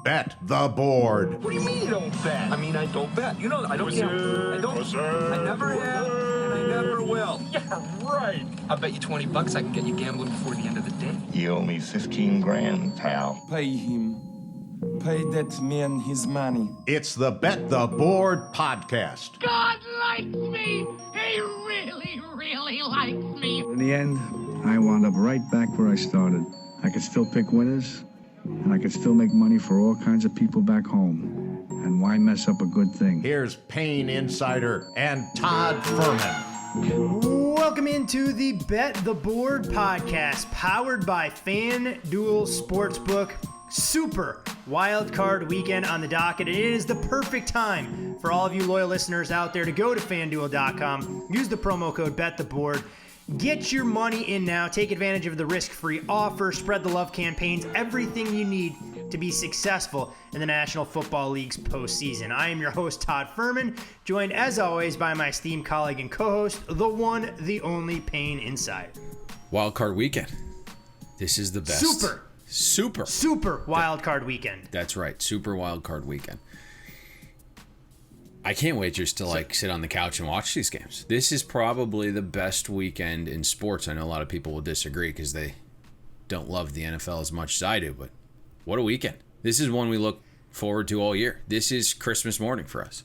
Bet the Board. What do you mean you don't bet? I mean, I don't bet. You know, I don't gamble. I don't. I never have, and I never will. Yeah, right. I'll bet you $20 I can get you gambling before the end of the day. You owe me 15 grand, pal. Pay him. Pay that man his money. It's the Bet the Board podcast. God likes me. He really, really likes me. In the end, I wound up right back where I started. I could still pick winners, and I could still make money for all kinds of people back home. And why mess up a good thing? Here's Payne Insider and Todd Furman. Welcome into the Bet the Board podcast, powered by FanDuel Sportsbook. Super wild card weekend on the docket. It is the perfect time for all of you loyal listeners out there to go to FanDuel.com, use the promo code BetTheBoard, get your money in now, take advantage of the risk-free offer, spread the love campaigns, everything you need to be successful in the National Football League's postseason. I am your host, Todd Furman, joined as always by my esteemed colleague and co-host, the one, the only Payne Insider. Wild card weekend. This is the best. Super wild card weekend. That's right. Super wild card weekend. I can't wait just to sit on the couch and watch these games. This is probably the best weekend in sports. I know a lot of people will disagree because they don't love the NFL as much as I do, but what a weekend. This is one we look forward to all year. This is Christmas morning for us.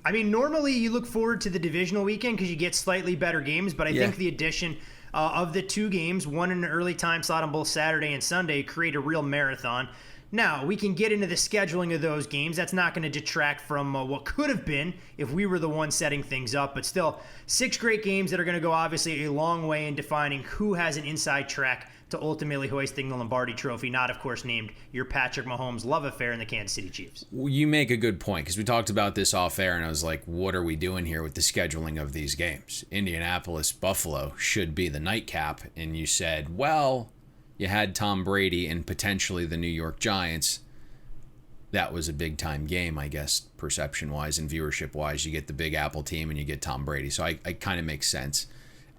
I mean, normally you look forward to the divisional weekend because you get slightly better games, but I think the addition of the two games, one in an early time slot on both Saturday and Sunday, create a real marathon. Now, we can get into the scheduling of those games. That's not going to detract from what could have been if we were the one setting things up. But still, 6 great games that are going to go obviously a long way in defining who has an inside track to ultimately hoisting the Lombardi Trophy, not, of course, named your Patrick Mahomes love affair in the Kansas City Chiefs. Well, you make a good point, because we talked about this off air, and I was like, what are we doing here with the scheduling of these games? Indianapolis, Buffalo should be the nightcap, and you said, well, you had Tom Brady and potentially the New York Giants. That was a big-time game, I guess, perception-wise and viewership-wise. You get the Big Apple team, and you get Tom Brady, so I kind of makes sense.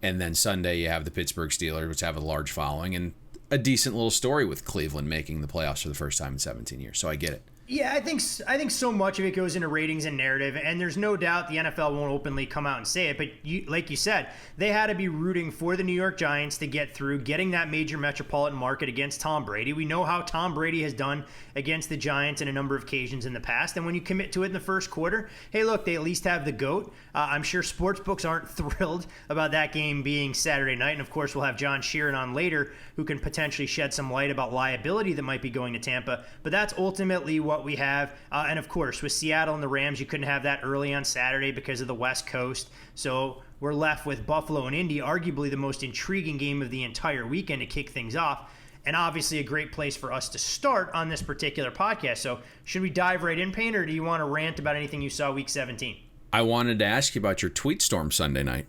And then Sunday, you have the Pittsburgh Steelers, which have a large following, and a decent little story with Cleveland making the playoffs for the first time in 17 years. So I get it. Yeah, I think so much of it goes into ratings and narrative, and there's no doubt the NFL won't openly come out and say it, but like you said, they had to be rooting for the New York Giants to get through, getting that major metropolitan market against Tom Brady. We know how Tom Brady has done against the Giants in a number of occasions in the past, and when you commit to it in the first quarter, hey, look, they at least have the GOAT. I'm sure sportsbooks aren't thrilled about that game being Saturday night, and of course we'll have John Sheeran on later who can potentially shed some light about liability that might be going to Tampa, but that's ultimately what we have. And of course, with Seattle and the Rams, you couldn't have that early on Saturday because of the West Coast. So we're left with Buffalo and Indy, arguably the most intriguing game of the entire weekend to kick things off. And obviously a great place for us to start on this particular podcast. So should we dive right in, Payne, or do you want to rant about anything you saw week 17? I wanted to ask you about your tweet storm Sunday night.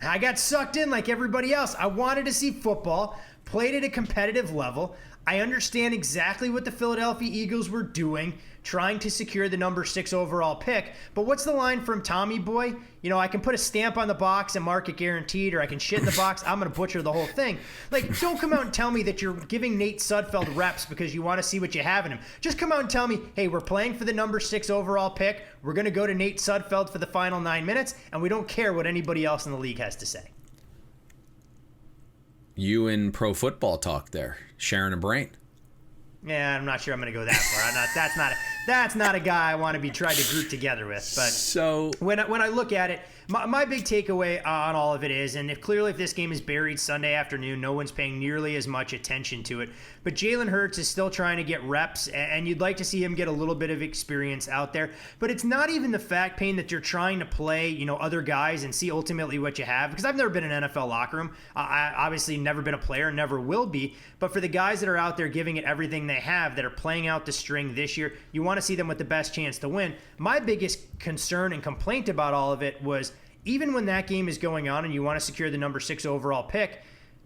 I got sucked in like everybody else. I wanted to see football, played at a competitive level. I understand exactly what the Philadelphia Eagles were doing, trying to secure the number 6 overall pick. But what's the line from Tommy Boy? You know, I can put a stamp on the box and mark it guaranteed, or I can shit in the box. I'm going to butcher the whole thing. Like, don't come out and tell me that you're giving Nate Sudfeld reps because you want to see what you have in him. Just come out and tell me, hey, we're playing for the number 6 overall pick. We're going to go to Nate Sudfeld for the final 9 minutes, and we don't care what anybody else in the league has to say. You in pro football talk there, sharing a brain. Yeah, I'm not sure I'm going to go that far. That's not a guy I want to be tried to group together with. But so when I look at it, my big takeaway on all of it is, and if this game is buried Sunday afternoon, no one's paying nearly as much attention to it. But Jalen Hurts is still trying to get reps, and you'd like to see him get a little bit of experience out there. But it's not even the fact, Payne, that you're trying to play, other guys and see ultimately what you have. Because I've never been in an NFL locker room. I obviously never been a player, never will be. But for the guys that are out there giving it everything they have, that are playing out the string this year, you want to see them with the best chance to win. My biggest concern and complaint about all of it was, even when that game is going on and you want to secure the number 6 overall pick,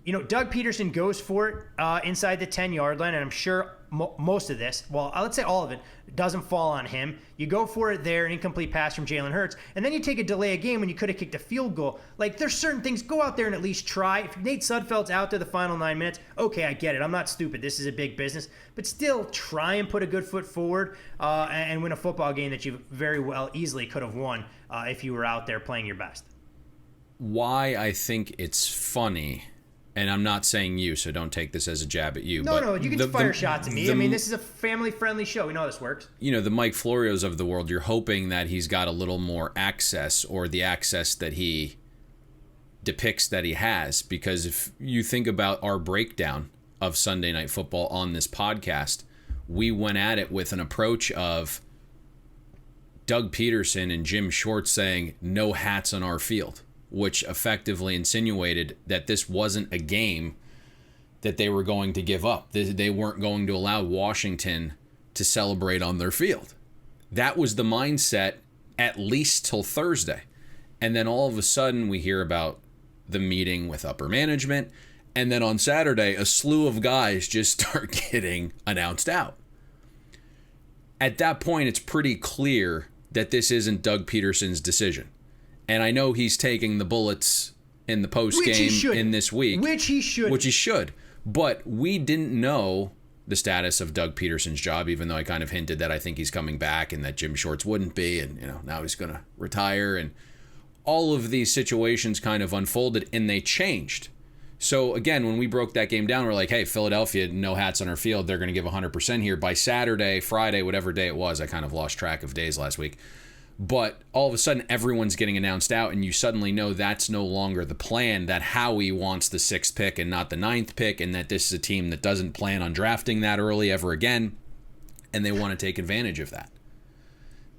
Doug Pederson goes for it inside the 10-yard line, and I'm sure most of this, well, let's say all of it, doesn't fall on him. You go for it there, an incomplete pass from Jalen Hurts, and then you take a delay a game when you could have kicked a field goal. Like, there's certain things, go out there and at least try. If Nate Sudfeld's out there the final 9 minutes, okay, I get it. I'm not stupid. This is a big business. But still, try and put a good foot forward and win a football game that you very well easily could have won if you were out there playing your best. Why I think it's funny, and I'm not saying you, so don't take this as a jab at you. No, you can fire shots at me. I mean, this is a family-friendly show. We know how this works. You know, the Mike Florios of the world, you're hoping that he's got a little more access, or the access that he depicts that he has. Because if you think about our breakdown of Sunday Night Football on this podcast, we went at it with an approach of Doug Pederson and Jim Short saying, no hats on our field, which effectively insinuated that this wasn't a game that they were going to give up. They weren't going to allow Washington to celebrate on their field. That was the mindset at least till Thursday. And then all of a sudden we hear about the meeting with upper management. And then on Saturday, a slew of guys just start getting announced out. At that point, it's pretty clear that this isn't Doug Pederson's decision. And I know he's taking the bullets in the post game in this week. Which he should. But we didn't know the status of Doug Pederson's job, even though I kind of hinted that I think he's coming back and that Jim Shorts wouldn't be. And, now he's going to retire. And all of these situations kind of unfolded and they changed. So, again, when we broke that game down, we're like, hey, Philadelphia, no hats on our field. They're going to give 100% here. By Saturday, Friday, whatever day it was, I kind of lost track of days last week. But all of a sudden, everyone's getting announced out, and you suddenly know that's no longer the plan, that Howie wants the 6th pick and not the 9th pick, and that this is a team that doesn't plan on drafting that early ever again, and they want to take advantage of that.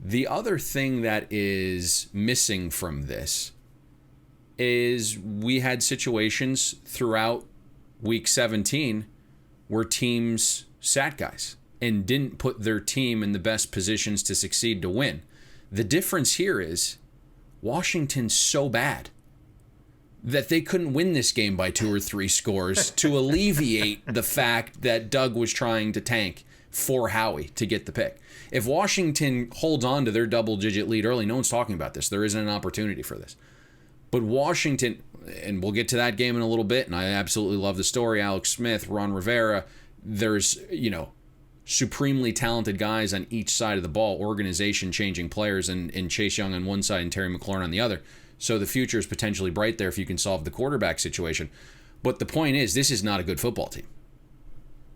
The other thing that is missing from this is we had situations throughout Week 17 where teams sat guys and didn't put their team in the best positions to succeed to win. The difference here is Washington's so bad that they couldn't win this game by 2 or 3 scores to alleviate the fact that Doug was trying to tank for Howie to get the pick. If Washington holds on to their double-digit lead early, no one's talking about this. There isn't an opportunity for this. But Washington, and we'll get to that game in a little bit, and I absolutely love the story. Alex Smith, Ron Rivera, there's, supremely talented guys on each side of the ball, organization-changing players, and Chase Young on one side and Terry McLaurin on the other. So the future is potentially bright there if you can solve the quarterback situation. But the point is, this is not a good football team,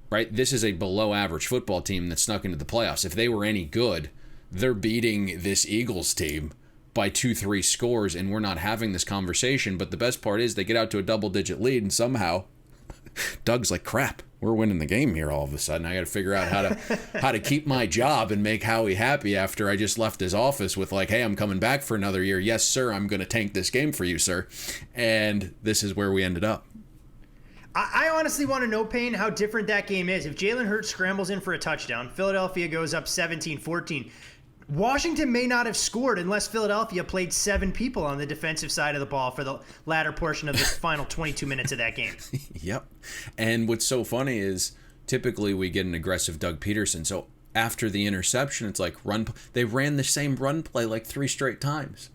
right? This is a below-average football team that snuck into the playoffs. If they were any good, they're beating this Eagles team by 2-3 scores, and we're not having this conversation. But the best part is they get out to a double-digit lead, and somehow Doug's like, crap, we're winning the game here all of a sudden. I got to figure out how to keep my job and make Howie happy after I just left his office with like, hey, I'm coming back for another year. Yes, sir, I'm going to tank this game for you, sir. And this is where we ended up. I honestly want to know, Payne, how different that game is. If Jalen Hurts scrambles in for a touchdown, Philadelphia goes up 17-14. Washington may not have scored unless Philadelphia played 7 people on the defensive side of the ball for the latter portion of the final 22 minutes of that game. Yep. And what's so funny is typically we get an aggressive Doug Pederson. So after the interception, it's like they ran the same run play like 3 straight times.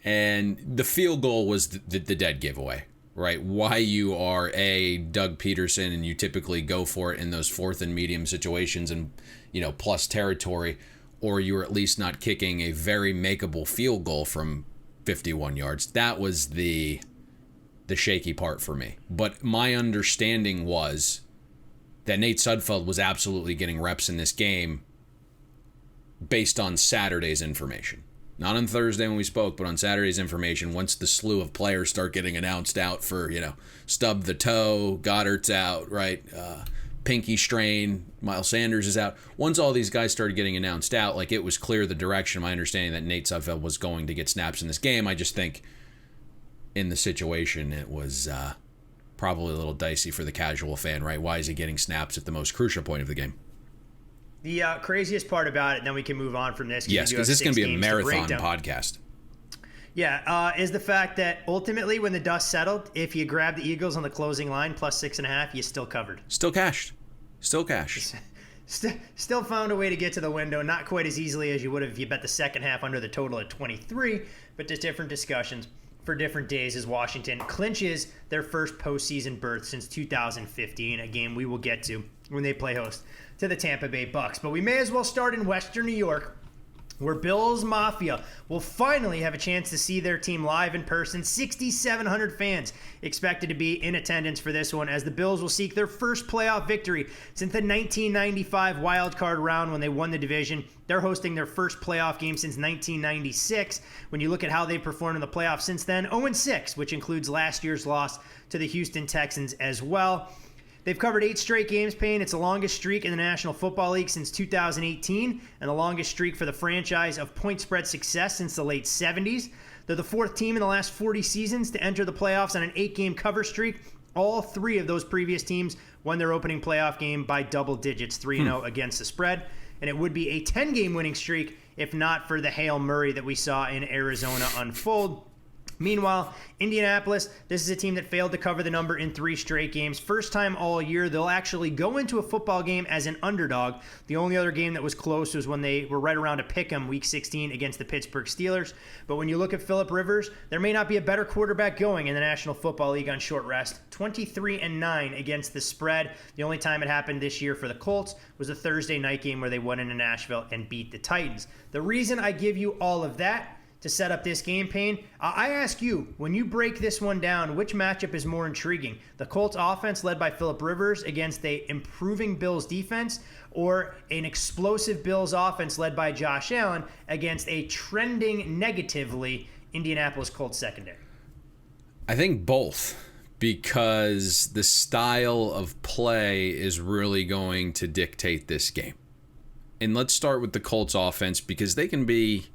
And the field goal was the dead giveaway, right? Why you are a Doug Pederson and you typically go for it in those 4th and medium situations and, plus territory, or you're at least not kicking a very makeable field goal from 51 yards. That was the shaky part for me. But my understanding was that Nate Sudfeld was absolutely getting reps in this game based on Saturday's information. Not on Thursday when we spoke, but on Saturday's information, once the slew of players start getting announced out for, stub the toe, Goddard's out, right? Pinky strain, Miles Sanders is out. Once all these guys started getting announced out, like it was clear the direction, my understanding that Nate Sudfeld was going to get snaps in this game. I just think in the situation it was probably a little dicey for the casual fan, right? Why is he getting snaps at the most crucial point of the game? The craziest part about it, and then we can move on from this. Yes, because this is going to be a marathon podcast. Yeah, is the fact that ultimately when the dust settled, if you grab the Eagles on the closing line plus 6.5, you still covered. Still cashed. Still found a way to get to the window, not quite as easily as you would have if you bet the second half under the total at 23, but just different discussions for different days as Washington clinches their first postseason berth since 2015, a game we will get to when they play host to the Tampa Bay Bucks. But we may as well start in Western New York, where Bills Mafia will finally have a chance to see their team live in person. 6,700 fans expected to be in attendance for this one, as the Bills will seek their first playoff victory since the 1995 wildcard round when they won the division. They're hosting their first playoff game since 1996. When you look at how they performed in the playoffs since then, 0-6, which includes last year's loss to the Houston Texans as well. They've covered 8 straight games, Payne. It's the longest streak in the National Football League since 2018, and the longest streak for the franchise of point spread success since the late 70s. They're the 4th team in the last 40 seasons to enter the playoffs on an 8-game cover streak. All 3 of those previous teams won their opening playoff game by double digits, 3-0 against the spread. And it would be a 10-game winning streak if not for the Hail Murray that we saw in Arizona unfold. Meanwhile, Indianapolis, this is a team that failed to cover the number in 3 straight games. First time all year, they'll actually go into a football game as an underdog. The only other game that was close was when they were right around a pick'em week 16 against the Pittsburgh Steelers. But when you look at Phillip Rivers, there may not be a better quarterback going in the National Football League on short rest. 23-9 against the spread. The only time it happened this year for the Colts was a Thursday night game where they went into Nashville and beat the Titans. The reason I give you all of that to set up this game, Payne, I ask you, when you break this one down, which matchup is more intriguing? The Colts offense led by Phillip Rivers against a improving Bills defense, or an explosive Bills offense led by Josh Allen against a trending negatively Indianapolis Colts secondary? I think both, because the style of play is really going to dictate this game. And let's start with the Colts offense, because they can be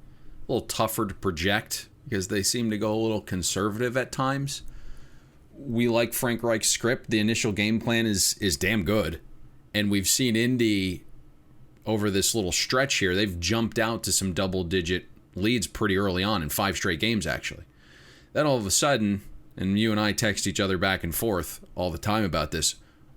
a little tougher to project because they seem to go a little conservative at times. We like Frank Reich's script. The initial game plan is damn good. And we've seen Indy over this little stretch here. They've jumped out to some double-digit leads pretty early on in 5 straight games, actually. Then all of a sudden, and you and I text each other back and forth all the time about this,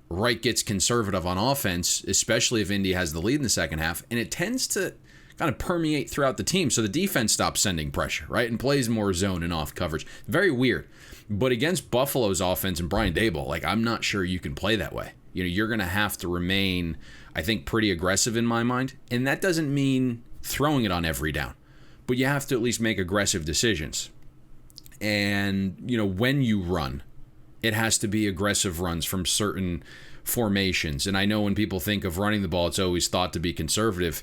Reich gets conservative on offense, especially if Indy has the lead in the second half, and it tends to kind of permeate throughout the team, so the defense stops sending pressure, right, and plays more zone and off coverage. Very weird. But against Buffalo's offense and Brian Daboll, I'm not sure you can play that way. You're going to have to remain, I think, pretty aggressive in my mind, and that doesn't mean throwing it on every down, but you have to at least make aggressive decisions. And, when you run, it has to be aggressive runs from certain formations. And I know when people think of running the ball, it's always thought to be conservative.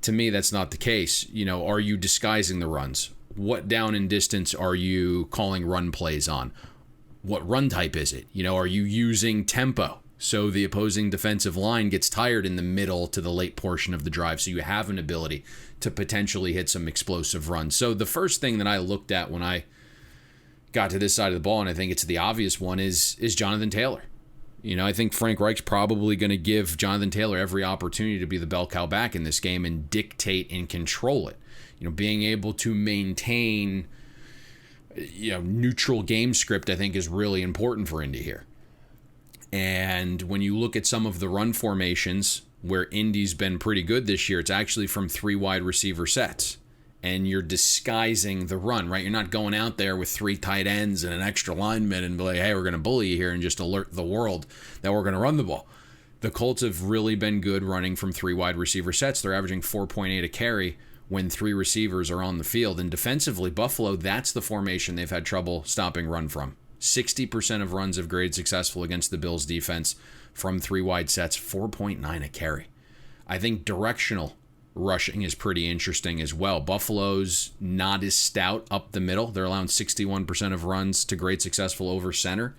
To me, that's not the case. Are you disguising the runs? What down and distance are you calling run plays on? What run type is it? Are you using tempo so the opposing defensive line gets tired in the middle to the late portion of the drive, so you have an ability to potentially hit some explosive runs? So the first thing that I looked at when I got to this side of the ball, and I think it's the obvious one, is Jonathan Taylor. I think Frank Reich's probably going to give Jonathan Taylor every opportunity to be the bell cow back in this game and dictate and control it. Being able to maintain, neutral game script, I think, is really important for Indy here. And when you look at some of the run formations where Indy's been pretty good this year, it's actually from 3 wide receiver sets. And you're disguising the run, right? You're not going out there with 3 tight ends and an extra lineman and be like, hey, we're going to bully you here and just alert the world that we're going to run the ball. The Colts have really been good running from 3 wide receiver sets. They're averaging 4.8 a carry when 3 receivers are on the field. And defensively, Buffalo, that's the formation they've had trouble stopping run from. 60% of runs have graded successful against the Bills defense from 3 wide sets, 4.9 a carry. I think directional rushing is pretty interesting as well. Buffalo's not as stout up the middle. They're allowing 61% of runs to grade successful over center.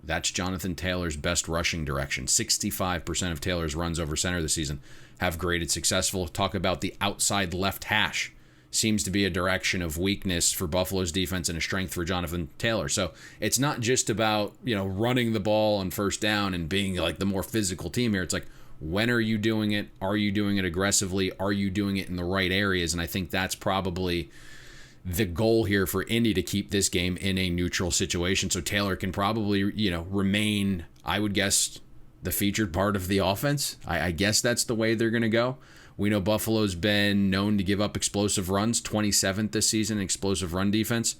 That's Jonathan Taylor's best rushing direction. 65% of Taylor's runs over center this season have graded successful. Talk about the outside left hash. Seems to be a direction of weakness for Buffalo's defense and a strength for Jonathan Taylor. So it's not just about, running the ball on first down and being like the more physical team here. It's like, when are you doing it? Are you doing it aggressively? Are you doing it in the right areas? And I think that's probably the goal here for Indy, to keep this game in a neutral situation. So Taylor can probably, remain, I would guess, the featured part of the offense. I guess that's the way they're going to go. We know Buffalo's been known to give up explosive runs, 27th this season in explosive run defense.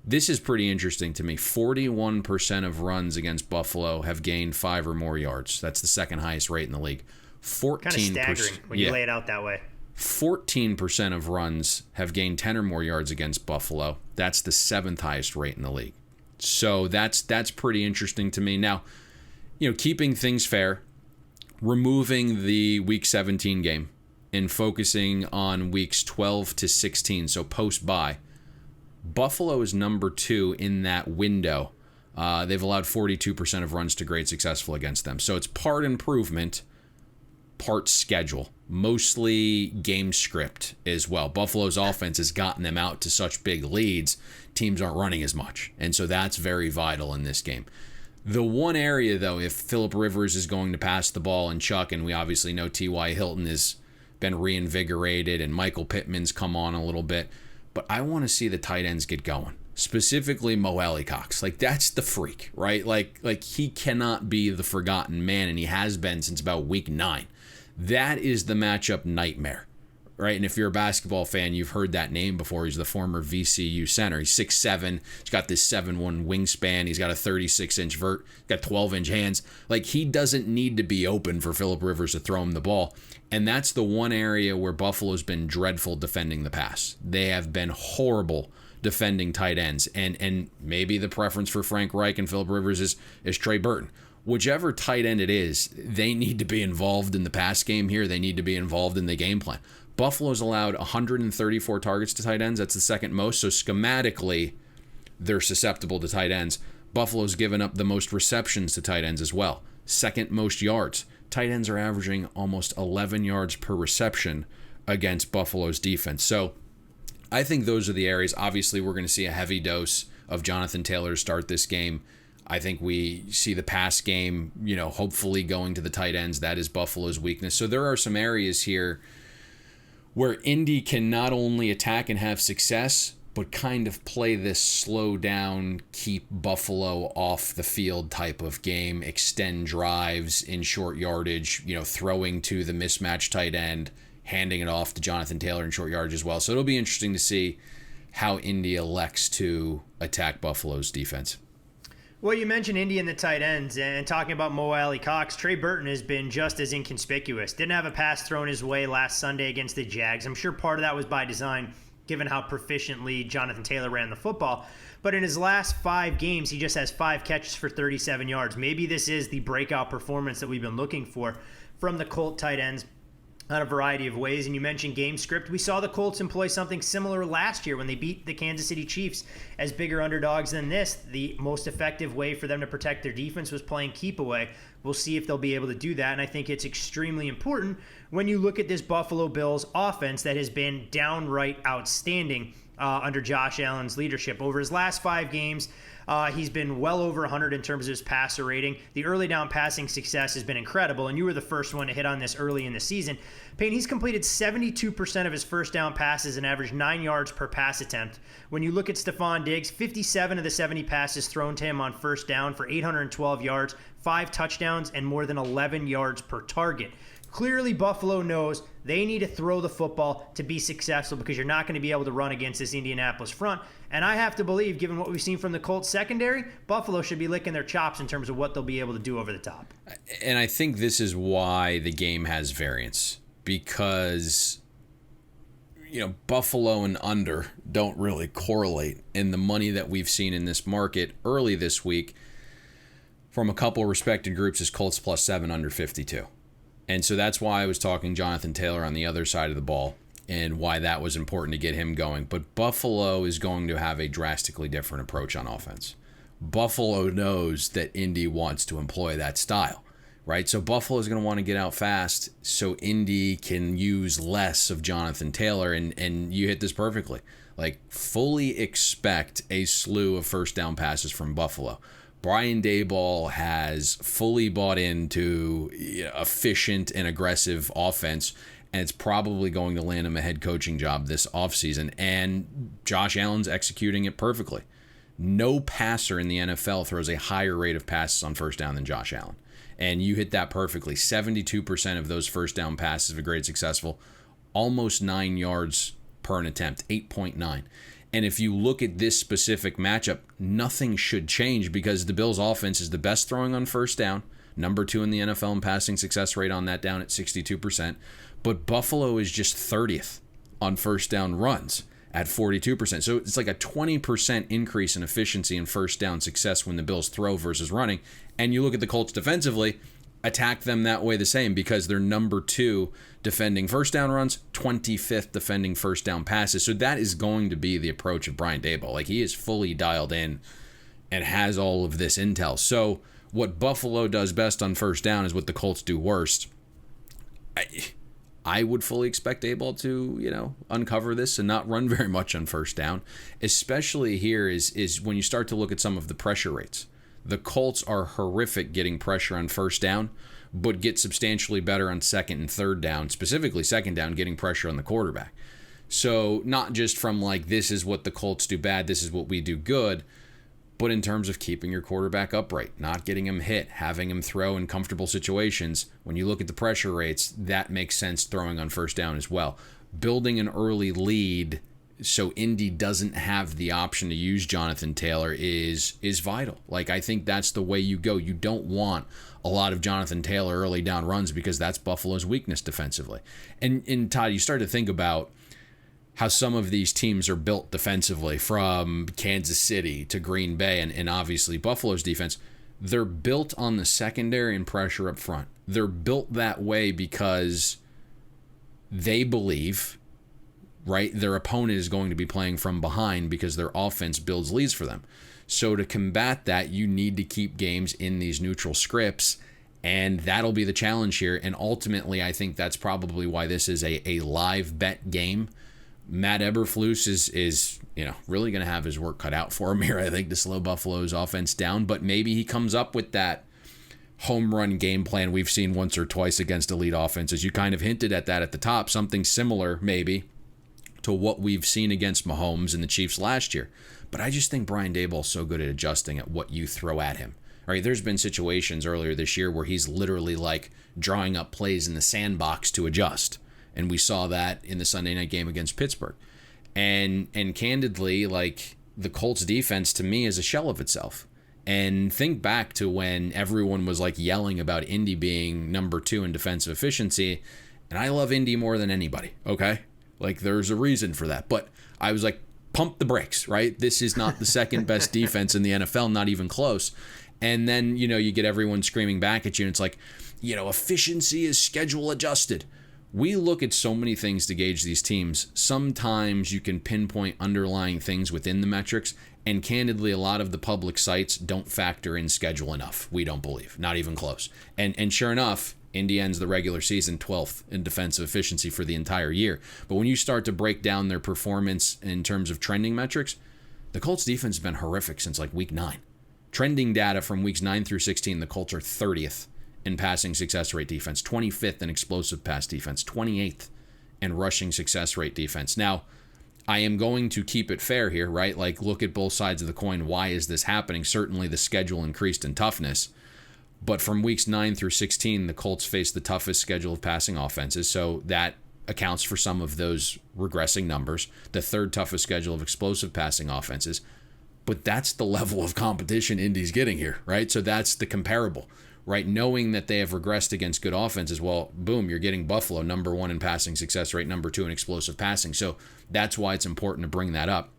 This is pretty interesting to me. 41% of runs against Buffalo have gained 5 or more yards. That's the second highest rate in the league. 14%, kind of staggering when you lay it out that way. 14% of runs have gained 10 or more yards against Buffalo. That's the 7th highest rate in the league. So that's pretty interesting to me. Now, keeping things fair, removing the Week 17 game and focusing on weeks 12 to 16, so post-bye, Buffalo is number 2 in that window. They've allowed 42% of runs to grade successful against them. So it's part improvement, part schedule, mostly game script as well. Buffalo's offense has gotten them out to such big leads, teams aren't running as much. And so that's very vital in this game. The one area, though, if Phillip Rivers is going to pass the ball and chuck, and we obviously know T.Y. Hilton has been reinvigorated and Michael Pittman's come on a little bit, but I want to see the tight ends get going. Specifically Mo Alley-Cox. That's the freak, right? Like he cannot be the forgotten man, and he has been since about week 9. That is the matchup nightmare, right? And if you're a basketball fan, you've heard that name before. He's the former VCU center. He's 6'7". He's got this 7'1" wingspan. He's got a 36-inch vert. Got 12-inch hands. He doesn't need to be open for Phillip Rivers to throw him the ball. And that's the one area where Buffalo's been dreadful defending the pass. They have been horrible defending tight ends. And maybe the preference for Frank Reich and Phillip Rivers is Trey Burton. Whichever tight end it is, they need to be involved in the pass game here. They need to be involved in the game plan. Buffalo's allowed 134 targets to tight ends. That's the second most. So schematically, they're susceptible to tight ends. Buffalo's given up the most receptions to tight ends as well. Second most yards. Tight ends are averaging almost 11 yards per reception against Buffalo's defense. So I think those are the areas. Obviously, we're going to see a heavy dose of Jonathan Taylor to start this game. I think we see the pass game, hopefully going to the tight ends. That is Buffalo's weakness. So there are some areas here where Indy can not only attack and have success, but kind of play this slow down, keep Buffalo off the field type of game, extend drives in short yardage, throwing to the mismatched tight end, handing it off to Jonathan Taylor in short yardage as well. So it'll be interesting to see how Indy elects to attack Buffalo's defense. Well, you mentioned Indy and the tight ends, and talking about Mo Alley-Cox, Trey Burton has been just as inconspicuous. Didn't have a pass thrown his way last Sunday against the Jags. I'm sure part of that was by design, given how proficiently Jonathan Taylor ran the football. But in his last 5 games, he just has 5 catches for 37 yards. Maybe this is the breakout performance that we've been looking for from the Colt tight ends on a variety of ways. And you mentioned game script. We saw the Colts employ something similar last year when they beat the Kansas City Chiefs as bigger underdogs than this. The most effective way for them to protect their defense was playing keep away. We'll see if they'll be able to do that. And I think it's extremely important when you look at this Buffalo Bills offense that has been downright outstanding under Josh Allen's leadership. Over his last 5 games, he's been well over 100 in terms of his passer rating. The early down passing success has been incredible, and you were the first one to hit on this early in the season. Payne, he's completed 72% of his first down passes and averaged 9 yards per pass attempt. When you look at Stephon Diggs, 57 of the 70 passes thrown to him on first down for 812 yards, 5 touchdowns, and more than 11 yards per target. Clearly, Buffalo knows they need to throw the football to be successful because you're not going to be able to run against this Indianapolis front. And I have to believe, given what we've seen from the Colts secondary, Buffalo should be licking their chops in terms of what they'll be able to do over the top. And I think this is why the game has variance, because Buffalo and under don't really correlate. And the money that we've seen in this market early this week from a couple respected groups is Colts +7 under 52. And so that's why I was talking Jonathan Taylor on the other side of the ball and why that was important to get him going. But Buffalo is going to have a drastically different approach on offense. Buffalo knows that Indy wants to employ that style, right? So Buffalo is going to want to get out fast so Indy can use less of Jonathan Taylor. And you hit this perfectly. Fully expect a slew of first down passes from Buffalo. Brian Daboll has fully bought into efficient and aggressive offense, and it's probably going to land him a head coaching job this offseason. And Josh Allen's executing it perfectly. No passer in the NFL throws a higher rate of passes on first down than Josh Allen. And you hit that perfectly. 72% of those first down passes were graded successful. Almost 9 yards per an attempt, 8.9. And if you look at this specific matchup, nothing should change because the Bills' offense is the best throwing on first down, number 2 in the NFL in passing success rate on that down at 62%. But Buffalo is just 30th on first down runs at 42%. So it's like a 20% increase in efficiency and first down success when the Bills throw versus running. And you look at the Colts defensively, attack them that way the same because they're number 2 defending first down runs, 25th defending first down passes. So that is going to be the approach of Brian Daboll. Like, he is fully dialed in and has all of this intel. So what Buffalo does best on first down is what the Colts do worst. I would fully expect Daboll to, uncover this and not run very much on first down, especially here is when you start to look at some of the pressure rates. The Colts are horrific getting pressure on first down, but get substantially better on second and third down, specifically second down, getting pressure on the quarterback. So not just from like, this is what the Colts do bad, this is what we do good, but in terms of keeping your quarterback upright, not getting him hit, having him throw in comfortable situations. When you look at the pressure rates, that makes sense throwing on first down as well. Building an early lead so Indy doesn't have the option to use Jonathan Taylor is vital. Like, I think that's the way you go. You don't want a lot of Jonathan Taylor early down runs because that's Buffalo's weakness defensively. And Todd, you start to think about how some of these teams are built defensively, from Kansas City to Green Bay and obviously Buffalo's defense. They're built on the secondary and pressure up front. They're built that way because they believe, right, their opponent is going to be playing from behind because their offense builds leads for them. So to combat that, you need to keep games in these neutral scripts, and that'll be the challenge here. And ultimately, I think that's probably why this is a live bet game. Matt Eberflus is really going to have his work cut out for him here, I think, to slow Buffalo's offense down. But maybe he comes up with that home run game plan we've seen once or twice against elite offenses. You kind of hinted at that at the top, something similar maybe to what we've seen against Mahomes and the Chiefs last year. But I just think Brian Daboll is so good at adjusting at what you throw at him. Right? There's been situations earlier this year where he's literally like drawing up plays in the sandbox to adjust. And we saw that in the Sunday night game against Pittsburgh. And candidly, like, the Colts defense to me is a shell of itself. And think back to when everyone was like yelling about Indy being number 2 in defensive efficiency. And I love Indy more than anybody, okay? Like, there's a reason for that. But I was like, pump the brakes, right? This is not the second best defense in the NFL, not even close. And then, you get everyone screaming back at you, and it's like, efficiency is schedule adjusted. We look at so many things to gauge these teams. Sometimes you can pinpoint underlying things within the metrics, and candidly, a lot of the public sites don't factor in schedule enough. We don't believe, not even close. And sure enough, Indy ends the regular season 12th in defensive efficiency for the entire year. But when you start to break down their performance in terms of trending metrics, the Colts defense has been horrific since like week 9. Trending data from weeks 9 through 16, the Colts are 30th in passing success rate defense, 25th in explosive pass defense, 28th in rushing success rate defense. Now, I am going to keep it fair here, right? Like, look at both sides of the coin. Why is this happening? Certainly the schedule increased in toughness. But from weeks 9 through 16, the Colts faced the toughest schedule of passing offenses. So that accounts for some of those regressing numbers. The third toughest schedule of explosive passing offenses. But that's the level of competition Indy's getting here, right? So that's the comparable, right? Knowing that they have regressed against good offenses, well, boom, you're getting Buffalo, number 1 in passing success rate, number 2 in explosive passing. So that's why it's important to bring that up.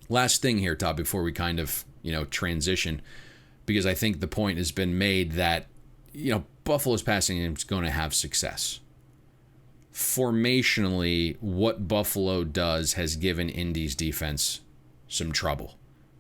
Last thing here, Todd, before we kind of, transition, because I think the point has been made that, Buffalo's passing game is going to have success. Formationally, what Buffalo does has given Indy's defense some trouble.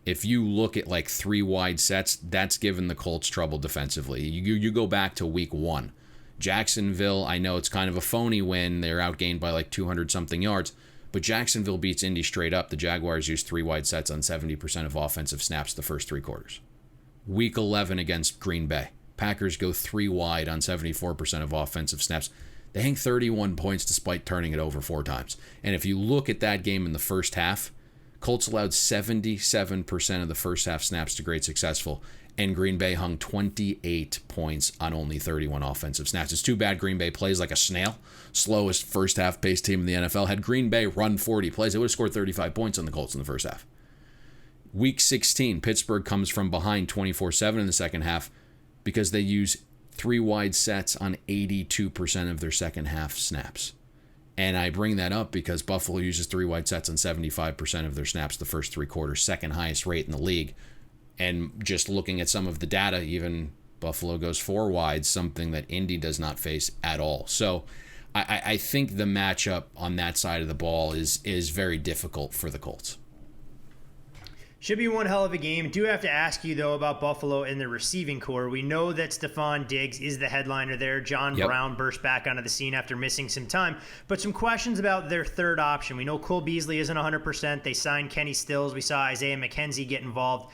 If you look at like 3 wide sets, that's given the Colts trouble defensively. You go back to week 1. Jacksonville, I know it's kind of a phony win. They're outgained by like 200-something yards. But Jacksonville beats Indy straight up. The Jaguars used 3 wide sets on 70% of offensive snaps the first 3 quarters. Week 11 against Green Bay. Packers go 3 wide on 74% of offensive snaps. They hang 31 points despite turning it over 4 times. And if you look at that game in the first half, Colts allowed 77% of the first half snaps to great successful, and Green Bay hung 28 points on only 31 offensive snaps. It's too bad Green Bay plays like a snail. Slowest first half pace team in the NFL. Had Green Bay run 40 plays, they would have scored 35 points on the Colts in the first half. Week 16, Pittsburgh comes from behind 24-7 in the second half because they use 3 wide sets on 82% of their second half snaps. And I bring that up because Buffalo uses 3 wide sets on 75% of their snaps the first 3 quarters, second highest rate in the league. And just looking at some of the data, even Buffalo goes 4 wide, something that Indy does not face at all. So I think the matchup on that side of the ball is very difficult for the Colts. Should be one hell of a game. Do have to ask you, though, about Buffalo and the receiving core. We know that Stephon Diggs is the headliner there. John Brown burst back onto the scene after missing some time. But some questions about their third option. We know Cole Beasley isn't 100%. They signed Kenny Stills. We saw Isaiah McKenzie get involved.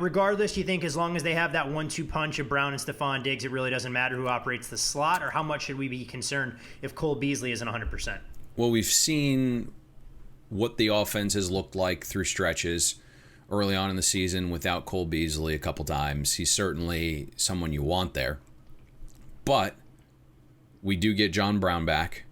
Regardless, you think as long as they have that 1-2 punch of Brown and Stephon Diggs, it really doesn't matter who operates the slot? Or how much should we be concerned if Cole Beasley isn't 100%? Well, we've seen what the offense has looked like through stretches early on in the season without Cole Beasley a couple times. He's certainly someone you want there. But we do get John Brown back,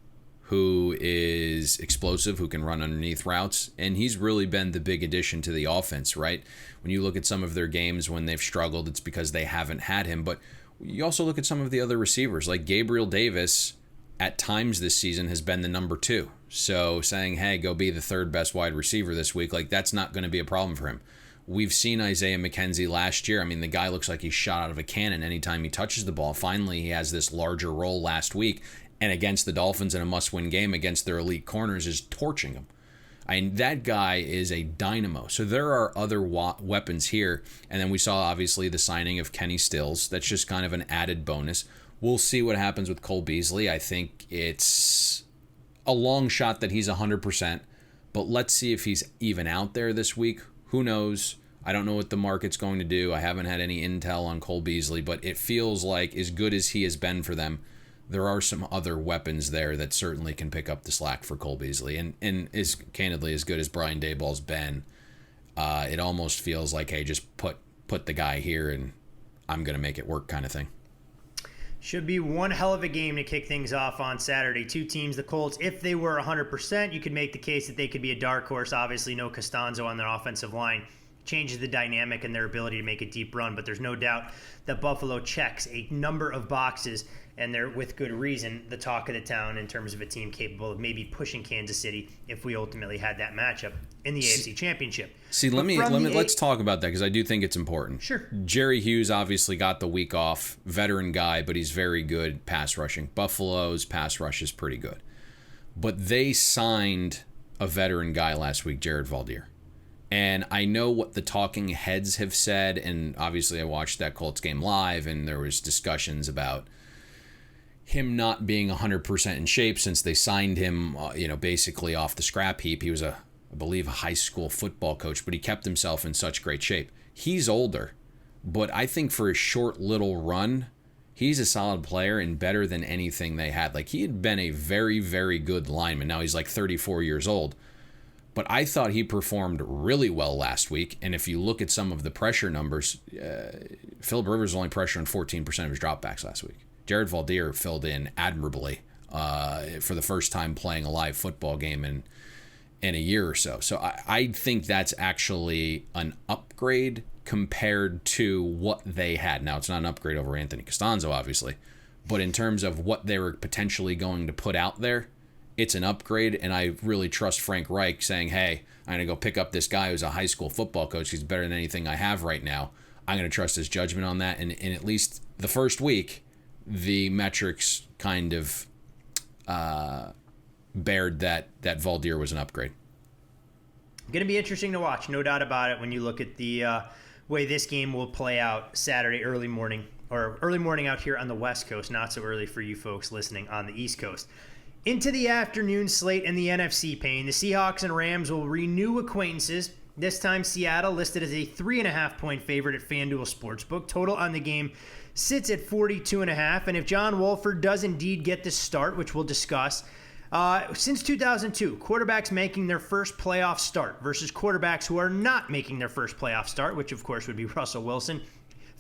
who is explosive, who can run underneath routes, and he's really been the big addition to the offense, right? When you look at some of their games when they've struggled, it's because they haven't had him. But you also look at some of the other receivers, like Gabriel Davis at times this season has been the number 2. So saying, hey, go be the third best wide receiver this week, like that's not going to be a problem for him. We've seen Isaiah McKenzie last year. I mean, the guy looks like he's shot out of a cannon anytime he touches the ball. Finally, he has this larger role last week, and against the Dolphins in a must-win game against their elite corners is torching them. I mean, that guy is a dynamo. So there are other weapons here. And then we saw, obviously, the signing of Kenny Stills. That's just kind of an added bonus. We'll see what happens with Cole Beasley. I think it's a long shot that he's 100%, but let's see if he's even out there this week. Who knows? I don't know what the market's going to do. I haven't had any intel on Cole Beasley, but it feels like as good as he has been for them, there are some other weapons there that certainly can pick up the slack for Cole Beasley. And is candidly as good as Brian Daboll's been, it almost feels like, hey, just put the guy here and I'm going to make it work kind of thing. Should be one hell of a game to kick things off on Saturday. 2 teams, the Colts, if they were 100%, you could make the case that they could be a dark horse. Obviously, no Costanzo on their offensive line changes the dynamic and their ability to make a deep run, but there's no doubt that Buffalo checks a number of boxes, and they're, with good reason, the talk of the town in terms of a team capable of maybe pushing Kansas City if we ultimately had that matchup in the AFC Championship. See, let's talk about that because I do think it's important. Sure. Jerry Hughes obviously got the week off, veteran guy, but he's very good pass rushing. Buffalo's pass rush is pretty good. But they signed a veteran guy last week, Jared Valdir. And I know what the talking heads have said, and obviously I watched that Colts game live, and there was discussions about him not being 100% in shape since they signed him, basically off the scrap heap. He was I believe, a high school football coach, but he kept himself in such great shape. He's older, but I think for a short little run, he's a solid player and better than anything they had. Like, he had been a very, very good lineman. Now he's like 34 years old. But I thought he performed really well last week. And if you look at some of the pressure numbers, Phillip Rivers only pressured 14% of his dropbacks last week. Jared Valdir filled in admirably for the first time playing a live football game in a year or so. So I think that's actually an upgrade compared to what they had. Now, it's not an upgrade over Anthony Costanzo, obviously. But in terms of what they were potentially going to put out there, it's an upgrade, and I really trust Frank Reich saying, hey, I'm going to go pick up this guy who's a high school football coach. He's better than anything I have right now. I'm going to trust his judgment on that. And in at least the first week, the metrics kind of bared that Valdir was an upgrade. Going to be interesting to watch, no doubt about it, when you look at the way this game will play out Saturday early morning out here on the West Coast, not so early for you folks listening on the East Coast. Into the afternoon slate in the NFC, Payne. The Seahawks and Rams will renew acquaintances. This time, Seattle listed as a 3.5-point favorite at FanDuel Sportsbook. Total on the game sits at 42.5. And if John Wolford does indeed get the start, which we'll discuss, Since 2002, quarterbacks making their first playoff start versus quarterbacks who are not making their first playoff start, which of course would be Russell Wilson.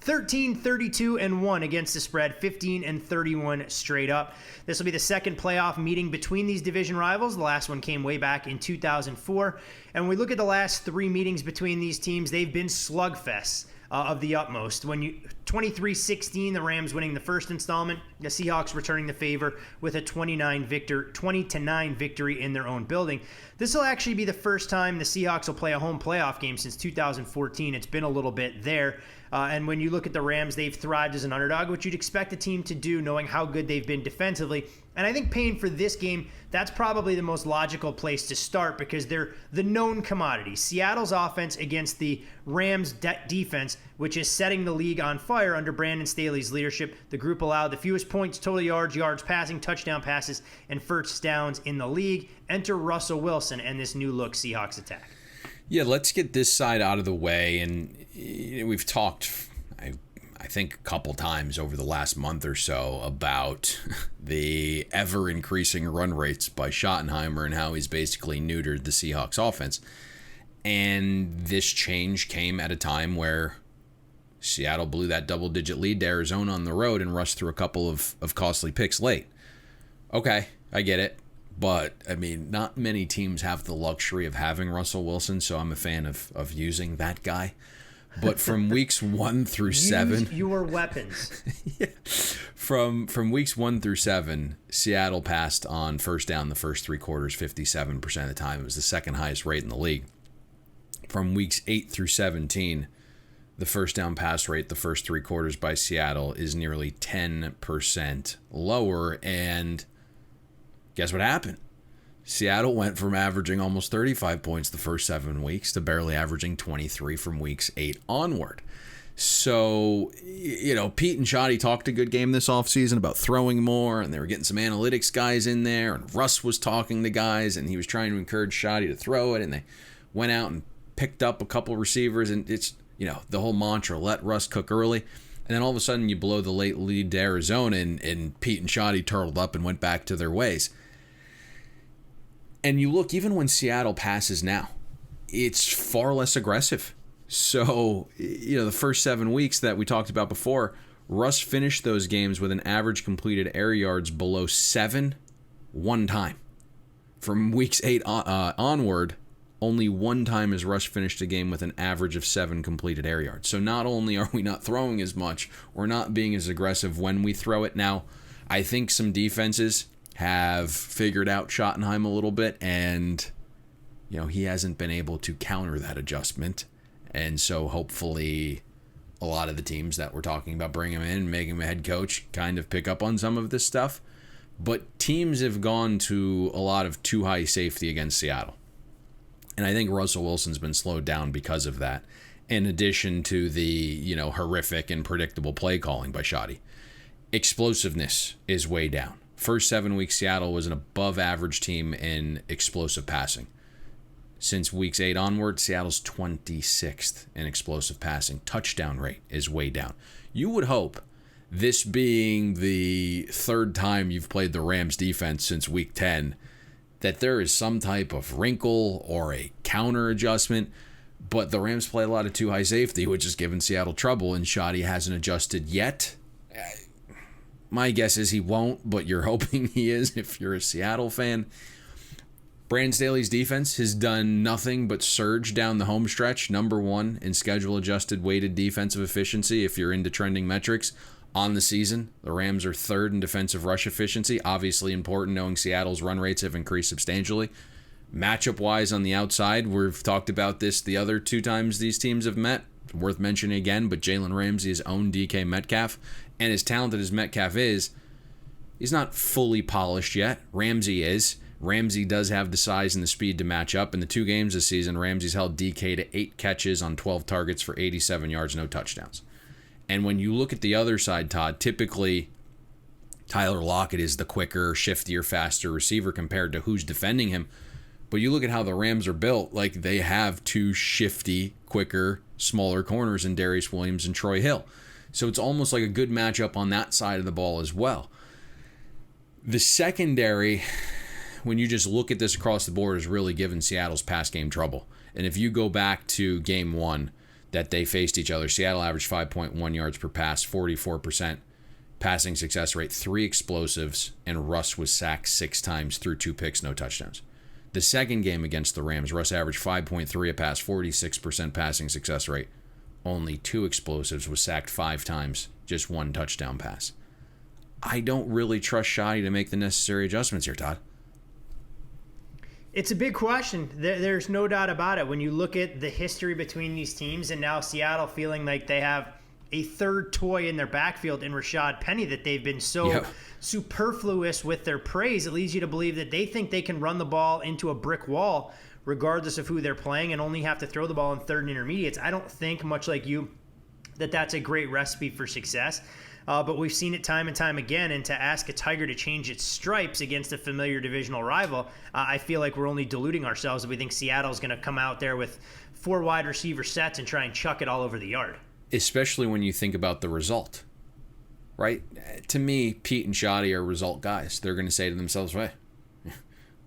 13-32-1 against the spread, 15-31 straight up. This will be the second playoff meeting between these division rivals. The last one came way back in 2004. And when we look at the last three meetings between these teams, they've been slugfests of the utmost. 23-16, the Rams winning the first installment, the Seahawks returning the favor with a 20-9 victory in their own building. This will actually be the first time the Seahawks will play a home playoff game since 2014. It's been a little bit there. And when you look at the Rams, they've thrived as an underdog, which you'd expect a team to do knowing how good they've been defensively. And I think Payne, for this game, that's probably the most logical place to start because they're the known commodities. Seattle's offense against the Rams' defense, which is setting the league on fire under Brandon Staley's leadership. The group allowed the fewest points, total yards passing, touchdown passes, and first downs in the league. Enter Russell Wilson and this new-look Seahawks attack. Yeah, let's get this side out of the way. And we've talked, I think, a couple times over the last month or so about the ever-increasing run rates by Schottenheimer and how he's basically neutered the Seahawks offense. And this change came at a time where Seattle blew that double-digit lead to Arizona on the road and rushed through a couple of costly picks late. Okay, I get it. But, I mean, not many teams have the luxury of having Russell Wilson, so I'm a fan of using that guy. But from weeks 1 through 7... Use your weapons. Yeah. From weeks 1 through 7, Seattle passed on first down the first three quarters 57% of the time. It was the second highest rate in the league. From weeks 8 through 17, the first down pass rate the first three quarters by Seattle is nearly 10% lower, and... guess what happened? Seattle went from averaging almost 35 points the first 7 weeks to barely averaging 23 from weeks 8 onward. So, Pete and Shoddy talked a good game this offseason about throwing more, and they were getting some analytics guys in there, and Russ was talking to guys, and he was trying to encourage Shoddy to throw it, and they went out and picked up a couple receivers, and it's, the whole mantra, let Russ cook early. And then all of a sudden you blow the late lead to Arizona, and Pete and Shoddy turtled up and went back to their ways. And you look, even when Seattle passes now, it's far less aggressive. So, the first 7 weeks that we talked about before, Russ finished those games with an average completed air yards below 7 one time. From weeks 8 onward, only one time has Russ finished a game with an average of 7 completed air yards. So not only are we not throwing as much, we're not being as aggressive when we throw it. Now, I think some defenses have figured out Schottenheim a little bit, and he hasn't been able to counter that adjustment. And so hopefully a lot of the teams that we're talking about bringing him in and making him a head coach kind of pick up on some of this stuff. But teams have gone to a lot of too high safety against Seattle. And I think Russell Wilson's been slowed down because of that, in addition to the, horrific and predictable play calling by Shoddy. Explosiveness is way down. First 7 weeks, Seattle was an above-average team in explosive passing. Since weeks 8 onward, Seattle's 26th in explosive passing. Touchdown rate is way down. You would hope, this being the third time you've played the Rams defense since week 10, that there is some type of wrinkle or a counter adjustment. But the Rams play a lot of too high safety, which has given Seattle trouble, and Shoddy hasn't adjusted yet. My guess is he won't, but you're hoping he is if you're a Seattle fan. Brandon Staley's defense has done nothing but surge down the home stretch. Number 1 in schedule-adjusted weighted defensive efficiency if you're into trending metrics on the season. The Rams are 3rd in defensive rush efficiency. Obviously important knowing Seattle's run rates have increased substantially. Matchup-wise on the outside, we've talked about this the other 2 times these teams have met. Worth mentioning again, but Jalen Ramsey has owned DK Metcalf. And as talented as Metcalf is, he's not fully polished yet. Ramsey is. Ramsey does have the size and the speed to match up. In the 2 games this season, Ramsey's held DK to 8 catches on 12 targets for 87 yards, no touchdowns. And when you look at the other side, Todd, typically Tyler Lockett is the quicker, shiftier, faster receiver compared to who's defending him. But you look at how the Rams are built, like they have 2 shifty, quicker, smaller corners in Darius Williams and Troy Hill. So it's almost like a good matchup on that side of the ball as well. The secondary, when you just look at this across the board, has really given Seattle's pass game trouble. And if you go back to game 1 that they faced each other, Seattle averaged 5.1 yards per pass, 44% passing success rate, 3 explosives, and Russ was sacked 6 times, threw 2 picks, no touchdowns. The second game against the Rams, Russ averaged 5.3 a pass, 46% passing success rate, only 2 explosives, was sacked 5 times, just 1 touchdown pass. I don't really trust Shoddy to make the necessary adjustments here, Todd. It's a big question. There's no doubt about it. When you look at the history between these teams, and now Seattle feeling like they have a third toy in their backfield in Rashad Penny that they've been so superfluous with their praise, it leads you to believe that they think they can run the ball into a brick wall regardless of who they're playing and only have to throw the ball in third and intermediates. I don't think, much like you, that that's a great recipe for success. But we've seen it time and time again, and to ask a Tiger to change its stripes against a familiar divisional rival, I feel like we're only deluding ourselves if we think Seattle's going to come out there with 4 wide receiver sets and try and chuck it all over the yard. Especially when you think about the result, right? To me, Pete and Shoddy are result guys. They're going to say to themselves, hey,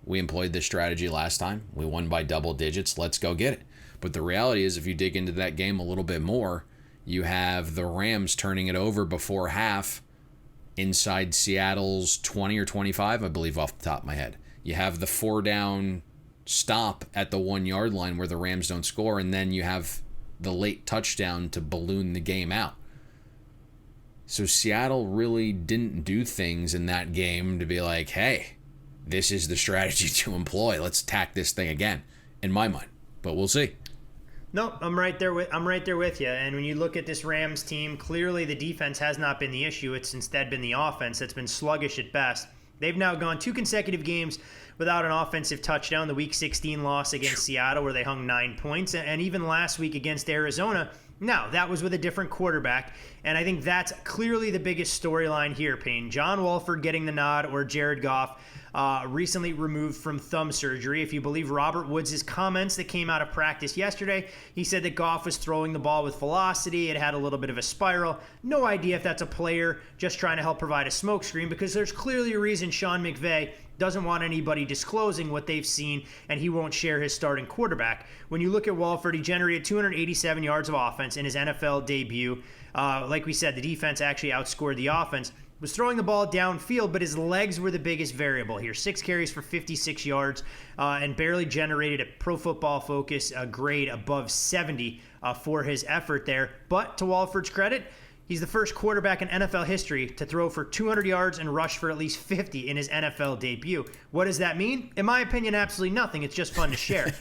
we employed this strategy last time. We won by double digits. Let's go get it. But the reality is, if you dig into that game a little bit more, you have the Rams turning it over before half inside Seattle's 20 or 25, I believe, off the top of my head. You have the 4-down stop at the 1-yard line where the Rams don't score, and then you have the late touchdown to balloon the game out. So Seattle really didn't do things in that game to be like, hey, this is the strategy to employ. Let's attack this thing again, in my mind. But we'll see. No, I'm right there with you. And when you look at this Rams team, clearly the defense has not been the issue. It's instead been the offense that's been sluggish at best. They've now gone 2 consecutive games without an offensive touchdown. The Week 16 loss against Seattle, where they hung 9 points, and even last week against Arizona. Now, that was with a different quarterback, and I think that's clearly the biggest storyline here, Payne. John Wolford getting the nod, or Jared Goff, recently removed from thumb surgery. If you believe Robert Woods' comments that came out of practice yesterday, he said that Goff was throwing the ball with velocity. It had a little bit of a spiral. No idea if that's a player just trying to help provide a smokescreen, because there's clearly a reason Sean McVay doesn't want anybody disclosing what they've seen, and he won't share his starting quarterback. When you look at Wolford, he generated 287 yards of offense in his NFL debut. Like we said, the defense actually outscored the offense. Was throwing the ball downfield, but his legs were the biggest variable here. 6 carries for 56 yards and barely generated a Pro Football Focus grade above 70 for his effort there. But to Wolford's credit, he's the first quarterback in NFL history to throw for 200 yards and rush for at least 50 in his NFL debut. What does that mean? In my opinion, absolutely nothing. It's just fun to share.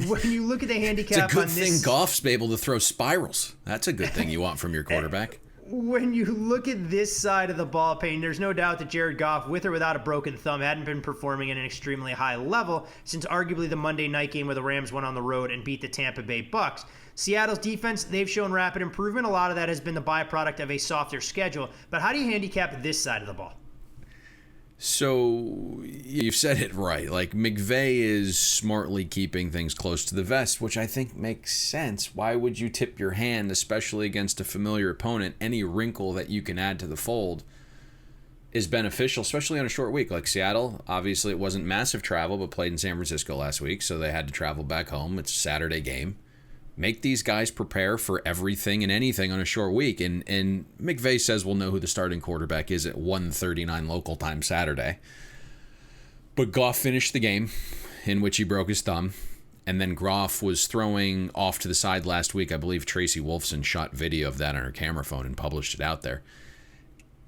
When you look at the handicap it's a good on thing this, Goff's able to throw spirals. That's a good thing you want from your quarterback. When you look at this side of the ball, Payne, there's no doubt that Jared Goff, with or without a broken thumb, hadn't been performing at an extremely high level since arguably the Monday night game where the Rams went on the road and beat the Tampa Bay Bucks. Seattle's defense, they've shown rapid improvement. A lot of that has been the byproduct of a softer schedule. But how do you handicap this side of the ball? So you've said it right. Like, McVay is smartly keeping things close to the vest, which I think makes sense. Why would you tip your hand, especially against a familiar opponent? Any wrinkle that you can add to the fold is beneficial, especially on a short week. Like Seattle, obviously it wasn't massive travel, but played in San Francisco last week, so they had to travel back home. It's a Saturday game. Make these guys prepare for everything and anything on a short week. And McVay says we'll know who the starting quarterback is at 1:39 local time Saturday. But Goff finished the game in which he broke his thumb. And then Goff was throwing off to the side last week. I believe Tracy Wolfson shot video of that on her camera phone and published it out there.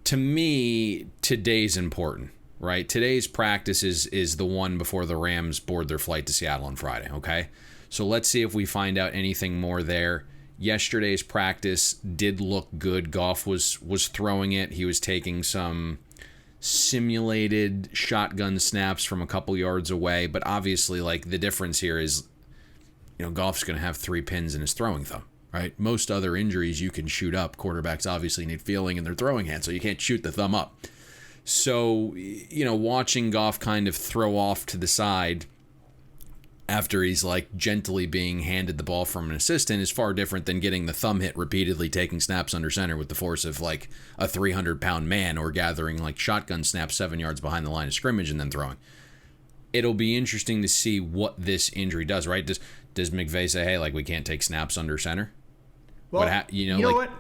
To me, today's important, right? Today's practice is the one before the Rams board their flight to Seattle on Friday, okay? So let's see if we find out anything more there. Yesterday's practice did look good. Goff was throwing it. He was taking some simulated shotgun snaps from a couple yards away. But obviously, like, the difference here is, Goff's going to have 3 pins in his throwing thumb, right? Most other injuries you can shoot up. Quarterbacks obviously need feeling in their throwing hand, so you can't shoot the thumb up. So, watching Goff kind of throw off to the side after he's like gently being handed the ball from an assistant is far different than getting the thumb hit repeatedly, taking snaps under center with the force of like a 300-pound man, or gathering like shotgun snaps 7 yards behind the line of scrimmage and then throwing. it'll be interesting to see what this injury does, right? Does McVay say, hey, like, we can't take snaps under center? Well, you know what?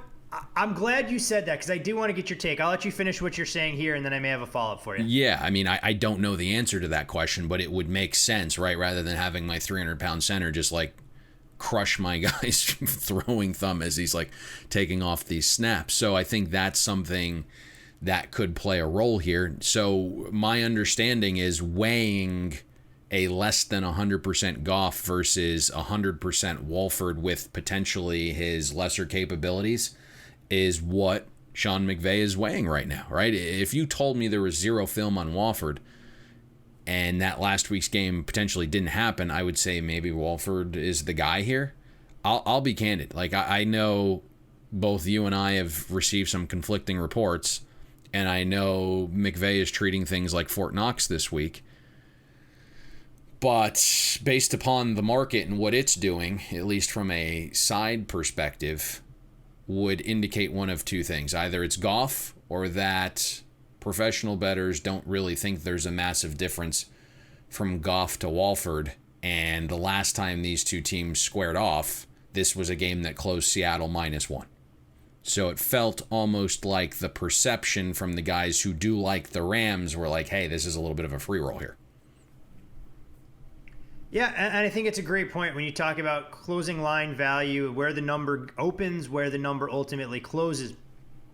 I'm glad you said that because I do want to get your take. I'll let you finish what you're saying here, and then I may have a follow-up for you. Yeah, I mean, I don't know the answer to that question, but it would make sense, right? Rather than having my 300-pound center just, like, crush my guy's throwing thumb as he's, like, taking off these snaps. So I think that's something that could play a role here. So my understanding is weighing a less than 100% Goff versus 100% Wolford with potentially his lesser capabilities is what Sean McVay is weighing right now, right? If you told me there was zero film on Wolford and that last week's game potentially didn't happen, I would say maybe Wolford is the guy here. I'll be candid. Like, I know both you and I have received some conflicting reports, and I know McVay is treating things like Fort Knox this week. But based upon the market and what it's doing, at least from a side perspective, would indicate one of two things. Either it's Goff or that professional bettors don't really think there's a massive difference from Goff to Wolford. And the last time these two teams squared off, this was a game that closed Seattle -1. So it felt almost like the perception from the guys who do like the Rams were like, hey, this is a little bit of a free roll here. Yeah, and I think it's a great point when you talk about closing line value, where the number opens, where the number ultimately closes.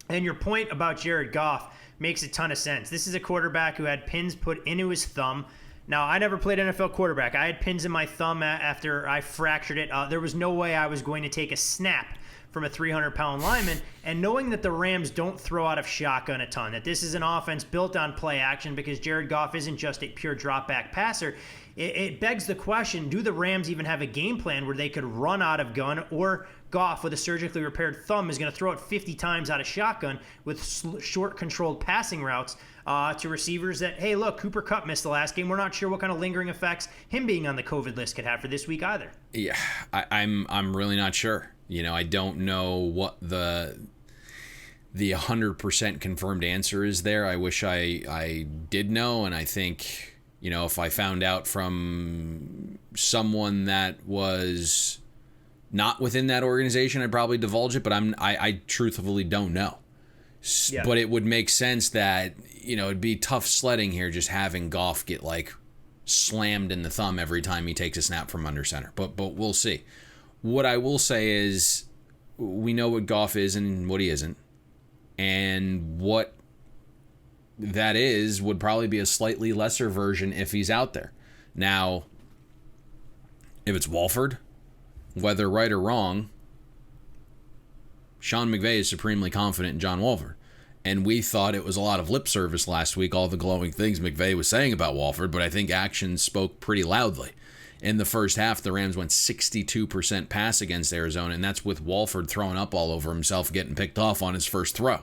And your point about Jared Goff makes a ton of sense. This is a quarterback who had pins put into his thumb. Now, I never played NFL quarterback. I had pins in my thumb after I fractured it. There was no way I was going to take a snap from a 300-pound lineman, and knowing that the Rams don't throw out of shotgun a ton, that this is an offense built on play action because Jared Goff isn't just a pure drop-back passer, it begs the question, do the Rams even have a game plan where they could run out of gun, or Goff with a surgically repaired thumb is going to throw it 50 times out of shotgun with short controlled passing routes to receivers that, hey, look, Cooper Kupp missed the last game. We're not sure what kind of lingering effects him being on the COVID list could have for this week either. Yeah, I'm really not sure. You know, I don't know what the 100% confirmed answer is there. I wish I did know, and I think, you know, if I found out from someone that was not within that organization, I'd probably divulge it, but I truthfully don't know. Yeah. But it would make sense that, you know, it'd be tough sledding here just having Goff get, like, slammed in the thumb every time he takes a snap from under center. But we'll see. What I will say is we know what Goff is and what he isn't. And what that is would probably be a slightly lesser version if he's out there. Now, if it's Wolford, whether right or wrong, Sean McVay is supremely confident in John Wolford. And we thought it was a lot of lip service last week, all the glowing things McVay was saying about Wolford, but I think actions spoke pretty loudly. In the first half, the Rams went 62% pass against Arizona, and that's with Wolford throwing up all over himself, getting picked off on his first throw.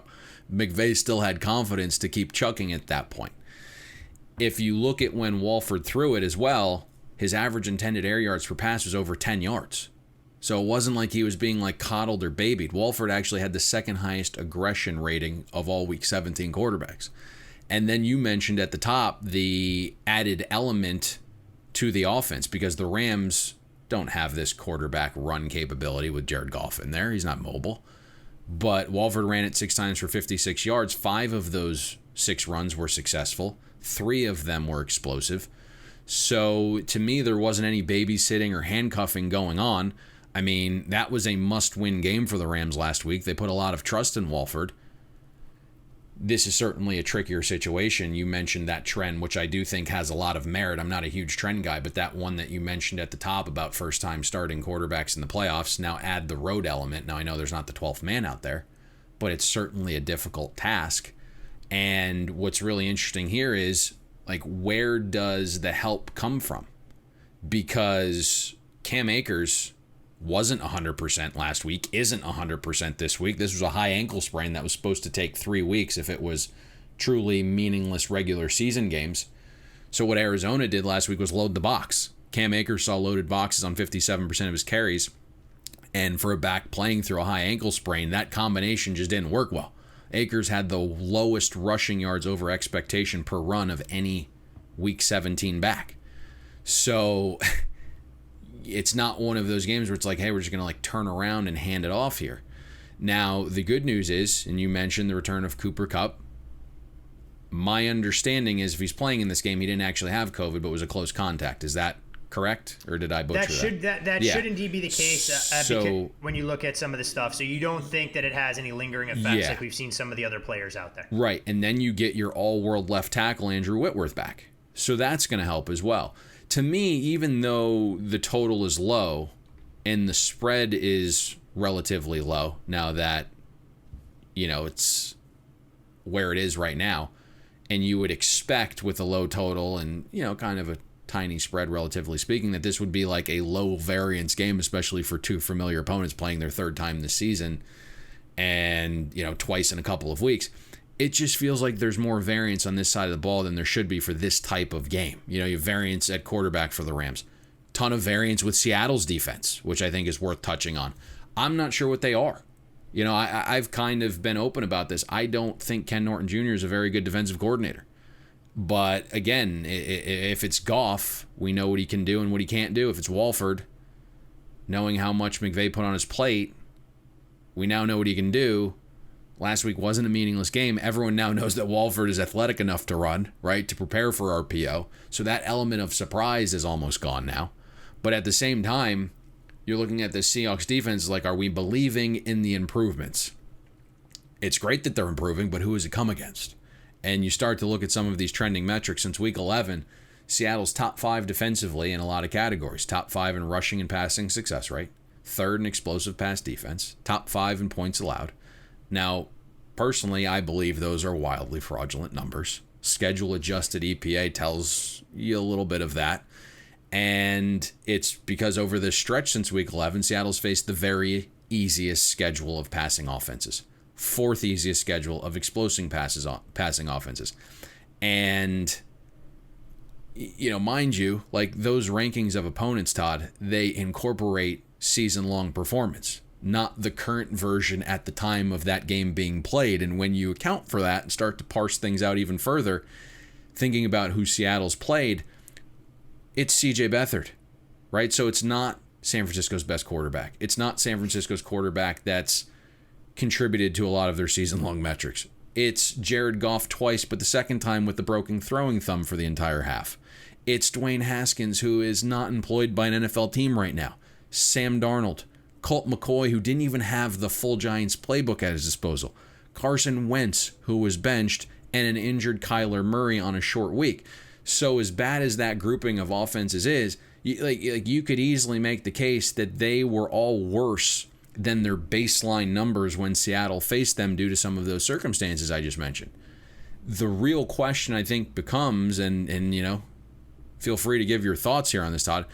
McVay still had confidence to keep chucking at that point. If you look at when Wolford threw it as well, his average intended air yards per pass was over 10 yards. So it wasn't like he was being like coddled or babied. Wolford actually had the second highest aggression rating of all Week 17 quarterbacks. And then you mentioned at the top the added element to the offense because the Rams don't have this quarterback run capability with Jared Goff in there. He's not mobile. But Wolford ran it 6 times for 56 yards. 5 of those 6 runs were successful. 3 of them were explosive. So to me, there wasn't any babysitting or handcuffing going on. I mean, that was a must-win game for the Rams last week. They put a lot of trust in Wolford. This is certainly a trickier situation. You mentioned that trend, which I do think has a lot of merit. I'm not a huge trend guy, but that one that you mentioned at the top about first-time starting quarterbacks in the playoffs, now add the road element. Now, I know there's not the 12th man out there, but it's certainly a difficult task. And what's really interesting here is, like, where does the help come from? Because Cam Akers wasn't 100% last week, isn't 100% this week. This was a high ankle sprain that was supposed to take 3 weeks if it was truly meaningless regular season games. So what Arizona did last week was load the box. Cam Akers saw loaded boxes on 57% of his carries. And for a back playing through a high ankle sprain, that combination just didn't work well. Akers had the lowest rushing yards over expectation per run of any Week 17 back. So it's not one of those games where it's like, hey, we're just going to like turn around and hand it off here. Now, the good news is, and you mentioned the return of Cooper Kupp. My understanding is if he's playing in this game, he didn't actually have COVID, but was a close contact. Is that correct, or did I butcher that? That should indeed be the case. So when you look at some of the stuff, so you don't think that it has any lingering effects like we've seen some of the other players out there. Right, and then you get your all-world left tackle Andrew Whitworth back, so that's going to help as well. To me, even though the total is low and the spread is relatively low now that it's where it is right now, and you would expect with a low total and kind of a tiny spread relatively speaking that this would be like a low variance game, especially for two familiar opponents playing their third time this season and twice in a couple of weeks. It just feels like there's more variance on this side of the ball than there should be for this type of game. You have variance at quarterback for the Rams, ton of variance with Seattle's defense, which I think is worth touching on. I'm not sure what they are. I've kind of been open about this. I don't think Ken Norton Jr. is a very good defensive coordinator. But again, if it's Goff, we know what he can do and what he can't do. If it's Walford, knowing how much McVay put on his plate, we now know what he can do. Last week wasn't a meaningless game. Everyone now knows that Walford is athletic enough to run, right, to prepare for RPO. So that element of surprise is almost gone now. But at the same time, you're looking at the Seahawks defense like, are we believing in the improvements? It's great that they're improving, but who has it come against? And you start to look at some of these trending metrics since week 11, Seattle's top 5 defensively in a lot of categories. Top 5 in rushing and passing success rate. 3rd in explosive pass defense. Top 5 in points allowed. Now, personally, I believe those are wildly fraudulent numbers. Schedule-adjusted EPA tells you a little bit of that. And it's because over this stretch since week 11, Seattle's faced the very easiest schedule of passing offenses. 4th easiest schedule of passing offenses. And, mind you, like those rankings of opponents, Todd, they incorporate season-long performance, not the current version at the time of that game being played. And when you account for that and start to parse things out even further, thinking about who Seattle's played, it's CJ Beathard, right? So it's not San Francisco's best quarterback. It's not San Francisco's quarterback that's contributed to a lot of their season-long metrics. It's Jared Goff twice, but the second time with the broken throwing thumb for the entire half. It's Dwayne Haskins, who is not employed by an NFL team right now. Sam Darnold, Colt McCoy, who didn't even have the full Giants playbook at his disposal. Carson Wentz, who was benched, and an injured Kyler Murray on a short week. So as bad as that grouping of offenses is, you could easily make the case that they were all worse than their baseline numbers when Seattle faced them due to some of those circumstances I just mentioned. The real question, I think, becomes, and feel free to give your thoughts here on this, Todd,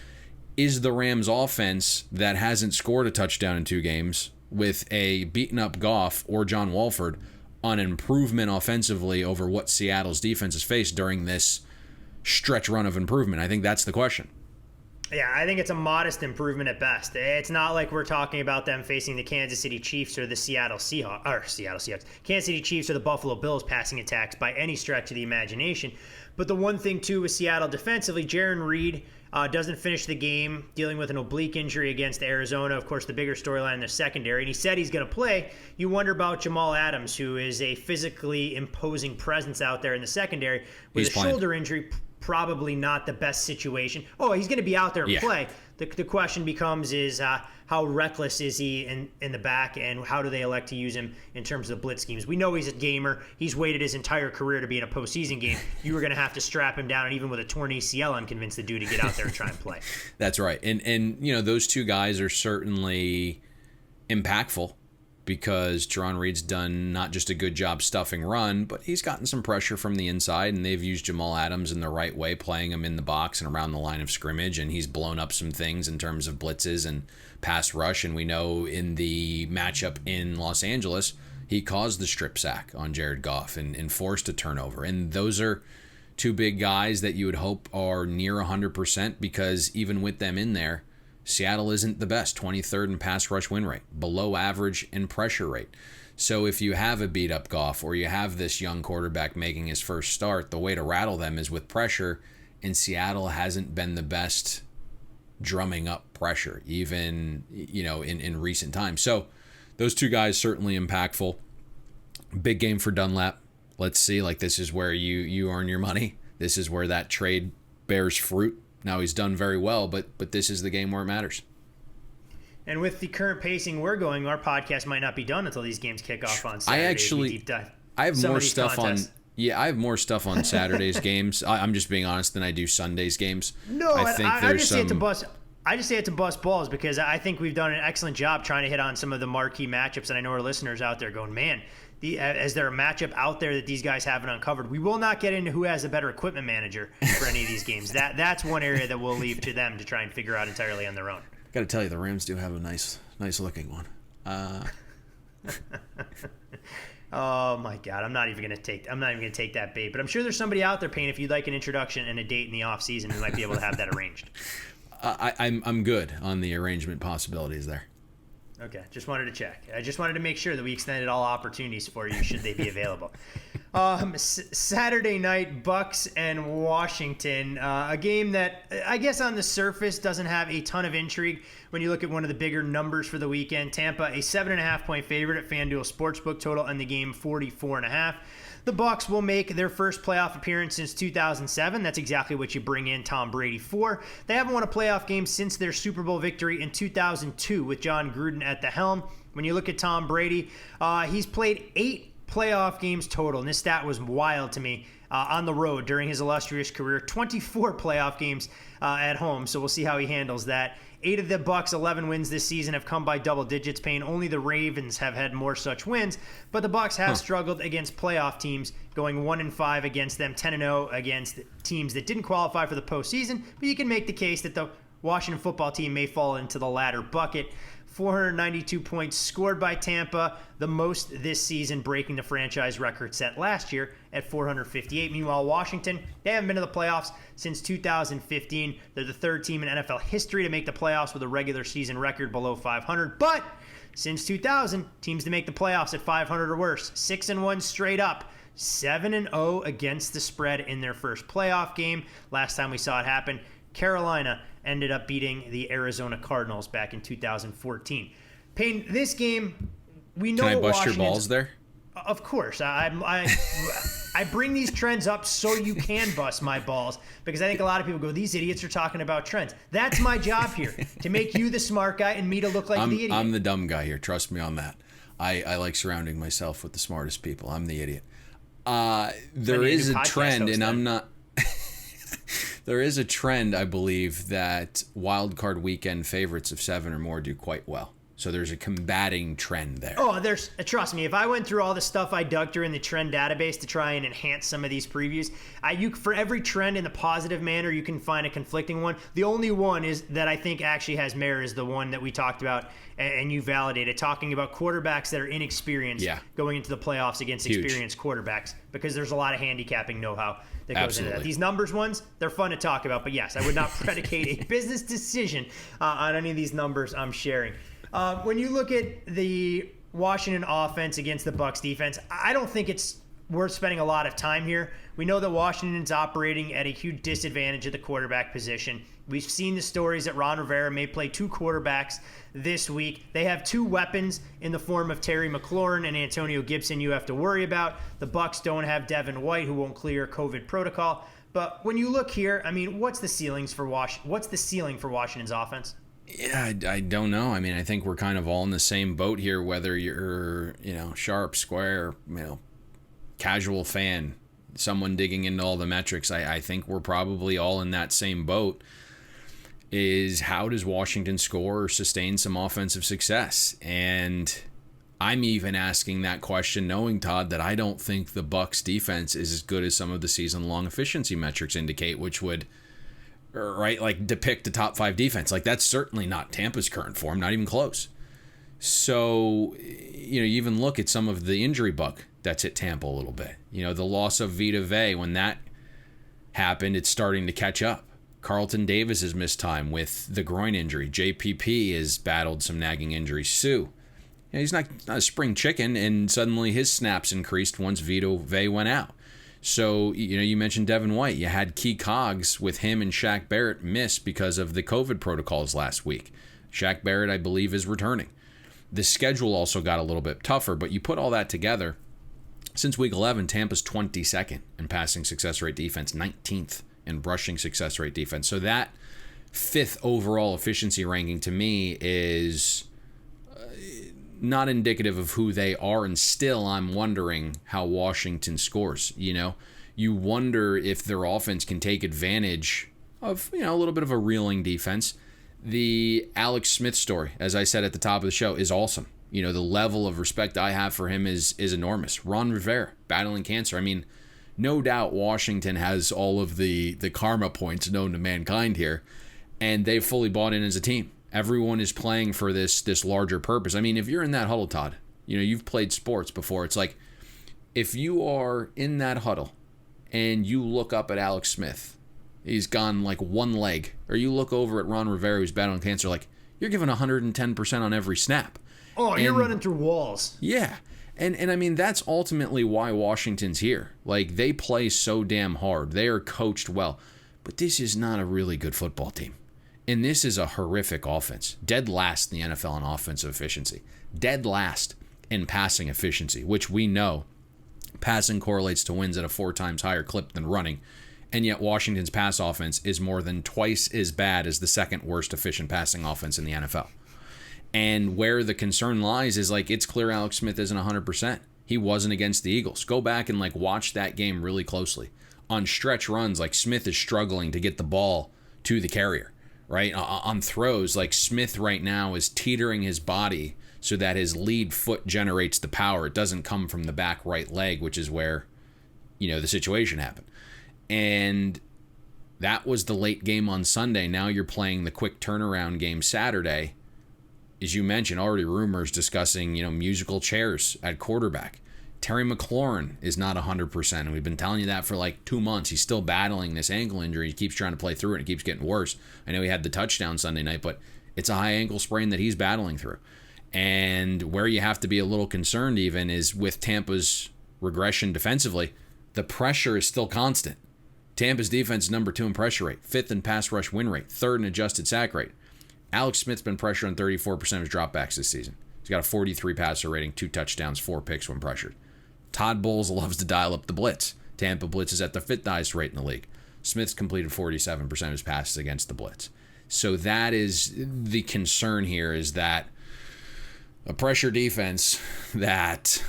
is the Rams offense that hasn't scored a touchdown in 2 games with a beaten-up Goff or John Walford on improvement offensively over what Seattle's defense has faced during this stretch run of improvement? I think that's the question. Yeah, I think it's a modest improvement at best. It's not like we're talking about them facing the Kansas City Chiefs or the Seattle Seahawks, Kansas City Chiefs or the Buffalo Bills passing attacks by any stretch of the imagination. But the one thing, too, with Seattle defensively, Jaron Reed doesn't finish the game, dealing with an oblique injury against Arizona. Of course, the bigger storyline in the secondary. And he said he's going to play. You wonder about Jamal Adams, who is a physically imposing presence out there in the secondary. With shoulder injury, probably not the best situation. Oh, he's going to be out there and play. The question becomes is how reckless is he in the back, and how do they elect to use him in terms of the blitz schemes? We know he's a gamer. He's waited his entire career to be in a postseason game. You were going to have to strap him down, and even with a torn ACL, I'm convinced the dude to get out there and try and play. That's right. And those two guys are certainly impactful, because Jaron Reed's done not just a good job stuffing run, but he's gotten some pressure from the inside, and they've used Jamal Adams in the right way, playing him in the box and around the line of scrimmage, and he's blown up some things in terms of blitzes and pass rush. And we know in the matchup in Los Angeles, he caused the strip sack on Jared Goff and forced a turnover. And those are two big guys that you would hope are near 100%, because even with them in there, Seattle isn't the best, 23rd in pass rush win rate, below average in pressure rate. So if you have a beat-up Goff, or you have this young quarterback making his first start, the way to rattle them is with pressure and Seattle hasn't been the best drumming up pressure, even, in recent times. So those two guys certainly impactful. Big game for Dunlap. Let's see, this is where you earn your money. This is where that trade bears fruit. Now, he's done very well, but this is the game where it matters. And with the current pacing we're going, our podcast might not be done until these games kick off on Saturday. I have more stuff contests. I have more stuff on Saturday's games. I'm just being honest than I do Sunday's games. No, I just say it to bust. I just say it to bust balls because I think we've done an excellent job trying to hit on some of the marquee matchups, and I know our listeners out there going, man, is there a matchup out there that these guys haven't uncovered? We will not get into who has a better equipment manager for any of these games. That's one area that we'll leave to them to try and figure out entirely on their own. Got to tell you, the Rams do have a nice looking one. Oh my God, I'm not even gonna take that bait. But I'm sure there's somebody out there, Payne, if you'd like an introduction and a date in the off season, we might be able to have that arranged. I'm good on the arrangement possibilities there. Okay, just wanted to check. I just wanted to make sure that we extended all opportunities for you should they be available. Saturday night, Bucks and Washington, a game that I guess on the surface doesn't have a ton of intrigue when you look at one of the bigger numbers for the weekend. Tampa, a 7.5-point favorite at FanDuel Sportsbook, total in the game 44.5. The Bucs will make their first playoff appearance since 2007. That's exactly what you bring in Tom Brady for. They haven't won a playoff game since their Super Bowl victory in 2002 with John Gruden at the helm. When you look at Tom Brady, he's played 8 playoff games total, and this stat was wild to me, on the road during his illustrious career. 24 playoff games at home, so we'll see how he handles that. 8 of the Bucs' 11 wins this season have come by double digits, Payne. Only the Ravens have had more such wins, but the Bucs have struggled against playoff teams, going 1-5 against them, 10-0 against teams that didn't qualify for the postseason. But you can make the case that the Washington football team may fall into the latter bucket. 492 points scored by Tampa, the most this season, breaking the franchise record set last year at 458. Meanwhile, Washington, they haven't been to the playoffs since 2015. They're the third team in NFL history to make the playoffs with a regular season record below 500. But since 2000, teams to make the playoffs at 500 or worse. 6-1 straight up. 7-0 against the spread in their first playoff game. Last time we saw it happen, Carolina ended up beating the Arizona Cardinals back in 2014. Payne, this game, we know. Can I bust your balls there? Of course. I bring these trends up so you can bust my balls, because I think a lot of people go, these idiots are talking about trends. That's my job here, to make you the smart guy and me to look like the idiot. I'm the dumb guy here. Trust me on that. I like surrounding myself with the smartest people. I'm the idiot. There is a trend, and I'm not... There is a trend, I believe, that wild card weekend favorites of 7 or more do quite well. So there's a combating trend there. Oh, trust me, if I went through all the stuff I dug through in the trend database to try and enhance some of these previews, for every trend in the positive manner, you can find a conflicting one. The only one is that I think actually has merit is the one that we talked about and you validated, talking about quarterbacks that are inexperienced going into the playoffs against experienced quarterbacks, because there's a lot of handicapping know-how that goes into that. These numbers ones, they're fun to talk about, but yes, I would not predicate a business decision on any of these numbers I'm sharing. When you look at the Washington offense against the Bucs defense, I don't think it's worth spending a lot of time here. We know that Washington's operating at a huge disadvantage at the quarterback position. We've seen the stories that Ron Rivera may play 2 quarterbacks this week. They have 2 weapons in the form of Terry McLaurin and Antonio Gibson you have to worry about. The Bucs don't have Devin White, who won't clear COVID protocol. But when you look here, I mean, what's the ceiling for Washington's offense? Yeah, I don't know. I mean, I think we're kind of all in the same boat here, whether you're, sharp, square, casual fan, someone digging into all the metrics. I think we're probably all in that same boat. Is how does Washington score or sustain some offensive success? And I'm even asking that question knowing, Todd, that I don't think the Bucs defense is as good as some of the season-long efficiency metrics indicate, which would... right, depict the top 5 defense. That's certainly not Tampa's current form, not even close. So, you even look at some of the injury bug that's hit Tampa a little bit. The loss of Vita Vea, when that happened, it's starting to catch up. Carlton Davis has missed time with the groin injury. JPP has battled some nagging injuries. Sue, he's not a spring chicken, and suddenly his snaps increased once Vita Vea went out. So, you mentioned Devin White. You had key cogs with him and Shaq Barrett miss because of the COVID protocols last week. Shaq Barrett, I believe, is returning. The schedule also got a little bit tougher, but you put all that together. Since week 11, Tampa's 22nd in passing success rate defense, 19th in rushing success rate defense. So that 5th overall efficiency ranking to me is not indicative of who they are, and still I'm wondering how Washington scores. You wonder if their offense can take advantage of a little bit of a reeling defense. The Alex Smith story, as I said at the top of the show, is awesome. The level of respect I have for him is enormous. Ron Rivera battling cancer. I mean, no doubt Washington has all of the karma points known to mankind here, and they've fully bought in as a team. Everyone is playing for this larger purpose. I mean, if you're in that huddle, Todd, you've played sports before. It's like if you are in that huddle and you look up at Alex Smith, he's gone like one leg, or you look over at Ron Rivera, who's battling cancer, like you're giving 110% on every snap. Oh, you're running through walls. Yeah. And I mean, that's ultimately why Washington's here. Like, they play so damn hard. They are coached well. But this is not a really good football team. And this is a horrific offense. Dead last in the NFL in offensive efficiency. Dead last in passing efficiency, which we know passing correlates to wins at a 4 times higher clip than running. And yet Washington's pass offense is more than twice as bad as the second worst efficient passing offense in the NFL. And where the concern lies is, like, it's clear Alex Smith isn't 100%. He wasn't against the Eagles. Go back and, like, watch that game really closely. On stretch runs, like, Smith is struggling to get the ball to the carrier, right? On throws, like, Smith right now is teetering his body so that his lead foot generates the power. It doesn't come from the back right leg, which is where, the situation happened. And that was the late game on Sunday. Now you're playing the quick turnaround game Saturday. As you mentioned, already rumors discussing, musical chairs at quarterback. Terry McLaurin is not 100%, and we've been telling you that for like 2 months. He's still battling this ankle injury. He keeps trying to play through it, and it keeps getting worse. I know he had the touchdown Sunday night, but it's a high ankle sprain that he's battling through. And where you have to be a little concerned even is with Tampa's regression defensively, the pressure is still constant. Tampa's defense is number 2 in pressure rate, 5th in pass rush win rate, 3rd in adjusted sack rate. Alex Smith's been pressured on 34% of his dropbacks this season. He's got a 43 passer rating, 2 touchdowns, 4 picks when pressured. Todd Bowles loves to dial up the blitz. Tampa blitz is at the 5th highest rate in the league. Smith's completed 47% of his passes against the blitz. So that is the concern here, is that a pressure defense that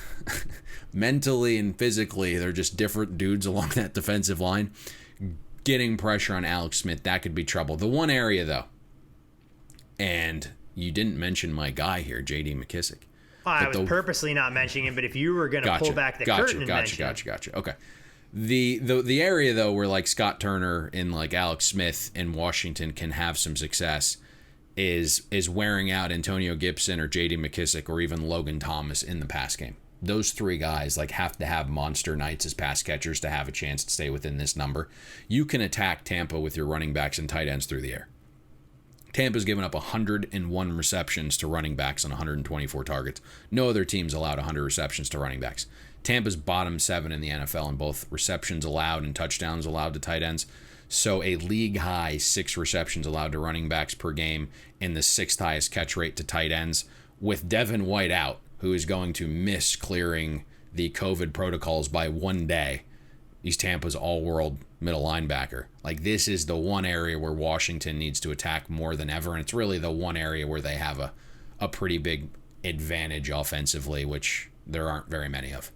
mentally and physically, they're just different dudes along that defensive line. Getting pressure on Alex Smith, that could be trouble. The one area, though, and you didn't mention my guy here, J.D. McKissic. I was purposely not mentioning him, but if you were going to pull back the curtain and mention him. Gotcha. Okay. The area, though, where like Scott Turner and like Alex Smith in Washington can have some success is wearing out Antonio Gibson or J.D. McKissic or even Logan Thomas in the pass game. Those 3 guys like have to have monster nights as pass catchers to have a chance to stay within this number. You can attack Tampa with your running backs and tight ends through the air. Tampa's given up 101 receptions to running backs on 124 targets. No other team's allowed 100 receptions to running backs. Tampa's bottom 7 in the NFL in both receptions allowed and touchdowns allowed to tight ends. So a league high 6 receptions allowed to running backs per game and the 6th highest catch rate to tight ends, with Devin White out, who is going to miss clearing the COVID protocols by 1 day. He's Tampa's all-world middle linebacker. Like, this is the one area where Washington needs to attack more than ever, and it's really the one area where they have a pretty big advantage offensively, which there aren't very many of.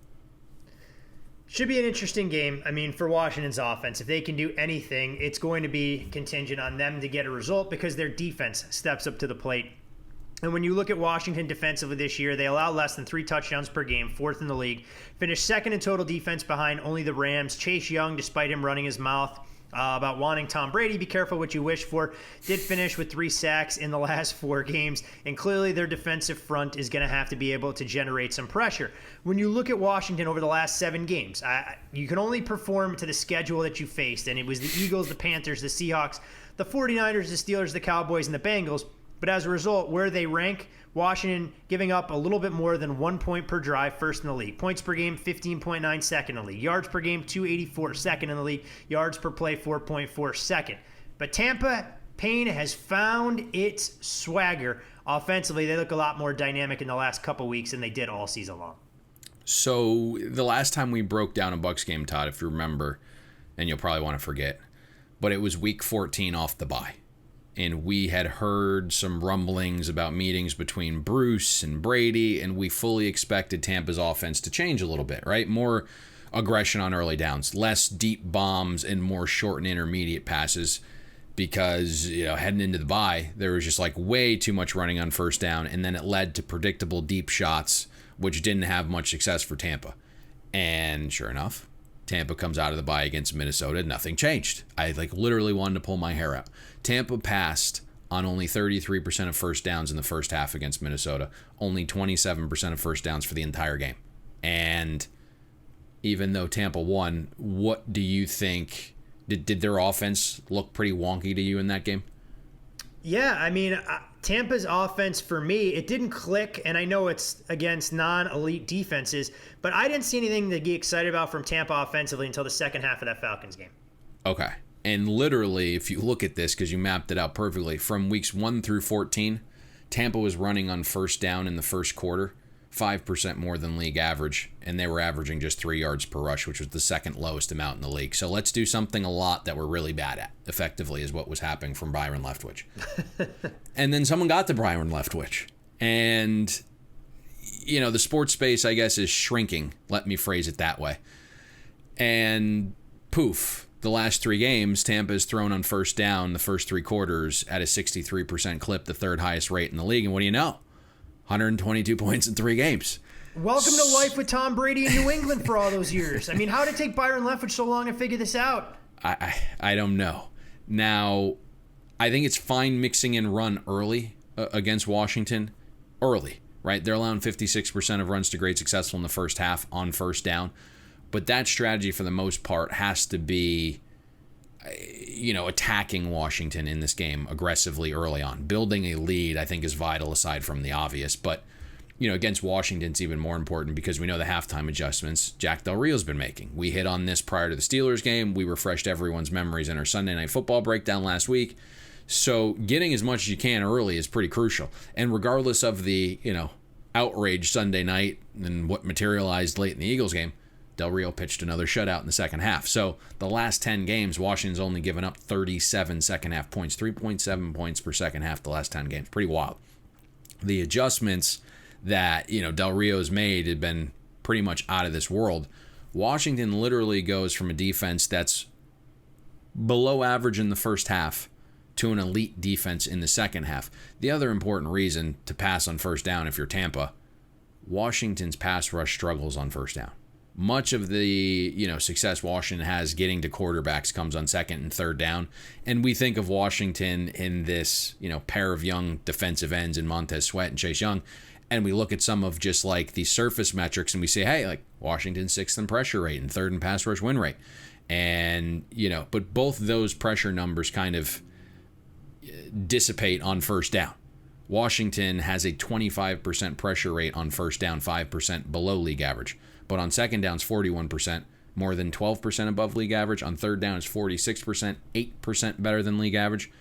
Should be an interesting game. I mean, for Washington's offense, if they can do anything, it's going to be contingent on them to get a result because their defense steps up to the plate. And when you look at Washington defensively this year, they allow less than 3 touchdowns per game, 4th in the league. Finished 2nd in total defense behind only the Rams. Chase Young, despite him running his mouth about wanting Tom Brady, be careful what you wish for, did finish with 3 sacks in the last 4 games. And clearly their defensive front is going to have to be able to generate some pressure. When you look at Washington over the last 7 games, you can only perform to the schedule that you faced. And it was the Eagles, the Panthers, the Seahawks, the 49ers, the Steelers, the Cowboys, and the Bengals. But as a result, where they rank, Washington giving up a little bit more than 1 point per drive, first in the league. Points per game, 15.9, second in the league. Yards per game, 284, second in the league. Yards per play, 4.4, second. But Tampa, Payne has found its swagger. Offensively, they look a lot more dynamic in the last couple weeks than they did all season long. So the last time we broke down a Bucs game, Todd, if you remember, and you'll probably want to forget, but it was week 14 off the bye. And we had heard some rumblings about meetings between Bruce and Brady, and we fully expected Tampa's offense to change a little bit, right? More aggression on early downs, less deep bombs, and more short and intermediate passes because, heading into the bye, there was just like way too much running on first down, and then it led to predictable deep shots, which didn't have much success for Tampa. And sure enough, Tampa comes out of the bye against Minnesota. Nothing changed. I literally wanted to pull my hair out. Tampa passed on only 33% of first downs in the first half against Minnesota. Only 27% of first downs for the entire game. And even though Tampa won, what do you think? Did their offense look pretty wonky to you in that game? Yeah, I mean, Tampa's offense, for me, it didn't click, and I know it's against non-elite defenses, but I didn't see anything to get excited about from Tampa offensively until the second half of that Falcons game. Okay. And literally, if you look at this, because you mapped it out perfectly, from weeks 1 through 14, Tampa was running on first down in the first quarter 5% more than league average, and they were averaging just 3 yards per rush, which was the second lowest amount in the league. So let's do something a lot that we're really bad at, effectively, is what was happening from Byron Leftwich. And then someone got to Byron Leftwich. And, the sports space, I guess, is shrinking. Let me phrase it that way. And poof, the last 3 games, Tampa has thrown on first down the first 3 quarters at a 63% clip, the third highest rate in the league. And what do you know? 122 points in 3 games. Welcome to life with Tom Brady in New England for all those years. I mean, how did it take Byron Leftwich so long to figure this out? I don't know. Now, I think it's fine mixing in run early against Washington. Early, right? They're allowing 56% of runs to grade successful in the first half on first down. But that strategy, for the most part, has to be, attacking Washington in this game aggressively early on. Building a lead, I think, is vital aside from the obvious. But, against Washington, it's even more important because we know the halftime adjustments Jack Del Rio's been making. We hit on this prior to the Steelers game. We refreshed everyone's memories in our Sunday Night Football breakdown last week. So getting as much as you can early is pretty crucial. And regardless of the, outrage Sunday night and what materialized late in the Eagles game, Del Rio pitched another shutout in the second half. So the last 10 games, Washington's only given up 37 second half points, 3.7 points per second half the last 10 games. Pretty wild. The adjustments that, Del Rio's made had been pretty much out of this world. Washington literally goes from a defense that's below average in the first half to an elite defense in the second half. The other important reason to pass on first down if you're Tampa, Washington's pass rush struggles on first down. Much of the, success Washington has getting to quarterbacks comes on second and third down. And we think of Washington in this, pair of young defensive ends in Montez Sweat and Chase Young. And we look at some of just like the surface metrics and we say, hey, Washington's 6th in pressure rate and 3rd in pass rush win rate. And, but both those pressure numbers kind of dissipate on first down. Washington has a 25% pressure rate on first down, 5% below league average. But on second down, it's 41%, more than 12% above league average. On third down, it's 46%, 8% better than league average.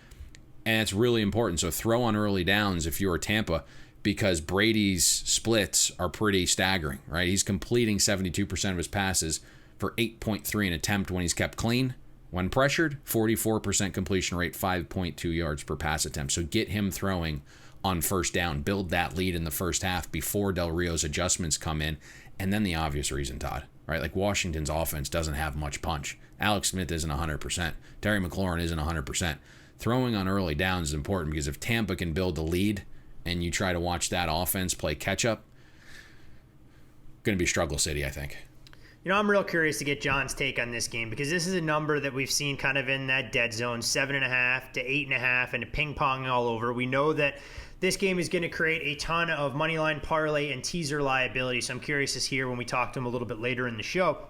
And it's really important. So throw on early downs if you're Tampa, because Brady's splits are pretty staggering, right? He's completing 72% of his passes for 8.3 an attempt when he's kept clean. When pressured, 44% completion rate, 5.2 yards per pass attempt. So get him throwing on first down. Build that lead in the first half before Del Rio's adjustments come in. And then the obvious reason, Todd, right? Washington's offense doesn't have much punch. Alex Smith isn't 100%. Terry McLaurin isn't 100%. Throwing on early downs is important because if Tampa can build a lead and you try to watch that offense play catch-up, going to be struggle city, I think. I'm real curious to get John's take on this game because this is a number that we've seen kind of in that dead zone, 7.5 to 8.5, and ping-ponging all over. We know that this game is going to create a ton of moneyline parlay and teaser liability, so I'm curious to hear when we talk to him a little bit later in the show.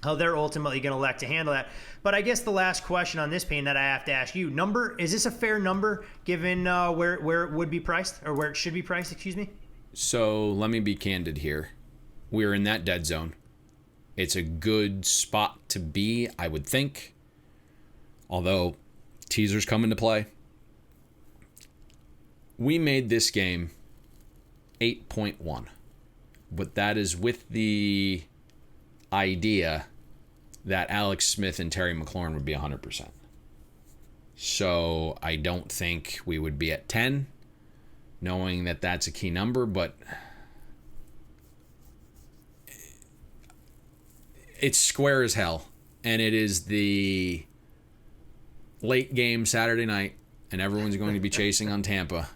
how they're ultimately going to elect to handle that. But I guess the last question on this, Payne, that I have to ask you, is this a fair number given where it would be priced, or where it should be priced, excuse me? So let me be candid here. We're in that dead zone. It's a good spot to be, I would think. Although teasers come into play. We made this game 8.1. But that is with the idea that Alex Smith and Terry McLaurin would be 100%. So I don't think we would be at 10, knowing that that's a key number, but it's square as hell, and it is the late game Saturday night, and everyone's going to be chasing on Tampa.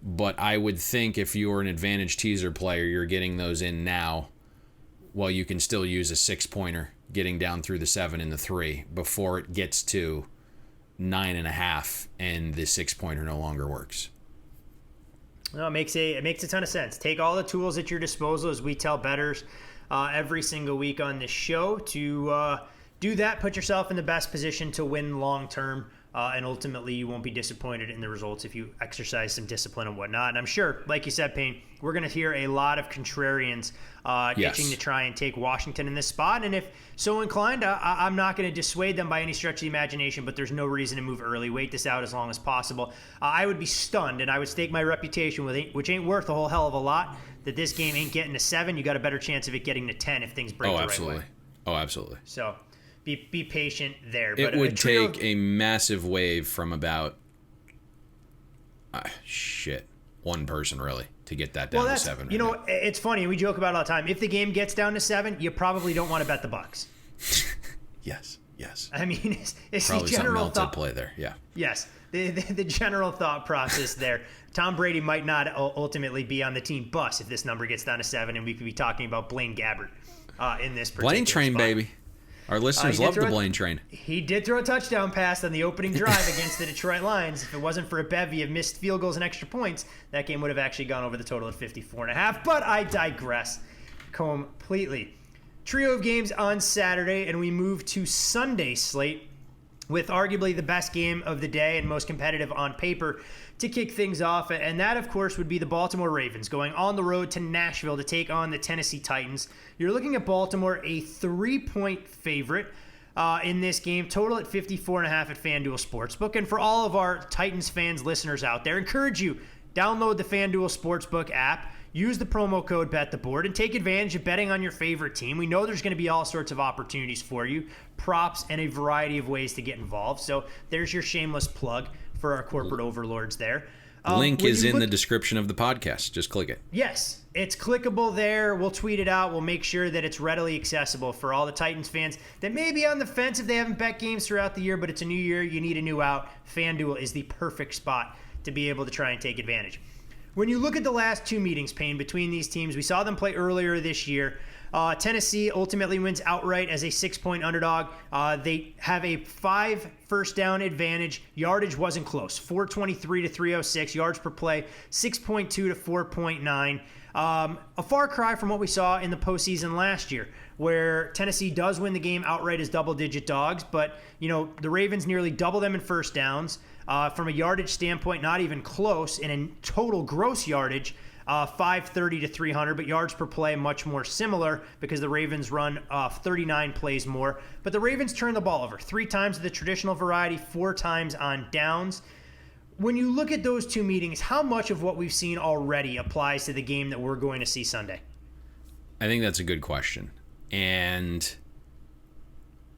But I would think if you're an advantage teaser player, you're getting those in now, while you can still use a 6-pointer, getting down through the 7 and the 3 before it gets to 9.5 and the 6-pointer no longer works. No, it makes a ton of sense. Take all the tools at your disposal, as we tell bettors every single week on this show, to do that. Put yourself in the best position to win long term. And ultimately, you won't be disappointed in the results if you exercise some discipline and whatnot. And I'm sure, like you said, Payne, we're going to hear a lot of contrarians itching to try and take Washington in this spot. And if so inclined, I'm not going to dissuade them by any stretch of the imagination, but there's no reason to move early. Wait this out as long as possible. I would be stunned, and I would stake my reputation, which ain't worth a whole hell of a lot, that this game ain't getting to 7. You got a better chance of it getting to 10 if things break the right way. Oh, absolutely. So be patient there. It would take a massive wave from about one person really to get that down to 7. Right now. It's funny. We joke about it all the time. If the game gets down to 7, you probably don't want to bet the Bucs. Yes. I mean, it's probably the general something else at play there. Yeah. Yes, the general thought process there. Tom Brady might not ultimately be on the team bus if this number gets down to 7, and we could be talking about Blaine Gabbert in this particular Blaine train, spot. baby. Our listeners love the Blaine train. He did throw a touchdown pass on the opening drive against the Detroit Lions. If it wasn't for a bevy of missed field goals and extra points, that game would have actually gone over the total of 54.5. But I digress completely. Trio of games on Saturday, and we move to Sunday slate with arguably the best game of the day and most competitive on paper to kick things off. And that, of course, would be the Baltimore Ravens going on the road to Nashville to take on the Tennessee Titans. You're looking at Baltimore, a 3-point favorite in this game, total at 54.5 at FanDuel Sportsbook. And for all of our Titans fans, listeners out there, encourage you, download the FanDuel Sportsbook app, use the promo code BetTheBoard, and take advantage of betting on your favorite team. We know there's going to be all sorts of opportunities for you, props, and a variety of ways to get involved. So there's your shameless plug for our corporate overlords there. Link is in the description of the podcast. Just click it. Yes, it's clickable there. We'll tweet it out. We'll make sure that it's readily accessible for all the Titans fans that may be on the fence if they haven't bet games throughout the year, but it's a new year. You need a new out. FanDuel is the perfect spot to be able to try and take advantage. When you look at the last 2 meetings, Payne, between these teams, we saw them play earlier this year. Tennessee ultimately wins outright as a 6-point underdog. They have a 5 first down advantage. Yardage wasn't close. 423 to 306 yards per play, 6.2 to 4.9. A far cry from what we saw in the postseason last year, where Tennessee does win the game outright as double-digit dogs, but the Ravens nearly double them in first downs. From a yardage standpoint, not even close. And in total gross yardage, 530 to 300, but yards per play much more similar because the Ravens run 39 plays more. But the Ravens turn the ball over 3 times the traditional variety, 4 times on downs. When you look at those 2 meetings, how much of what we've seen already applies to the game that we're going to see Sunday? I think that's a good question. And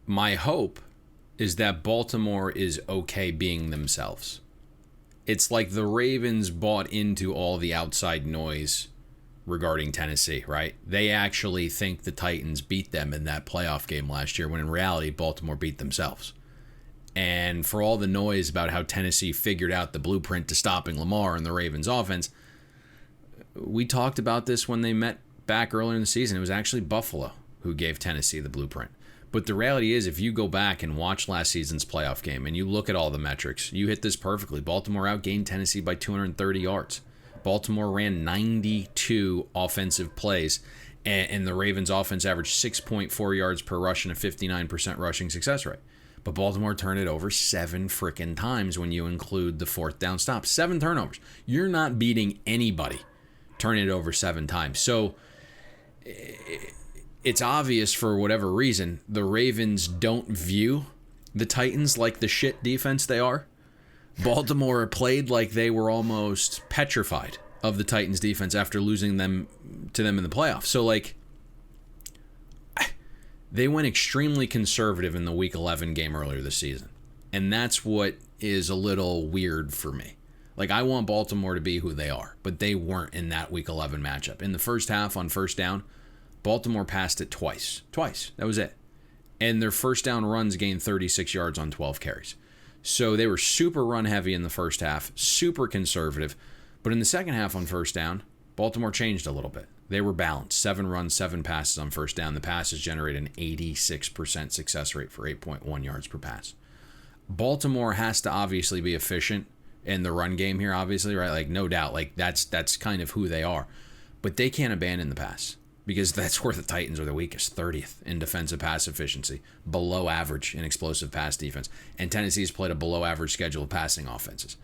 my hope is that Baltimore is okay being themselves. It's like the Ravens bought into all the outside noise regarding Tennessee, right? They actually think the Titans beat them in that playoff game last year, when in reality, Baltimore beat themselves. And for all the noise about how Tennessee figured out the blueprint to stopping Lamar and the Ravens offense, we talked about this when they met back earlier in the season. It was actually Buffalo who gave Tennessee the blueprint. But the reality is, if you go back and watch last season's playoff game and you look at all the metrics, you hit this perfectly. Baltimore outgained Tennessee by 230 yards. Baltimore ran 92 offensive plays. And the Ravens offense averaged 6.4 yards per rush and a 59% rushing success rate. But Baltimore turned it over 7 frickin' times when you include the fourth down stop. 7 turnovers. You're not beating anybody turning it over 7 times. So it's obvious for whatever reason, the Ravens don't view the Titans like the shit defense they are. Baltimore played like they were almost petrified of the Titans defense after losing them to them in the playoffs. So like, they went extremely conservative in the Week 11 game earlier this season. And that's what is a little weird for me. Like, I want Baltimore to be who they are, but they weren't in that Week 11 matchup. In the first half on first down, Baltimore passed it twice. That was it. And their first down runs gained 36 yards on 12 carries. So they were super run heavy in the first half, super conservative. But in the second half on first down, Baltimore changed a little bit. They were balanced. 7 runs, 7 passes on first down. The passes generated an 86% success rate for 8.1 yards per pass. Baltimore has to obviously be efficient in the run game here, obviously, right? Like, no doubt. Like, that's kind of who they are. But they can't abandon the pass because that's where the Titans are the weakest, 30th in defensive pass efficiency, below average in explosive pass defense. And Tennessee's played a below average schedule of passing offenses.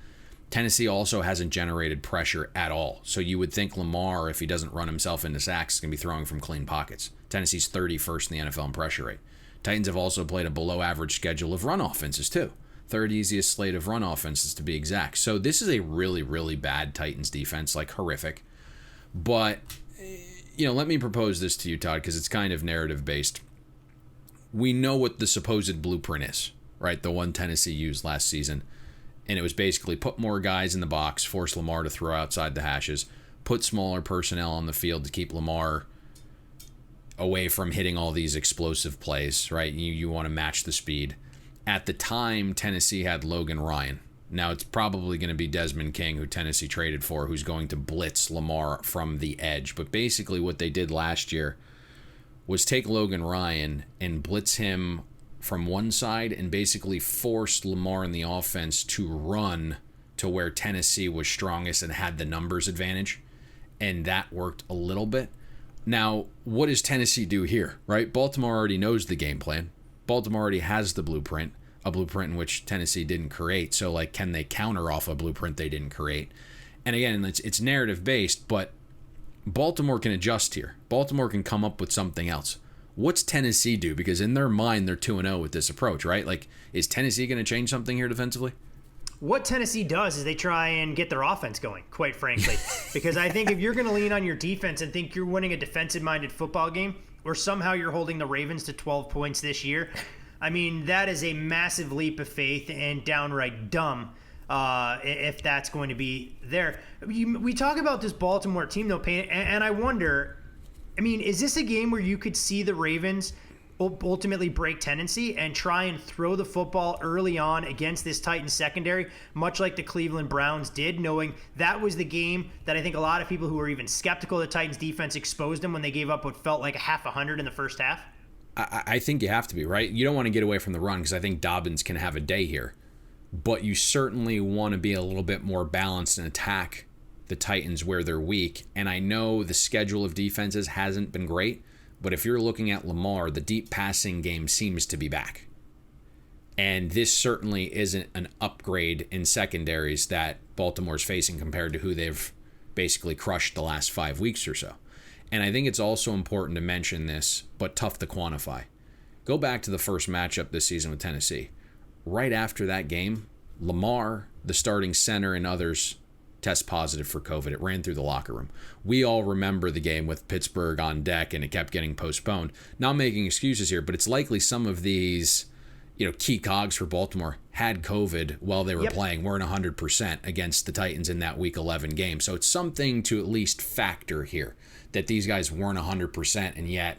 Tennessee also hasn't generated pressure at all. So you would think Lamar, if he doesn't run himself into sacks, is going to be throwing from clean pockets. Tennessee's 31st in the NFL in pressure rate. Titans have also played a below average schedule of run offenses too. 3rd easiest slate of run offenses to be exact. So this is a really, really bad Titans defense, like horrific. But, let me propose this to you, Todd, because it's kind of narrative based. We know what the supposed blueprint is, right? The one Tennessee used last season. And it was basically put more guys in the box, force Lamar to throw outside the hashes, put smaller personnel on the field to keep Lamar away from hitting all these explosive plays, right? You want to match the speed. At the time, Tennessee had Logan Ryan. Now, it's probably going to be Desmond King, who Tennessee traded for, who's going to blitz Lamar from the edge. But basically what they did last year was take Logan Ryan and blitz him from one side and basically forced Lamar in the offense to run to where Tennessee was strongest and had the numbers advantage. And that worked a little bit. Now, what does Tennessee do here, right? Baltimore already knows the game plan. Baltimore already has the blueprint, a blueprint in which Tennessee didn't create. So, like, can they counter off a blueprint they didn't create? And again, it's narrative based, but Baltimore can adjust here. Baltimore can come up with something else. What's Tennessee do? Because in their mind, they're 2-0 with this approach, right? Like, is Tennessee going to change something here defensively? What Tennessee does is they try and get their offense going, quite frankly. Because I think if you're going to lean on your defense and think you're winning a defensive-minded football game, or somehow you're holding the Ravens to 12 points this year, I mean, that is a massive leap of faith and downright dumb if that's going to be there. We talk about this Baltimore team, though, Payne, and I wonder, I mean, is this a game where you could see the Ravens ultimately break tendency and try and throw the football early on against this Titans secondary, much like the Cleveland Browns did, knowing that was the game that I think a lot of people who were even skeptical of the Titans defense exposed them when they gave up what felt like a half 100 in the first half? I think you have to be, right? You don't want to get away from the run because I think Dobbins can have a day here. But you certainly want to be a little bit more balanced and attack the Titans where they're weak. And I know the schedule of defenses hasn't been great, but if you're looking at Lamar, the deep passing game seems to be back. And this certainly isn't an upgrade in secondaries that Baltimore's facing compared to who they've basically crushed the last 5 weeks or so. And I think it's also important to mention this, but tough to quantify. Go back to the first matchup this season with Tennessee. Right after that game, Lamar, the starting center, and others test positive for COVID. It ran through the locker room. We all remember the game with Pittsburgh on deck, and it kept getting postponed. Not making excuses here, but it's likely some of these, key cogs for Baltimore had COVID while they were playing, weren't 100% against the Titans in that Week 11 game. So it's something to at least factor here, that these guys weren't 100% and yet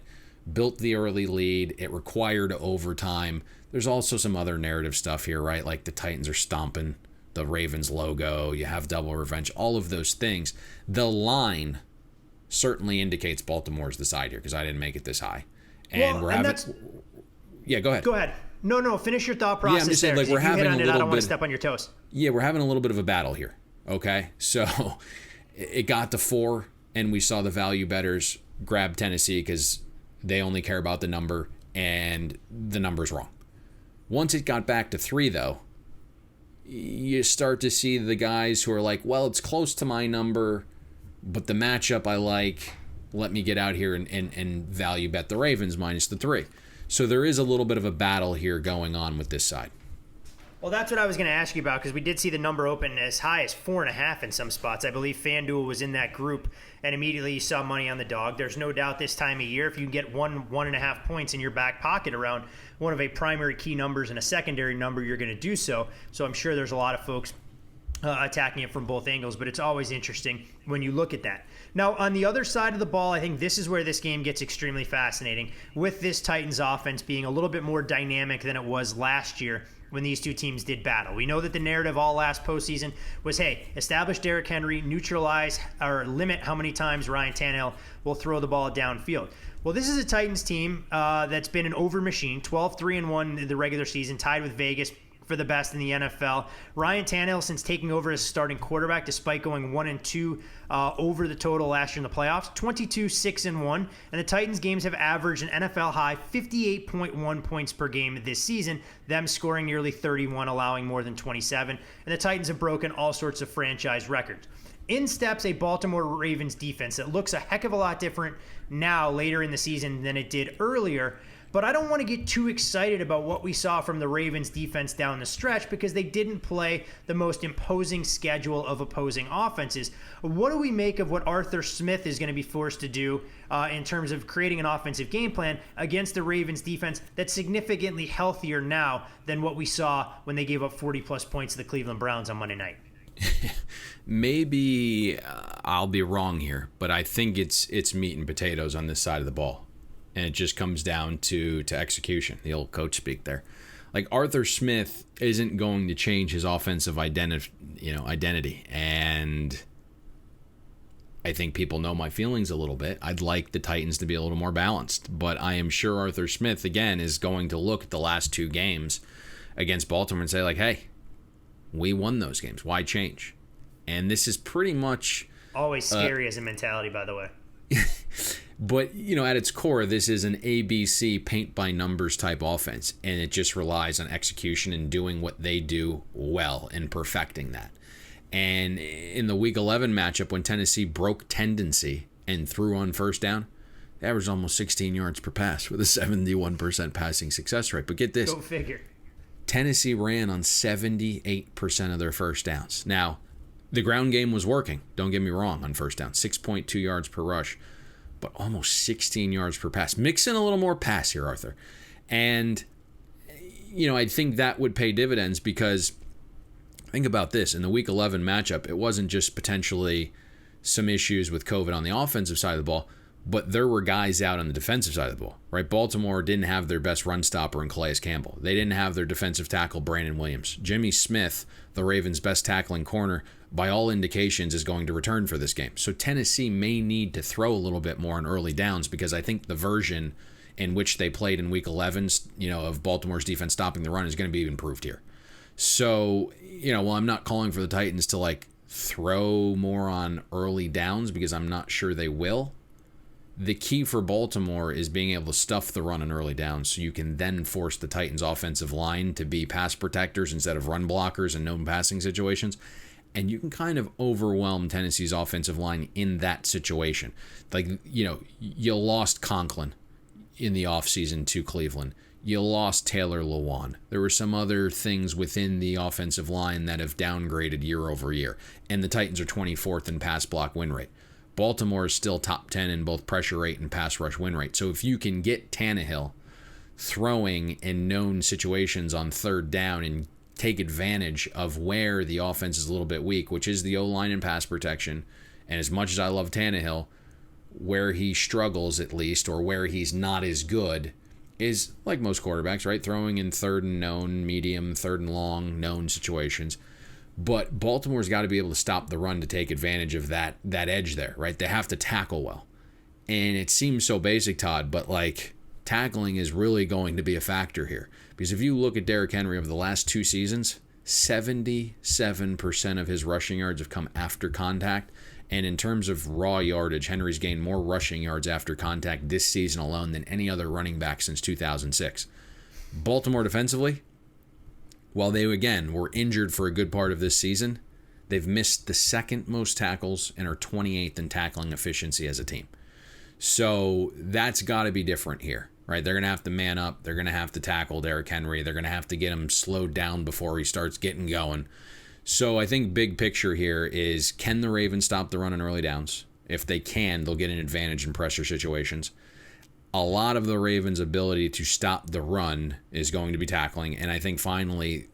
built the early lead. It required overtime. There's also some other narrative stuff here, right? Like the Titans are stomping the Ravens logo, you have double revenge, all of those things. The line certainly indicates Baltimore's the side here because I didn't make it this high. And we're having... Yeah, go ahead. Go ahead. No, finish your thought process. Yeah, I'm just saying, there. like, we're having a little bit... I don't want to step on your toes. Yeah, we're having a little bit of a battle here, okay? So it got to 4, and we saw the value bettors grab Tennessee because they only care about the number, and the number's wrong. Once it got back to 3, though, you start to see the guys who are like, well, it's close to my number, but the matchup I like, let me get out here and value bet the Ravens minus the 3. So there is a little bit of a battle here going on with this side. Well, that's what I was going to ask you about, because we did see the number open as high as 4.5 in some spots. I believe FanDuel was in that group, and immediately you saw money on the dog. There's no doubt this time of year, if you can get 1.5 points in your back pocket around one of a primary key numbers and a secondary number, you're going to do so. So I'm sure there's a lot of folks attacking it from both angles, but it's always interesting when you look at that. Now, on the other side of the ball, I think this is where this game gets extremely fascinating, with this Titans offense being a little bit more dynamic than it was last year when these two teams did battle. We know that the narrative all last postseason was, hey, establish Derrick Henry, neutralize or limit how many times Ryan Tannehill will throw the ball downfield. Well, this is a Titans team that's been an over machine, 12-3-1 in the regular season, tied with Vegas for the best in the NFL. Ryan Tannehill, since taking over as starting quarterback, despite going 1-2 over the total last year in the playoffs, 22-6-1, and the Titans games have averaged an NFL high 58.1 points per game this season, them scoring nearly 31, allowing more than 27, and the Titans have broken all sorts of franchise records. In steps a Baltimore Ravens defense that looks a heck of a lot different now later in the season than it did earlier. But I don't want to get too excited about what we saw from the Ravens defense down the stretch, because they didn't play the most imposing schedule of opposing offenses. What do we make of what Arthur Smith is going to be forced to do in terms of creating an offensive game plan against the Ravens defense that's significantly healthier now than what we saw when they gave up 40-plus points to the Cleveland Browns on Monday night? Maybe I'll be wrong here, but I think it's meat and potatoes on this side of the ball. And it just comes down to execution, the old coach speak there. Like, Arthur Smith isn't going to change his offensive identity. And I think people know my feelings a little bit. I'd like the Titans to be a little more balanced. But I am sure Arthur Smith, again, is going to look at the last 2 games against Baltimore and say, like, hey, we won those games. Why change? And this is pretty much... Always scary as a mentality, by the way. But, at its core, this is an ABC paint-by-numbers type offense, and it just relies on execution and doing what they do well and perfecting that. And in the Week 11 matchup, when Tennessee broke tendency and threw on first down, they averaged almost 16 yards per pass with a 71% passing success rate. But get this. Go figure. Tennessee ran on 78% of their first downs. Now, the ground game was working, don't get me wrong, on first down. 6.2 yards per rush. But almost 16 yards per pass. Mix in a little more pass here, Arthur. And, I think that would pay dividends, because think about this. In the Week 11 matchup, it wasn't just potentially some issues with COVID on the offensive side of the ball, but there were guys out on the defensive side of the ball, right? Baltimore didn't have their best run stopper in Calais Campbell. They didn't have their defensive tackle, Brandon Williams. Jimmy Smith, the Ravens' best tackling corner, by all indications, is going to return for this game. So Tennessee may need to throw a little bit more on early downs, because I think the version in which they played in Week 11, of Baltimore's defense stopping the run is going to be improved here. So, while I'm not calling for the Titans to, throw more on early downs, because I'm not sure they will, the key for Baltimore is being able to stuff the run on early downs, so you can then force the Titans' offensive line to be pass protectors instead of run blockers in known passing situations. And you can kind of overwhelm Tennessee's offensive line in that situation. You lost Conklin in the offseason to Cleveland. You lost Taylor Lewan. There were some other things within the offensive line that have downgraded year over year. And the Titans are 24th in pass block win rate. Baltimore is still top 10 in both pressure rate and pass rush win rate. So if you can get Tannehill throwing in known situations on third down and take advantage of where the offense is a little bit weak, which is the O-line and pass protection. And as much as I love Tannehill, where he struggles at least, or where he's not as good, is like most quarterbacks, right? Throwing in third and known, medium, third and long, known situations. But Baltimore's got to be able to stop the run to take advantage of that edge there, right? They have to tackle well. And it seems so basic, Todd, but tackling is really going to be a factor here. Because if you look at Derrick Henry over the last 2 seasons, 77% of his rushing yards have come after contact, And in terms of raw yardage, Henry's gained more rushing yards after contact this season alone than any other running back since 2006. Baltimore defensively, while they, again, were injured for a good part of this season, they've missed the second most tackles and are 28th in tackling efficiency as a team. So that's got to be different here, right? They're going to have to man up. They're going to have to tackle Derrick Henry. They're going to have to get him slowed down before he starts getting going. So I think big picture here is, can the Ravens stop the run on early downs? If they can, they'll get an advantage in pressure situations. A lot of the Ravens' ability to stop the run is going to be tackling. And I think finally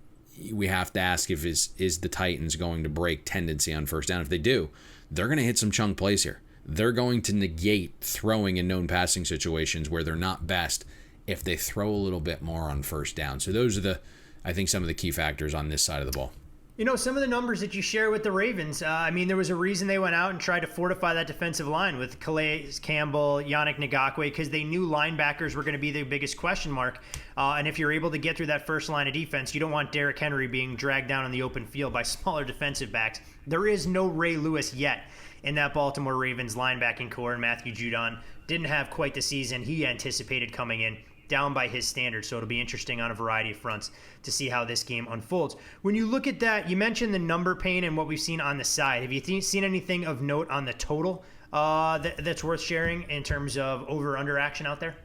we have to ask, if is the Titans going to break tendency on first down? If they do, they're going to hit some chunk plays here. They're going to negate throwing in known passing situations where they're not best if they throw a little bit more on first down. So those are I think some of the key factors on this side of the ball. You know, some of the numbers that you share with the Ravens, there was a reason they went out and tried to fortify that defensive line with Calais Campbell, Yannick Ngakoue, because they knew linebackers were going to be the biggest question mark. And if you're able to get through that first line of defense, you don't want Derrick Henry being dragged down in the open field by smaller defensive backs. There is no Ray Lewis yet in that Baltimore Ravens linebacking core, and Matthew Judon didn't have quite the season he anticipated coming in, down by his standards. So it'll be interesting on a variety of fronts to see how this game unfolds. When you look at that, you mentioned the number, Payne, and what we've seen on the side. Have you seen anything of note on the total that's worth sharing in terms of over-under action out there?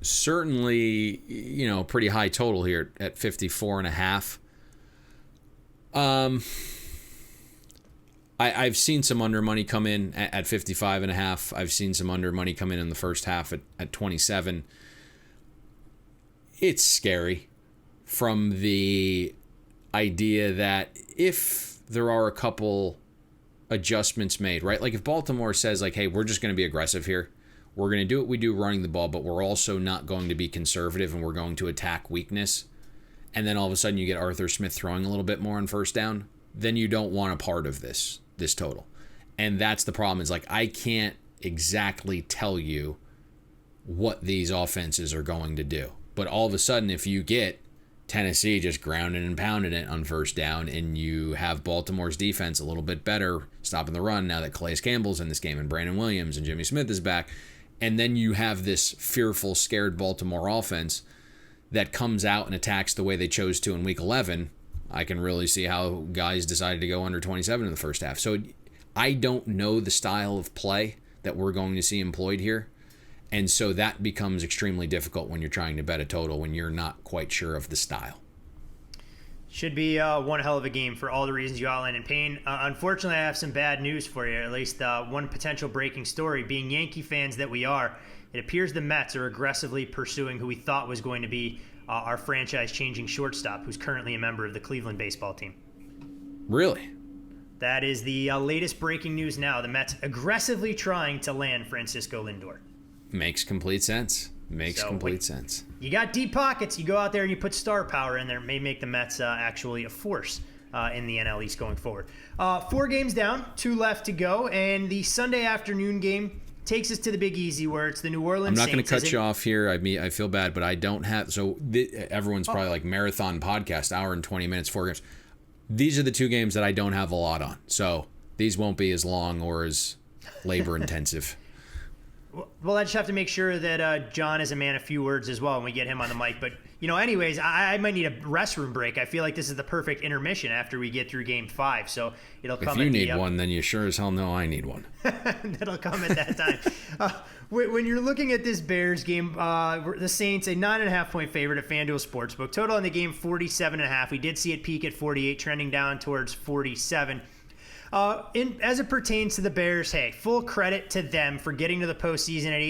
Certainly, pretty high total here at 54.5. I've seen some under money come in at 55.5. I've seen some under money come in the first half at 27. It's scary from the idea that if there are a couple adjustments made, right? Like if Baltimore says like, hey, we're just going to be aggressive here. We're going to do what we do running the ball, but we're also not going to be conservative and we're going to attack weakness. And then all of a sudden you get Arthur Smith throwing a little bit more on first down. Then you don't want a part of this total. And that's the problem, is like, I can't exactly tell you what these offenses are going to do. But all of a sudden, if you get Tennessee just grounding and pounding it on first down, and you have Baltimore's defense a little bit better stopping the run now that Calais Campbell's in this game and Brandon Williams and Jimmy Smith is back, and then you have this fearful, scared Baltimore offense that comes out and attacks the way they chose to in Week 11, I can really see how guys decided to go under 27 in the first half. So I don't know the style of play that we're going to see employed here. And so that becomes extremely difficult when you're trying to bet a total when you're not quite sure of the style. Should be one hell of a game for all the reasons you outlined in Payne. Unfortunately, I have some bad news for you, at least one potential breaking story. Being Yankee fans that we are, it appears the Mets are aggressively pursuing who we thought was going to be our franchise-changing shortstop, who's currently a member of the Cleveland baseball team. Really? That is the latest breaking news now. The Mets aggressively trying to land Francisco Lindor. Makes complete sense. Sense. You got deep pockets. You go out there and you put star power in there. May make the Mets actually a force in the NL East going forward. 4 games down, 2 left to go, and the Sunday afternoon game takes us to the Big Easy, where it's the New Orleans Saints. I'm not going to cut you off here. I feel bad, but I don't have. So everyone's probably like marathon podcast, hour and 20 minutes, 4 games. These are the 2 games that I don't have a lot on. So these won't be as long or as labor intensive. Well, I just have to make sure that John is a man of few words as well when we get him on the mic. But, anyways, I might need a restroom break. I feel like this is the perfect intermission after we get through Game 5. So it'll come. If you need one, then you sure as hell know I need one. That'll come at that time. When you're looking at this Bears game, the Saints, a 9.5-point favorite at FanDuel Sportsbook. Total in the game, 47.5. We did see it peak at 48, trending down towards 47. As it pertains to the Bears, hey, full credit to them for getting to the postseason at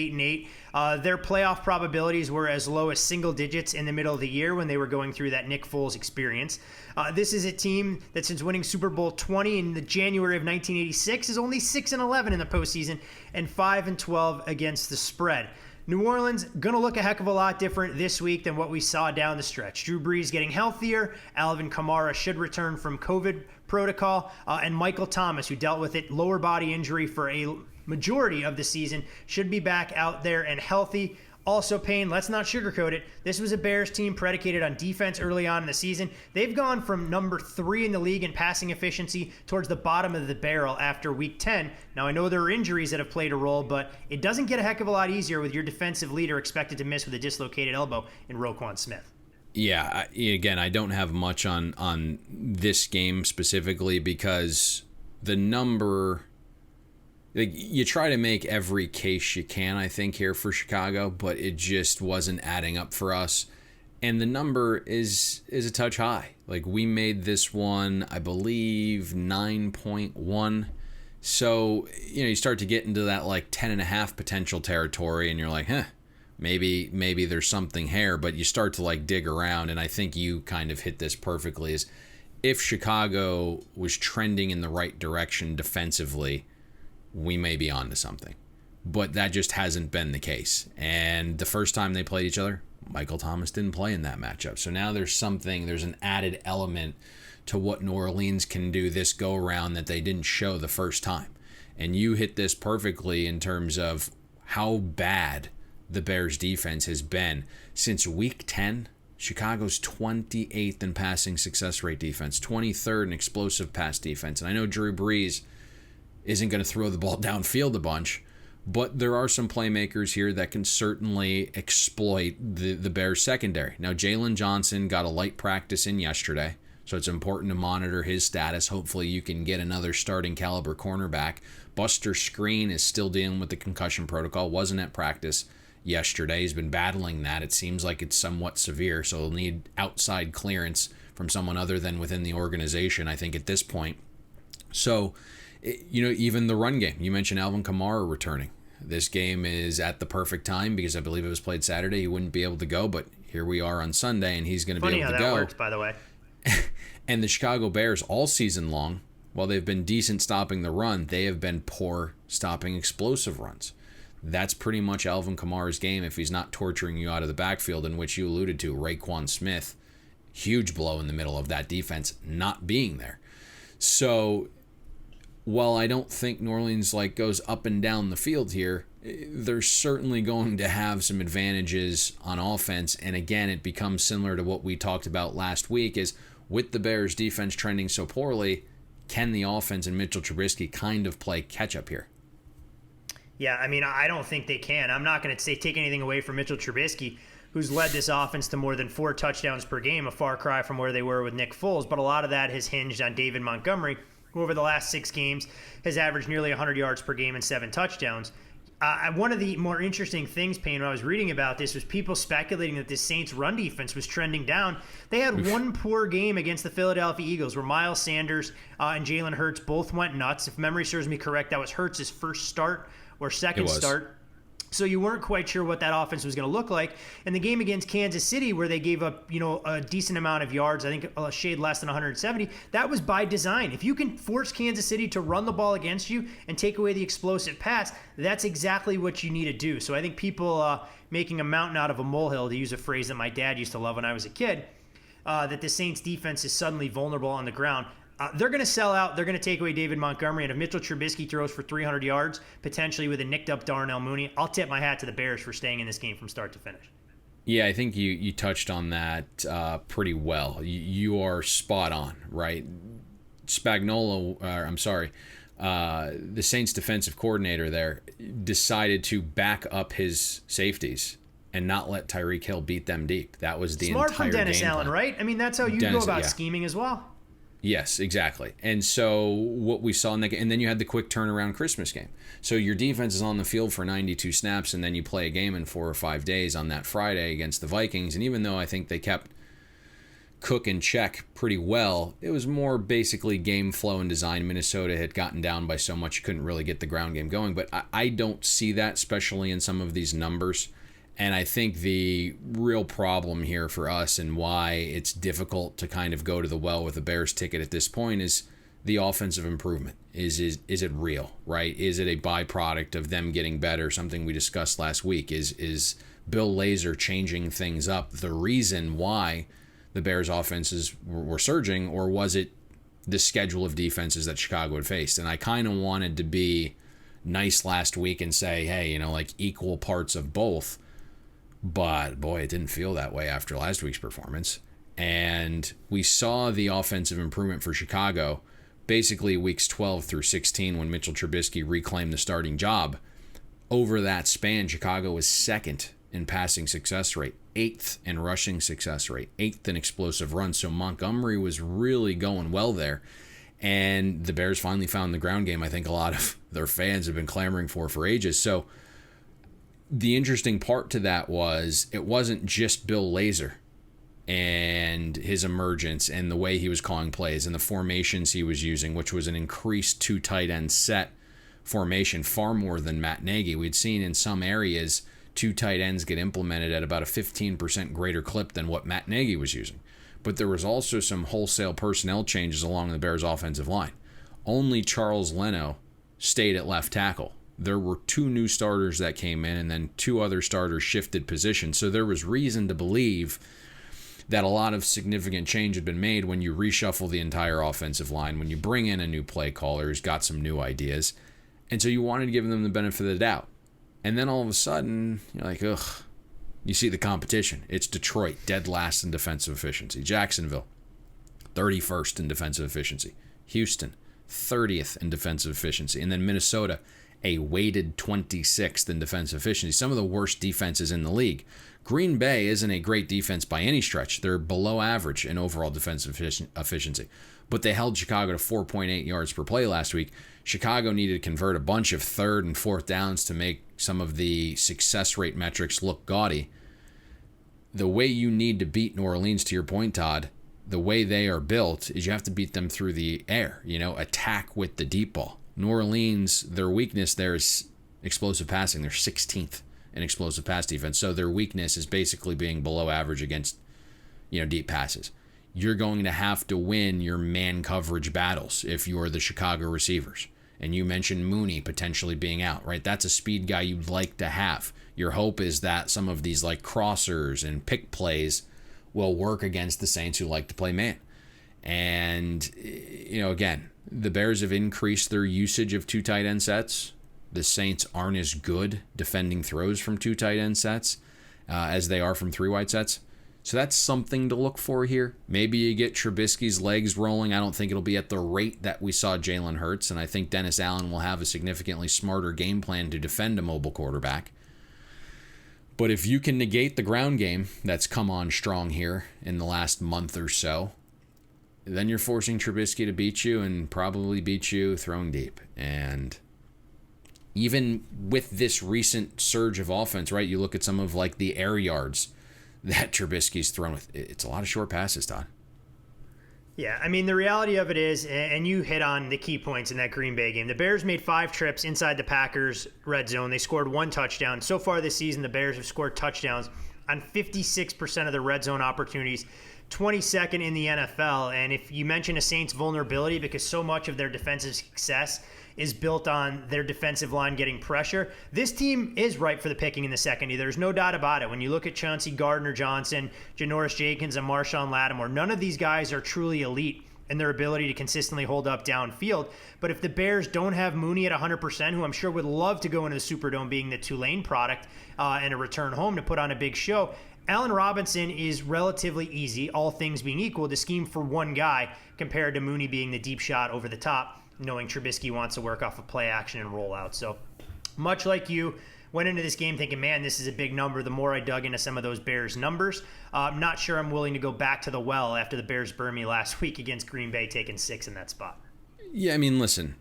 8-8. Their playoff probabilities were as low as single digits in the middle of the year when they were going through that Nick Foles experience. This is a team that, since winning Super Bowl 20 in the January of 1986, is only 6-11 in the postseason and 5-12 against the spread. New Orleans going to look a heck of a lot different this week than what we saw down the stretch. Drew Brees getting healthier. Alvin Kamara should return from COVID protocol. And Michael Thomas, who dealt with it, lower body injury for a majority of the season, should be back out there and healthy. Also, Payne, let's not sugarcoat it. This was a Bears team predicated on defense early on in the season. They've gone from number 3 in the league in passing efficiency towards the bottom of the barrel after week 10. Now, I know there are injuries that have played a role, but it doesn't get a heck of a lot easier with your defensive leader expected to miss with a dislocated elbow in Roquan Smith. Yeah, again, I don't have much on this game specifically because the number... Like, you try to make every case you can, I think, here for Chicago, but it just wasn't adding up for us. And the number is a touch high. Like, we made this one, I believe, 9.1. So, you start to get into that, like, 10.5 potential territory, and you're like, maybe there's something here. But you start to, like, dig around, and I think you kind of hit this perfectly, is if Chicago was trending in the right direction defensively, we may be onto something. But that just hasn't been the case. And the first time they played each other, Michael Thomas didn't play in that matchup. So now there's an added element to what New Orleans can do this go-around that they didn't show the first time. And you hit this perfectly in terms of how bad the Bears defense has been. Since week 10, Chicago's 28th in passing success rate defense, 23rd in explosive pass defense. And I know Drew Brees isn't going to throw the ball downfield a bunch, but there are some playmakers here that can certainly exploit the Bears secondary. Now, Jalen Johnson got a light practice in yesterday, so it's important to monitor his status. Hopefully you can get another starting caliber cornerback. Buster Screen is still dealing with the concussion protocol, wasn't at practice yesterday. He's been battling that. It seems like it's somewhat severe, so he'll need outside clearance from someone other than within the organization, I think, at this point. So, even the run game. You mentioned Alvin Kamara returning. This game is at the perfect time because I believe it was played Saturday. He wouldn't be able to go, but here we are on Sunday, and he's going to be able to go. Funny how that works, by the way. And the Chicago Bears all season long, while they've been decent stopping the run, they have been poor stopping explosive runs. That's pretty much Alvin Kamara's game if he's not torturing you out of the backfield, in which you alluded to. Roquan Smith, huge blow in the middle of that defense not being there. So while I don't think New Orleans goes up and down the field here, they're certainly going to have some advantages on offense. And again, it becomes similar to what we talked about last week, is with the Bears defense trending so poorly, can the offense and Mitchell Trubisky kind of play catch up here? Yeah, I mean, I don't think they can. I'm not going to take anything away from Mitchell Trubisky, who's led this offense to more than 4 touchdowns per game, a far cry from where they were with Nick Foles. But a lot of that has hinged on David Montgomery, who over the last 6 games has averaged nearly 100 yards per game and 7 touchdowns. One of the more interesting things, Payne, when I was reading about this, was people speculating that this Saints run defense was trending down. They had one poor game against the Philadelphia Eagles where Miles Sanders and Jalen Hurts both went nuts. If memory serves me correct, that was Hurts' first start or second start. So you weren't quite sure what that offense was going to look like. And the game against Kansas City, where they gave up, a decent amount of yards, I think a shade less than 170, that was by design. If you can force Kansas City to run the ball against you and take away the explosive pass, that's exactly what you need to do. So I think people making a mountain out of a molehill, to use a phrase that my dad used to love when I was a kid, that the Saints defense is suddenly vulnerable on the ground. They're going to sell out. They're going to take away David Montgomery. And if Mitchell Trubisky throws for 300 yards, potentially with a nicked-up Darnell Mooney, I'll tip my hat to the Bears for staying in this game from start to finish. Yeah, I think you touched on that pretty well. You are spot on, right? The Saints defensive coordinator there decided to back up his safeties and not let Tyreek Hill beat them deep. That was the Smart entire from Dennis game Allen, plan. right? I mean, that's how you go about scheming as well. Yes, exactly. And so what we saw in that game, and then you had the quick turnaround Christmas game. So your defense is on the field for 92 snaps, and then you play a game in 4 or 5 days on that Friday against the Vikings. And even though I think they kept Cook in check pretty well, it was more basically game flow and design. Minnesota had gotten down by so much you couldn't really get the ground game going. But I don't see that, especially in some of these numbers. And I think the real problem here for us and why it's difficult to kind of go to the well with the Bears ticket at this point is the offensive improvement. Is it real, right? Is it a byproduct of them getting better? Something we discussed last week. Is Bill Lazor changing things up the reason why the Bears offenses were surging, or was it the schedule of defenses that Chicago had faced? And I kind of wanted to be nice last week and say, hey, equal parts of both. But boy, it didn't feel that way after last week's performance. And we saw the offensive improvement for Chicago basically weeks 12 through 16 when Mitchell Trubisky reclaimed the starting job. Over that span, Chicago was second in passing success rate, 8th in rushing success rate, 8th in explosive runs. So Montgomery was really going well there. And the Bears finally found the ground game I think a lot of their fans have been clamoring for ages. So the interesting part to that was it wasn't just Bill Lazor and his emergence and the way he was calling plays and the formations he was using, which was an increased 2 tight end set formation far more than Matt Nagy. We'd seen in some areas 2 tight ends get implemented at about a 15% greater clip than what Matt Nagy was using. But there was also some wholesale personnel changes along the Bears' offensive line. Only Charles Leno stayed at left tackle. There were 2 new starters that came in, and then 2 other starters shifted positions. So there was reason to believe that a lot of significant change had been made when you reshuffle the entire offensive line, when you bring in a new play caller who's got some new ideas. And so you wanted to give them the benefit of the doubt. And then all of a sudden, you're like, ugh. You see the competition. It's Detroit, dead last in defensive efficiency. Jacksonville, 31st in defensive efficiency. Houston, 30th in defensive efficiency. And then Minnesota, a weighted 26th in defensive efficiency. Some of the worst defenses in the league. Green Bay isn't a great defense by any stretch. They're below average in overall defensive efficiency. But they held Chicago to 4.8 yards per play last week. Chicago needed to convert a bunch of 3rd and 4th downs to make some of the success rate metrics look gaudy. The way you need to beat New Orleans, to your point, Todd, the way they are built is you have to beat them through the air, attack with the deep ball. New Orleans, their weakness there is explosive passing. They're 16th in explosive pass defense. So their weakness is basically being below average against, deep passes. You're going to have to win your man coverage battles if you're the Chicago receivers. And you mentioned Mooney potentially being out, right? That's a speed guy you'd like to have. Your hope is that some of these like crossers and pick plays will work against the Saints who like to play man. And, again, the Bears have increased their usage of 2 tight end sets. The Saints aren't as good defending throws from 2 tight end sets as they are from 3 wide sets. So that's something to look for here. Maybe you get Trubisky's legs rolling. I don't think it'll be at the rate that we saw Jalen Hurts, and I think Dennis Allen will have a significantly smarter game plan to defend a mobile quarterback. But if you can negate the ground game that's come on strong here in the last month or so, then you're forcing Trubisky to beat you and probably beat you throwing deep. And even with this recent surge of offense, right, you look at some of like the air yards that Trubisky's thrown with. It's a lot of short passes, Todd. Yeah, I mean, the reality of it is, and you hit on the key points in that Green Bay game, the Bears made 5 trips inside the Packers' red zone. They scored 1 touchdown. So far this season, the Bears have scored touchdowns on 56% of their red zone opportunities, 22nd in the NFL. And if you mention a Saints vulnerability, because so much of their defensive success is built on their defensive line getting pressure, this team is ripe for the picking in the second. There's no doubt about it. When you look at Chauncey Gardner-Johnson, Janoris Jenkins, and Marshawn Lattimore, none of these guys are truly elite in their ability to consistently hold up downfield. But if the Bears don't have Mooney at 100%, who I'm sure would love to go into the Superdome being the Tulane product and a return home to put on a big show, Allen Robinson is relatively easy, all things being equal, to scheme for one guy compared to Mooney being the deep shot over the top, knowing Trubisky wants to work off of play action and rollout. So much like you, went into this game thinking, man, this is a big number. The more I dug into some of those Bears numbers, I'm not sure I'm willing to go back to the well after the Bears burned me last week against Green Bay, taking 6 in that spot. Yeah, I mean, listen,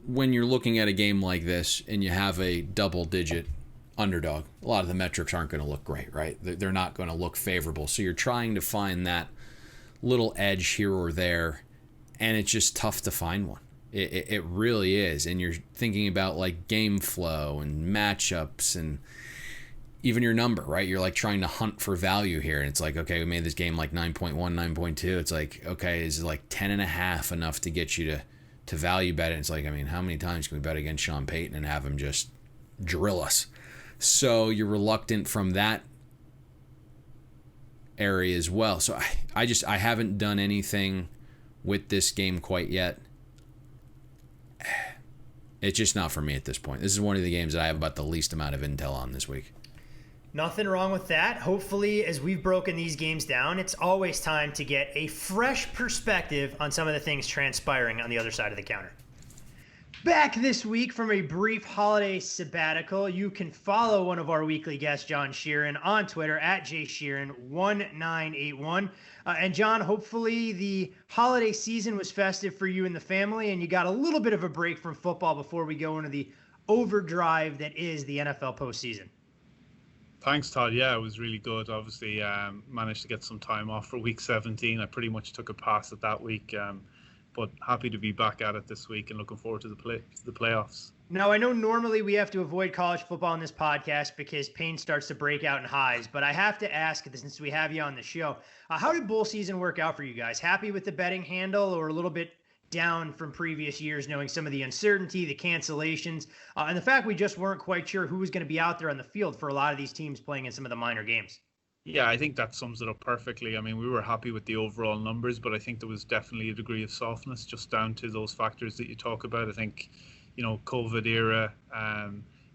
when you're looking at a game like this and you have a double-digit underdog, a lot of the metrics aren't going to look great, right? They're not going to look favorable. So you're trying to find that little edge here or there, and it's just tough to find one. It really is. And you're thinking about like game flow and matchups and even your number, right? You're like trying to hunt for value here. And it's like, okay, we made this game like 9.1, 9.2. It's like, okay, is like 10.5 enough to get you to value bet it? And it's like, I mean, how many times can we bet against Sean Payton and have him just drill us? So you're reluctant from that area as well. So I haven't done anything with this game quite yet. It's just not for me at this point. This is one of the games that I have about the least amount of intel on this week. Nothing wrong with that. Hopefully, as we've broken these games down, it's always time to get a fresh perspective on some of the things transpiring on the other side of the counter. Back this week from a brief holiday sabbatical, you can follow one of our weekly guests, John Sheeran, on Twitter at jsheeran1981. And John, hopefully the holiday season was festive for you and the family, and you got a little bit of a break from football before we go into the overdrive that is the NFL postseason. Thanks, Todd. Yeah, it was really good. Obviously, managed to get some time off for week 17. I pretty much took a pass at that week. But happy to be back at it this week and looking forward to the playoffs. Now, I know normally we have to avoid college football on this podcast because Payne starts to break out in highs, but I have to ask, since we have you on the show, how did bowl season work out for you guys? Happy with the betting handle or a little bit down from previous years, knowing some of the uncertainty, the cancellations, and the fact we just weren't quite sure who was going to be out there on the field for a lot of these teams playing in some of the minor games? Yeah, I think that sums it up perfectly. I mean, we were happy with the overall numbers, but I think there was definitely a degree of softness just down to those factors that you talk about. I think, COVID era,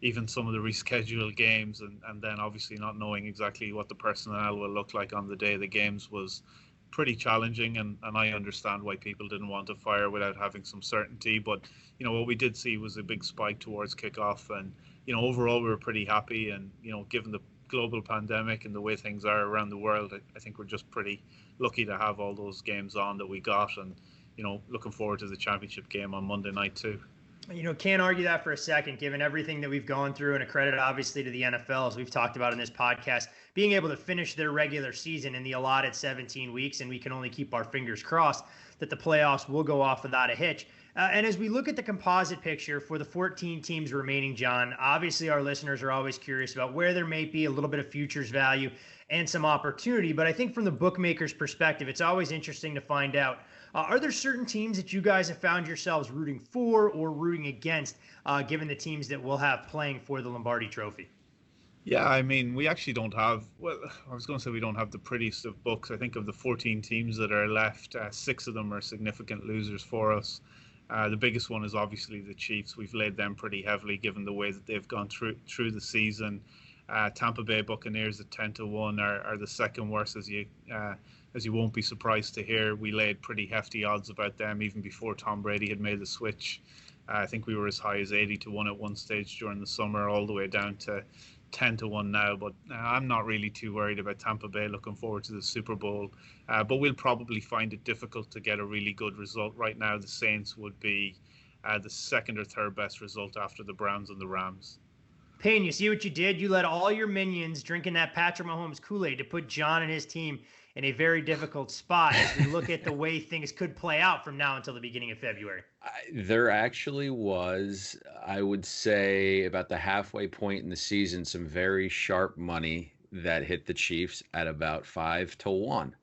even some of the rescheduled games, and then obviously not knowing exactly what the personnel will look like on the day of the games was pretty challenging. And I understand why people didn't want to fire without having some certainty. But, what we did see was a big spike towards kickoff. And, overall, we were pretty happy. And, given the global pandemic and the way things are around the world, I think we're just pretty lucky to have all those games on that we got, and looking forward to the championship game on Monday night too. Can't argue that for a second, given everything that we've gone through, and a credit obviously to the NFL, as we've talked about in this podcast, being able to finish their regular season in the allotted 17 weeks, and we can only keep our fingers crossed that the playoffs will go off without a hitch. And as we look at the composite picture for the 14 teams remaining, John, obviously our listeners are always curious about where there may be a little bit of futures value and some opportunity. But I think from the bookmaker's perspective, it's always interesting to find out, are there certain teams that you guys have found yourselves rooting for or rooting against, given the teams that we'll have playing for the Lombardi Trophy? Yeah, I mean, we actually don't have, I was going to say we don't have the prettiest of books. I think of the 14 teams that are left, 6 of them are significant losers for us. The biggest one is obviously the Chiefs. We've laid them pretty heavily given the way that they've gone through the season. Tampa Bay Buccaneers at 10-1 are the second worst, as you won't be surprised to hear. We laid pretty hefty odds about them even before Tom Brady had made the switch. I think we were as high as 80-1 at one stage during the summer, all the way down to 10-1 now. But I'm not really too worried about Tampa Bay. Looking forward to the Super Bowl. But we'll probably find it difficult to get a really good result. Right now, the Saints would be the second or third best result after the Browns and the Rams. Payne, you see what you did? You let all your minions drinking that Patrick Mahomes Kool-Aid to put John and his team in a very difficult spot as we look at the way things could play out from now until the beginning of February. There actually was, I would say, about the halfway point in the season, some very sharp money that hit the Chiefs at about 5-1.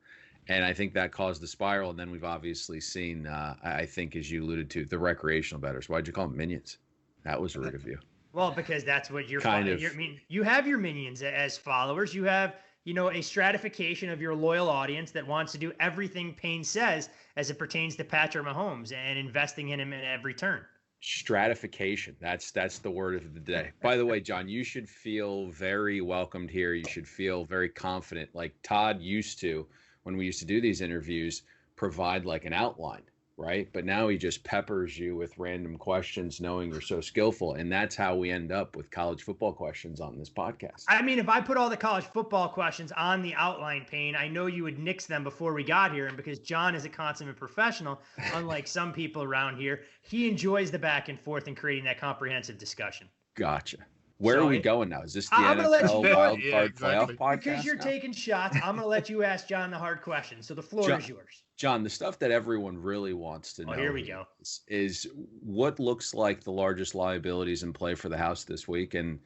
And I think that caused the spiral. And then we've obviously seen, I think, as you alluded to, the recreational bettors. Why'd you call them minions? That was rude of you. Well, because that's what you're kind of. I mean, you have your minions as followers. You have, a stratification of your loyal audience that wants to do everything Payne says as it pertains to Patrick Mahomes and investing in him at every turn. Stratification. That's the word of the day. By the way, John, you should feel very welcomed here. You should feel very confident, like Todd used to when we used to do these interviews, provide like an outline, right? But now he just peppers you with random questions, knowing you're so skillful. And that's how we end up with college football questions on this podcast. I mean, if I put all the college football questions on the outline, Payne, I know you would nix them before we got here. And because John is a consummate professional, unlike some people around here, he enjoys the back and forth and creating that comprehensive discussion. Gotcha. Where are we going now? Is this the I'm NFL Wild Card Playoff podcast? Because you're taking shots, I'm going to let you ask John the hard questions. So the floor is yours. John, the stuff that everyone really wants to know here we go. Is what looks like the largest liabilities in play for the house this week, and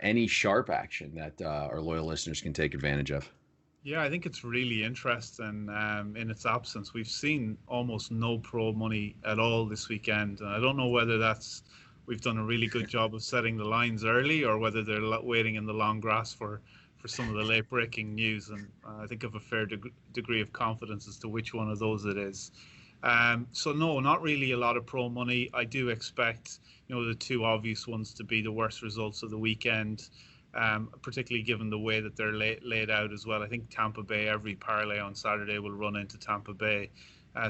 any sharp action that our loyal listeners can take advantage of. Yeah, I think it's really interesting in its absence. We've seen almost no pro money at all this weekend. And I don't know whether we've done a really good job of setting the lines early, or whether they're waiting in the long grass for some of the late breaking news. And I think I have a fair degree of confidence as to which one of those it is. So no, not really a lot of pro money. I do expect, the two obvious ones to be the worst results of the weekend, particularly given the way that they're laid out as well. I think Tampa Bay, every parlay on Saturday will run into Tampa Bay.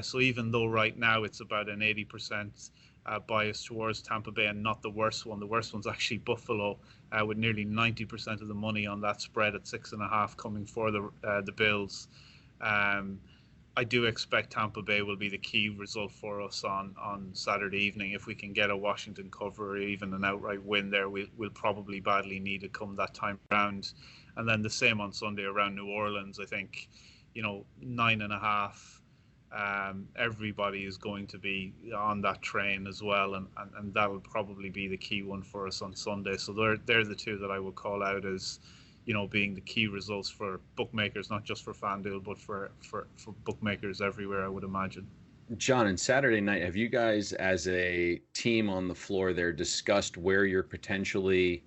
So even though right now it's about an 80% bias towards Tampa Bay and not the worst one, the worst one's actually Buffalo, with nearly 90% of the money on that spread at 6.5 coming for the Bills. I do expect Tampa Bay will be the key result for us on Saturday evening. If we can get a Washington cover or even an outright win there, we'll probably badly need it come that time around. And then the same on Sunday around New Orleans. I think, 9.5. Everybody is going to be on that train as well, and that'll probably be the key one for us on Sunday. So they're the two that I would call out as being the key results for bookmakers, not just for FanDuel, but for bookmakers everywhere, I would imagine. John, and Saturday night, have you guys as a team on the floor there discussed where you're potentially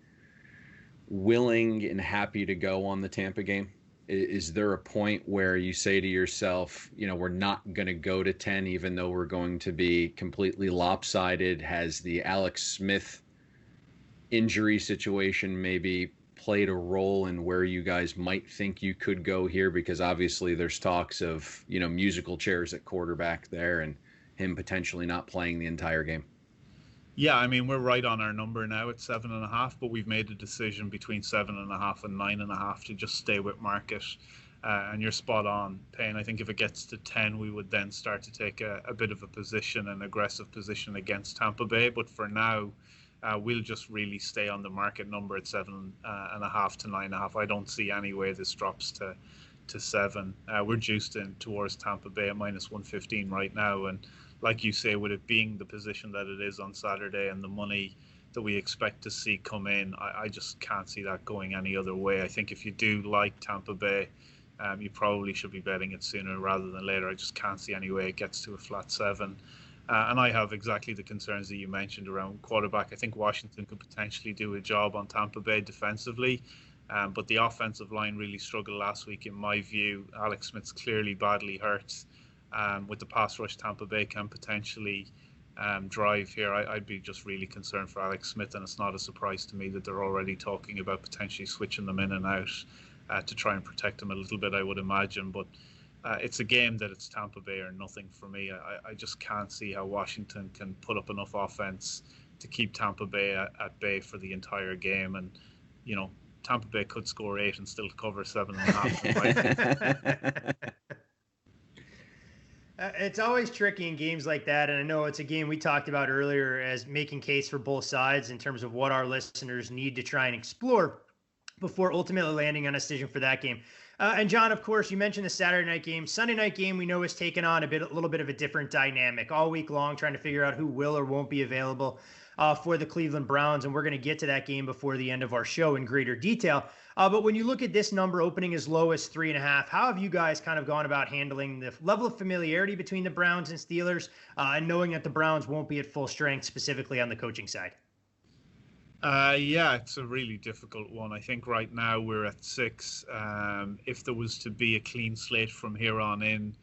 willing and happy to go on the Tampa game? Is there a point where you say to yourself, we're not going to go to 10, even though we're going to be completely lopsided? Has the Alex Smith injury situation maybe played a role in where you guys might think you could go here? Because obviously there's talks of, musical chairs at quarterback there and him potentially not playing the entire game. Yeah, I mean, we're right on our number now at 7.5, but we've made a decision between 7.5 and 9.5 to just stay with market. And you're spot on, Payne. I think if it gets to 10, we would then start to take a bit of a position, an aggressive position against Tampa Bay. But for now, we'll just really stay on the market number at 7.5 to 9.5. I don't see any way this drops to 7. We're juiced in towards Tampa Bay at minus 115 right now. And like you say, with it being the position that it is on Saturday and the money that we expect to see come in, I just can't see that going any other way. I think if you do like Tampa Bay, you probably should be betting it sooner rather than later. I just can't see any way it gets to a flat 7. And I have exactly the concerns that you mentioned around quarterback. I think Washington could potentially do a job on Tampa Bay defensively, but the offensive line really struggled last week in my view. Alex Smith's clearly badly hurt. With the pass rush Tampa Bay can potentially drive here, I'd be just really concerned for Alex Smith, and it's not a surprise to me that they're already talking about potentially switching them in and out to try and protect him a little bit, I would imagine. But it's a game that it's Tampa Bay or nothing for me. I just can't see how Washington can put up enough offense to keep Tampa Bay at bay for the entire game. And, Tampa Bay could score 8 and still cover 7.5. It's always tricky in games like that, and I know it's a game we talked about earlier as making case for both sides in terms of what our listeners need to try and explore before ultimately landing on a decision for that game. And John, of course, you mentioned the Saturday night game. Sunday night game we know is taken on a little bit of a different dynamic all week long, trying to figure out who will or won't be available for the Cleveland Browns, and we're going to get to that game before the end of our show in greater detail. But when you look at this number opening as low as 3.5, how have you guys kind of gone about handling the level of familiarity between the Browns and Steelers, and knowing that the Browns won't be at full strength, specifically on the coaching side? Yeah, it's a really difficult one. I think right now we're at 6. If there was to be a clean slate from here on in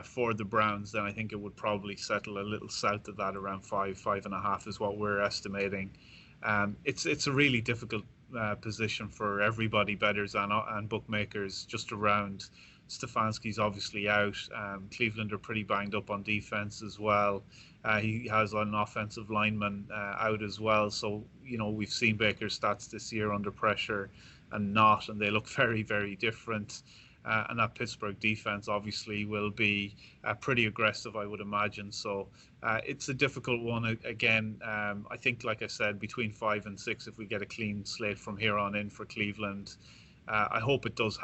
for the Browns, then I think it would probably settle a little south of that, around 5.5 is what we're estimating. It's a really difficult position for everybody, bettors and bookmakers, just around. Stefanski's obviously out. Cleveland are pretty banged up on defense as well. He has an offensive lineman out as well. So, we've seen Baker's stats this year under pressure and not, and they look very, very different. And that Pittsburgh defense obviously will be pretty aggressive, I would imagine. So it's a difficult one. Again, I think, like I said, between 5 and 6, if we get a clean slate from here on in for Cleveland. I hope it does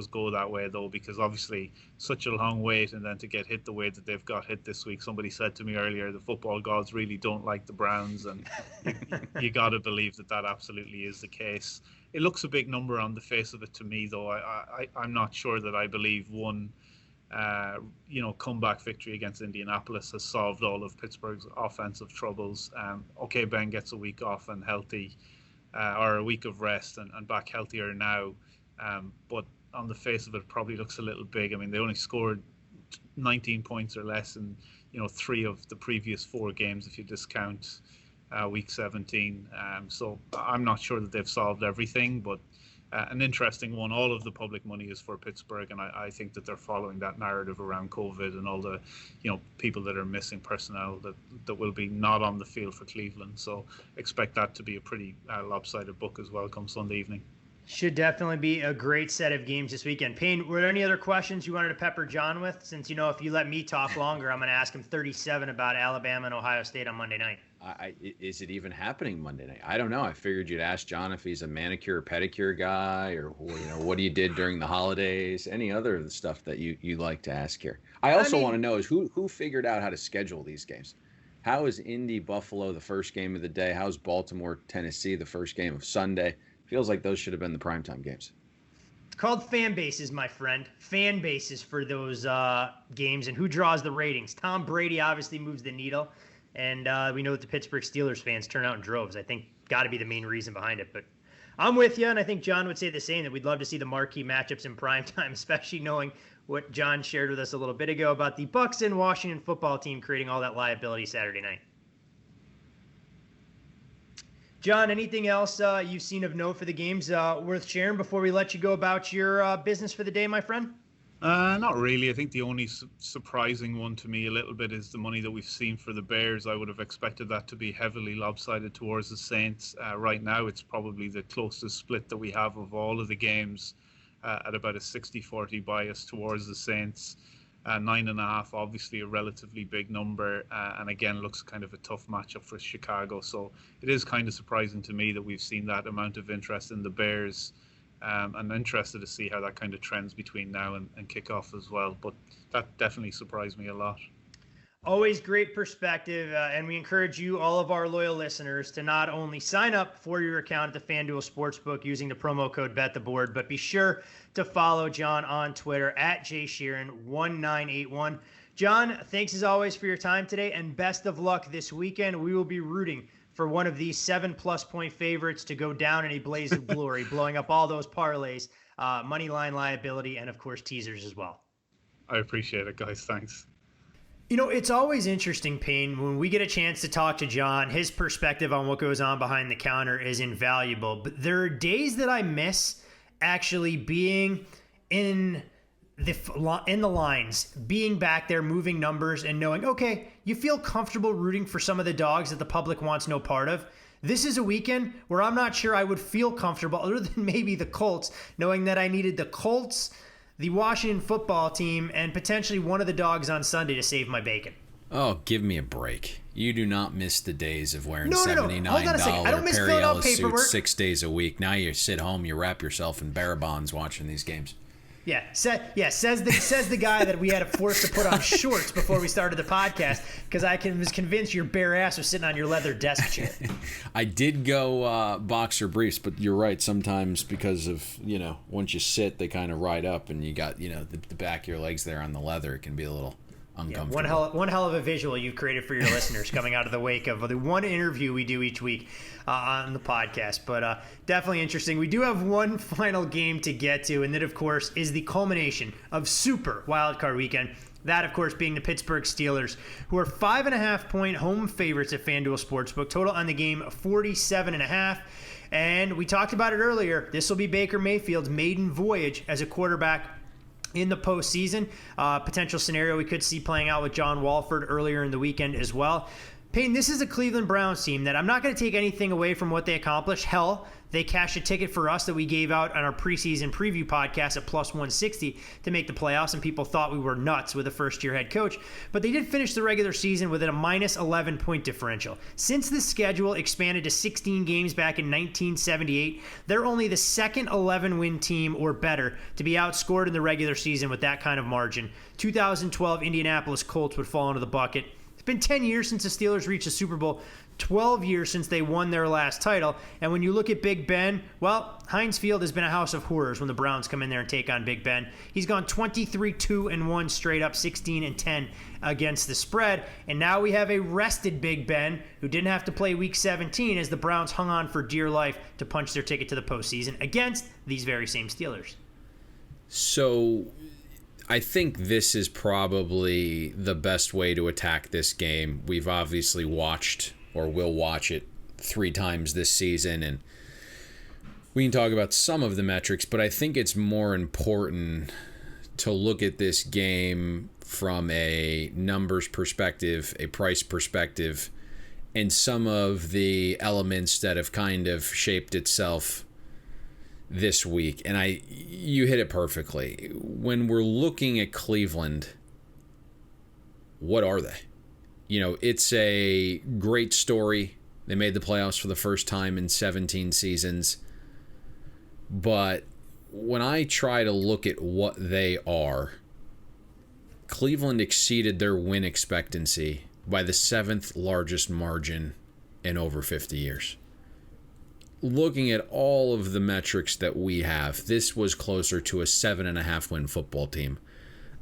go that way, though, because obviously such a long wait, and then to get hit the way that they've got hit this week. Somebody said to me earlier, the football gods really don't like the Browns, and you got to believe that absolutely is the case. It looks a big number on the face of it to me, though. I'm not sure that I believe one comeback victory against Indianapolis has solved all of Pittsburgh's offensive troubles. Okay, Ben gets a week off and healthy, or a week of rest and back healthier now. But on the face of it, probably looks a little big. I mean, they only scored 19 points or less in 3 of the previous 4 games if you discount week 17. So I'm not sure that they've solved everything, but an interesting one. All of the public money is for Pittsburgh, and I think that they're following that narrative around COVID and all the people that are missing personnel that will be not on the field for Cleveland. So expect that to be a pretty lopsided book as well come Sunday evening. Should definitely be a great set of games this weekend. Payne, were there any other questions you wanted to pepper John with? Since, if you let me talk longer, I'm going to ask him 37 about Alabama and Ohio State on Monday night. Is it even happening Monday night? I don't know. I figured you'd ask John if he's a manicure or pedicure guy, or what he did during the holidays, any other stuff that you like to ask here. I also want to know is who figured out how to schedule these games. How is Indy Buffalo the first game of the day? How's Baltimore Tennessee the first game of Sunday? Feels like those should have been the primetime games. It's called fan bases, my friend. Fan bases for those games, and who draws the ratings? Tom Brady obviously moves the needle, and we know that the Pittsburgh Steelers fans turn out in droves. I think got to be the main reason behind it. But I'm with you, and I think John would say the same, that we'd love to see the marquee matchups in primetime, especially knowing what John shared with us a little bit ago about the Bucs and Washington football team creating all that liability Saturday night. John, anything else you've seen of note for the games worth sharing before we let you go about your business for the day, my friend? Not really. I think the only surprising one to me a little bit is the money that we've seen for the Bears. I would have expected that to be heavily lopsided towards the Saints. Right now, it's probably the closest split that we have of all of the games at about a 60-40 bias towards the Saints. 9.5, obviously a relatively big number, and again looks kind of a tough matchup for Chicago. So it is kind of surprising to me that we've seen that amount of interest in the Bears. I'm interested to see how that kind of trends between now and kickoff as well. But that definitely surprised me a lot. Always great perspective, and we encourage you, all of our loyal listeners, to not only sign up for your account at the FanDuel Sportsbook using the promo code BetTheBoard, but be sure to follow John on Twitter at JSheeran1981. John, thanks as always for your time today, and best of luck this weekend. We will be rooting for one of these 7+ point favorites to go down in a blaze of glory, blowing up all those parlays, money line liability, and of course teasers as well. I appreciate it, guys. Thanks. It's always interesting, Payne, when we get a chance to talk to John. His perspective on what goes on behind the counter is invaluable. But there are days that I miss actually being in the lines, being back there, moving numbers, and knowing, okay, you feel comfortable rooting for some of the dogs that the public wants no part of. This is a weekend where I'm not sure I would feel comfortable, other than maybe the Colts, knowing that I needed the Colts, the Washington football team, and potentially one of the dogs on Sunday to save my bacon. Oh, give me a break. You do not miss the days of wearing $79 Hold on a second. I don't miss filling out Perry paperwork. suits 6 days a week. Now you sit home, you wrap yourself in bear bonds watching these games. Says the guy that we had to force to put on shorts before we started the podcast because was convinced your bare ass was sitting on your leather desk chair. I did go boxer briefs, but you're right. Sometimes because of, once you sit, they kind of ride up and you got, the back of your legs there on the leather. It can be a little uncomfortable. Yeah, one hell of a visual you've created for your listeners coming out of the wake of the one interview we do each week on the podcast. But definitely interesting. We do have one final game to get to, and that, of course, is the culmination of Super Wildcard Weekend. That, of course, being the Pittsburgh Steelers, who are 5.5-point home favorites at FanDuel Sportsbook. Total on the game, 47.5. And we talked about it earlier. This will be Baker Mayfield's maiden voyage as a quarterback in the postseason. Potential scenario we could see playing out with John Walford earlier in the weekend as well. Payne, this is a Cleveland Browns team that I'm not going to take anything away from what they accomplished. Hell, they cashed a ticket for us that we gave out on our preseason preview podcast at plus 160 to make the playoffs, and people thought we were nuts with a first-year head coach. But they did finish the regular season with a minus 11-point differential. Since the schedule expanded to 16 games back in 1978, they're only the second 11-win team or better to be outscored in the regular season with that kind of margin. 2012 Indianapolis Colts would fall into the bucket. It's been 10 years since the Steelers reached the Super Bowl, 12 years since they won their last title. And when you look at Big Ben, well, Heinz Field has been a house of horrors when the Browns come in there and take on Big Ben. He's gone 23-2-1 straight up, 16-10 against the spread. And now we have a rested Big Ben who didn't have to play Week 17 as the Browns hung on for dear life to punch their ticket to the postseason against these very same Steelers. So I think this is probably the best way to attack this game. We've obviously watched, or will watch it, 3 times this season, and we can talk about some of the metrics, but I think it's more important to look at this game from a numbers perspective, a price perspective, and some of the elements that have kind of shaped itself this week. And you hit it perfectly. When we're looking at Cleveland, what are they? It's a great story. They made the playoffs for the first time in 17 seasons. But when I try to look at what they are, Cleveland exceeded their win expectancy by the 7th largest margin in over 50 years. Looking at all of the metrics that we have, this was closer to a 7.5 win football team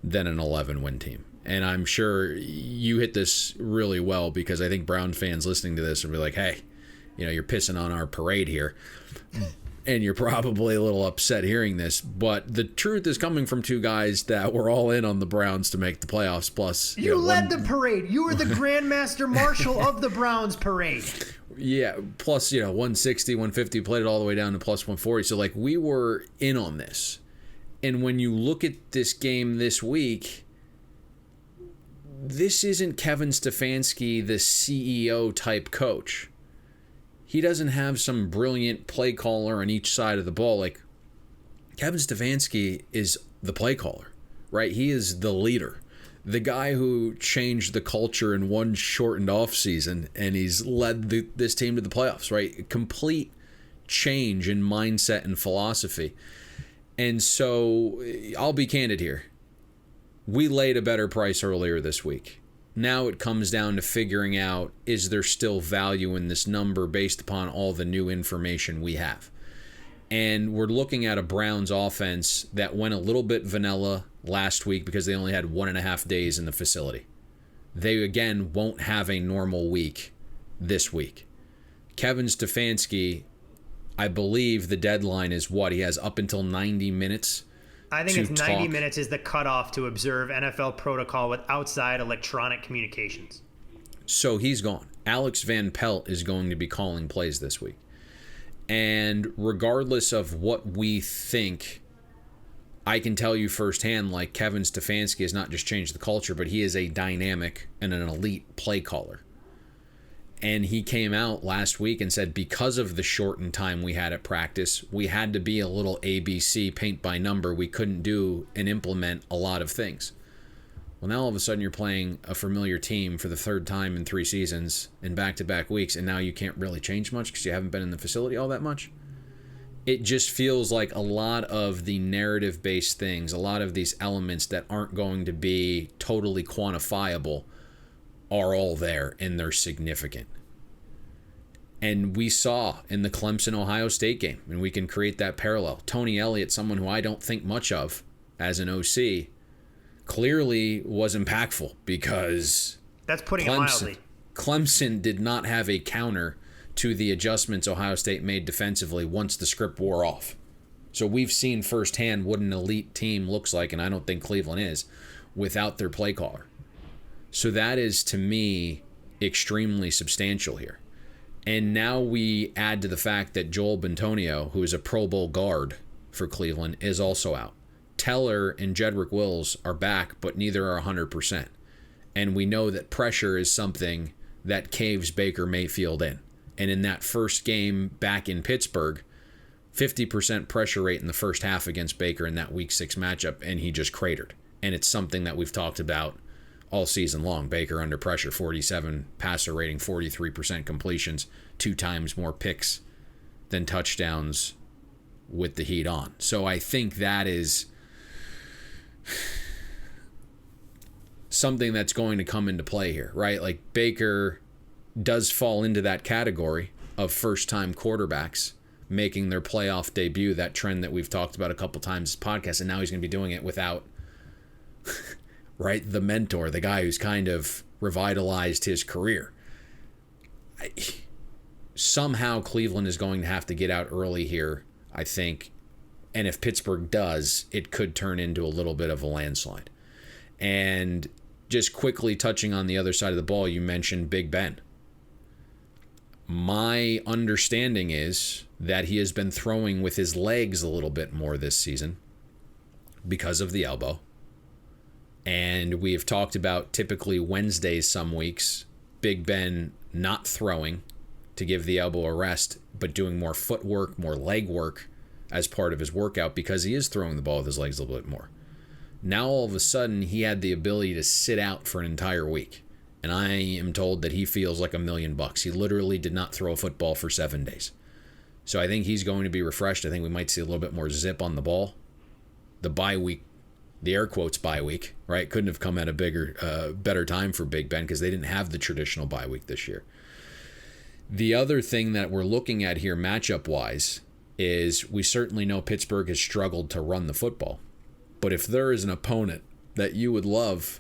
than an 11 win team. And I'm sure you hit this really well, because I think Brown fans listening to this will be like, hey, you're pissing on our parade here. And you're probably a little upset hearing this, but the truth is coming from 2 guys that were all in on the Browns to make the playoffs. Plus, you led the parade. You were the Grandmaster Marshal of the Browns parade. Yeah, plus 160, 150, played it all the way down to plus 140. So we were in on this. And when you look at this game this week, this isn't Kevin Stefanski, the CEO type coach. He doesn't have some brilliant play caller on each side of the ball. Kevin Stefanski is the play caller, right? He is the leader, the guy who changed the culture in one shortened off season, and he's led this team to the playoffs, right? Complete change in mindset and philosophy. And so I'll be candid here. We laid a better price earlier this week. Now it comes down to figuring out, is there still value in this number based upon all the new information we have? And we're looking at a Browns offense that went a little bit vanilla last week because they only had 1.5 days in the facility. They, again, won't have a normal week this week. Kevin Stefanski, I believe the deadline is what? He has up until 90 minutes. I think it's 90 minutes is the cutoff to observe NFL protocol with outside electronic communications. So he's gone. Alex Van Pelt is going to be calling plays this week. And regardless of what we think, I can tell you firsthand, Kevin Stefanski has not just changed the culture, but he is a dynamic and an elite play caller. And he came out last week and said, because of the shortened time we had at practice, we had to be a little ABC, paint by number. We couldn't do and implement a lot of things. Well, now all of a sudden you're playing a familiar team for the 3rd time in 3 seasons in back-to-back weeks, and now you can't really change much because you haven't been in the facility all that much. It just feels like a lot of the narrative-based things, a lot of these elements that aren't going to be totally quantifiable are all there, and they're significant. And we saw in the Clemson-Ohio State game, and we can create that parallel. Tony Elliott, someone who I don't think much of as an OC, clearly was impactful because that's putting it mildly. Clemson did not have a counter to the adjustments Ohio State made defensively once the script wore off. So we've seen firsthand what an elite team looks like, and I don't think Cleveland is, without their play caller. So that is, to me, extremely substantial here. And now we add to the fact that Joel Bentonio, who is a Pro Bowl guard for Cleveland, is also out. Teller and Jedrick Wills are back, but neither are 100%. And we know that pressure is something that caves Baker Mayfield in. And in that first game back in Pittsburgh, 50% pressure rate in the first half against Baker in that Week 6 matchup, and he just cratered. And it's something that we've talked about all season long. Baker under pressure, 47 passer rating, 43% completions, 2 times more picks than touchdowns with the heat on. So I think that is something that's going to come into play here, right? Like, Baker does fall into that category of first-time quarterbacks making their playoff debut, that trend that we've talked about a couple times this podcast, and now he's going to be doing it without right, the mentor, the guy who's kind of revitalized his career. Somehow Cleveland is going to have to get out early here, I think, And if Pittsburgh does, it could turn into a little bit of a landslide. And just quickly touching on the other side of the ball, you mentioned Big Ben. My understanding is that he has been throwing with his legs a little bit more this season because of the elbow. And we have talked about typically Wednesdays some weeks, Big Ben not throwing to give the elbow a rest, but doing more footwork, more leg work as part of his workout because he is throwing the ball with his legs a little bit more. Now all of a sudden he had the ability to sit out for an entire week. And I am told that he feels like $1 million. He literally did not throw a football for 7 days. So I think he's going to be refreshed. I think we might see a little bit more zip on the ball. The bye week, the air quotes bye week, right? Couldn't have come at a better time for Big Ben because they didn't have the traditional bye week this year. The other thing that we're looking at here matchup-wise is we certainly know Pittsburgh has struggled to run the football. But if there is an opponent that you would love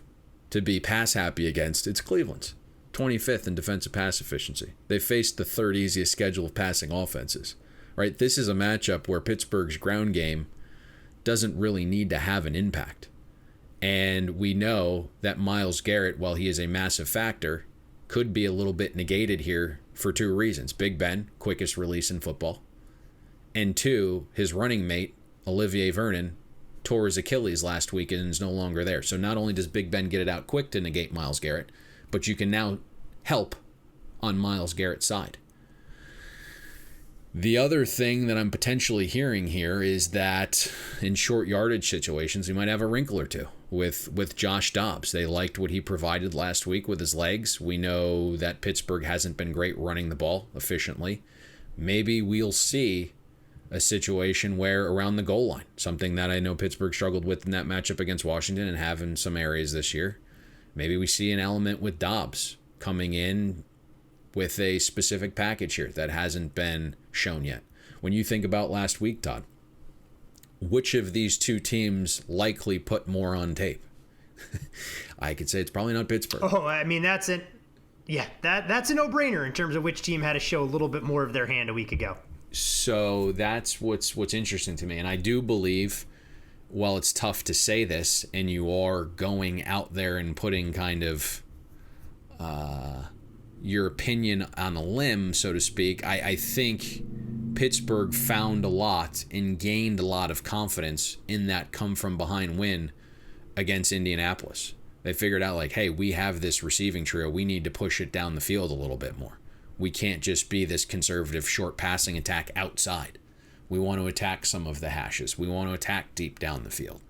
to be pass happy against, it's Cleveland's 25th in defensive pass efficiency. They faced the third easiest schedule of passing offenses, right? This is a matchup where Pittsburgh's ground game doesn't really need to have an impact. And we know that Myles Garrett, while he is a massive factor, could be a little bit negated here for two reasons. Big Ben, quickest release in football. And two, his running mate, Olivier Vernon, tore his Achilles last week and is no longer there. So not only does Big Ben get it out quick to negate Myles Garrett, but you can now help on Myles Garrett's side. The other thing that I'm potentially hearing here is that in short yardage situations, we might have a wrinkle or two with Josh Dobbs. They liked what he provided last week with his legs. We know that Pittsburgh hasn't been great running the ball efficiently. Maybe we'll see a situation where around the goal line, something that I know Pittsburgh struggled with in that matchup against Washington and have in some areas this year. Maybe we see an element with Dobbs coming in with a specific package here that hasn't been shown yet. When you think about last week, Todd, which of these two teams likely put more on tape? I could say it's probably not Pittsburgh. Oh, I mean, that's a no-brainer in terms of which team had to show a little bit more of their hand a week ago. So that's what's interesting to me. And I do believe, while it's tough to say this, and you are going out there and putting kind of your opinion on a limb, so to speak, I think Pittsburgh found a lot and gained a lot of confidence in that come-from-behind win against Indianapolis. They figured out, like, hey, we have this receiving trio. We need to push it down the field a little bit more. We can't just be this conservative short passing attack outside. We want to attack some of the hashes. We want to attack deep down the field.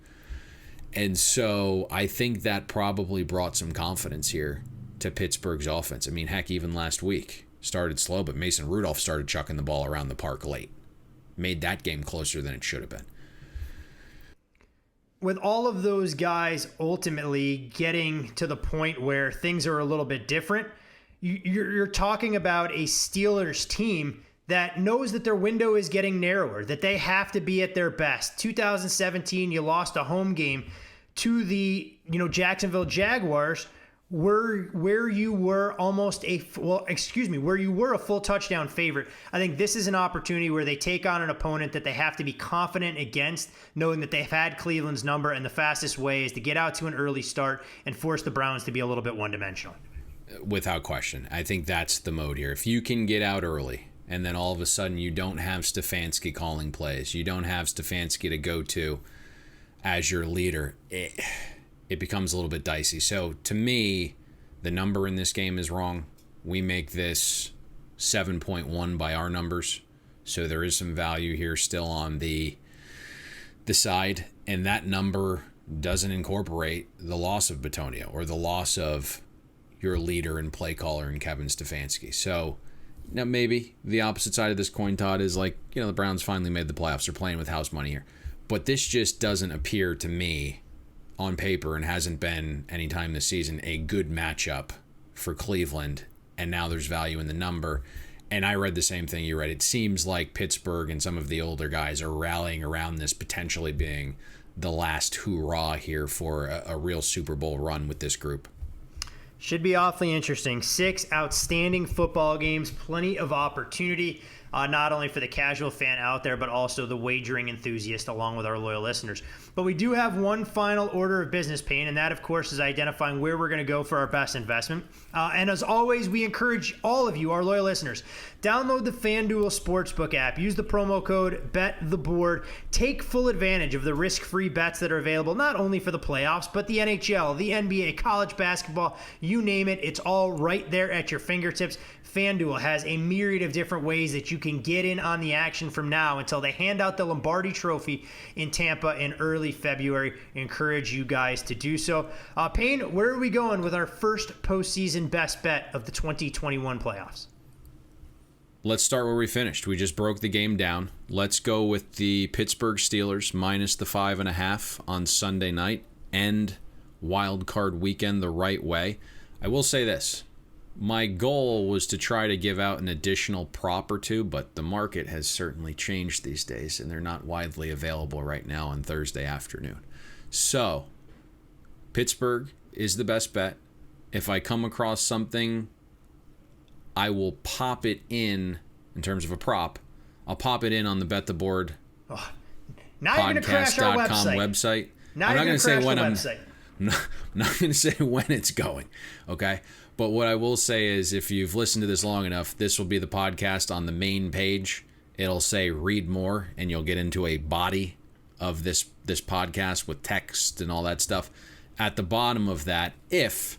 And so I think that probably brought some confidence here to Pittsburgh's offense. I mean, heck, even last week started slow, but Mason Rudolph started chucking the ball around the park late. Made that game closer than it should have been. With all of those guys ultimately getting to the point where things are a little bit different, you're talking about a Steelers team that knows that their window is getting narrower, that they have to be at their best. 2017, you lost a home game to the Jacksonville Jaguars, where you were where you were a full touchdown favorite. I think this is an opportunity where they take on an opponent that they have to be confident against, knowing that they've had Cleveland's number, and the fastest way is to get out to an early start and force the Browns to be a little bit one-dimensional. Without question. I think that's the mode here. If you can get out early and then all of a sudden you don't have Stefanski calling plays, you don't have Stefanski to go to as your leader, it becomes a little bit dicey. So to me, the number in this game is wrong. We make this 7.1 by our numbers. So there is some value here still on the side. And that number doesn't incorporate the loss of Bitonio or the loss of your leader and play caller in Kevin Stefanski. So now maybe the opposite side of this coin, Todd, is like, the Browns finally made the playoffs. They're playing with house money here. But this just doesn't appear to me on paper, and hasn't been any time this season, a good matchup for Cleveland. And now there's value in the number. And I read the same thing you read. It seems like Pittsburgh and some of the older guys are rallying around this potentially being the last hoorah here for a real Super Bowl run with this group. Should be awfully interesting. 6 outstanding football games, plenty of opportunity, not only for the casual fan out there, but also the wagering enthusiast along with our loyal listeners. But we do have one final order of business, Payne, and that, of course, is identifying where we're going to go for our best investment. And as always, we encourage all of you, our loyal listeners, download the FanDuel Sportsbook app. Use the promo code BetTheBoard. Take full advantage of the risk-free bets that are available not only for the playoffs, but the NHL, the NBA, college basketball, you name it. It's all right there at your fingertips. FanDuel has a myriad of different ways that you can get in on the action from now until they hand out the Lombardi Trophy in Tampa in early February. Encourage you guys to do so. Payne, where are we going with our first postseason best bet of the 2021 playoffs? Let's start where we finished. We just broke the game down. Let's go with the Pittsburgh Steelers minus the 5.5 on Sunday night. End wild card weekend the right way. I will say this. My goal was to try to give out an additional prop or two, but the market has certainly changed these days, and they're not widely available right now on Thursday afternoon. So, Pittsburgh is the best bet. If I come across something, I will pop it in terms of a prop. I'll pop it in on the Bet the Board podcast.com website. I'm not going to say when I'm not going to say when it's going, okay? But what I will say is if you've listened to this long enough, this will be the podcast on the main page. It'll say read more, and you'll get into a body of this podcast with text and all that stuff. At the bottom of that, if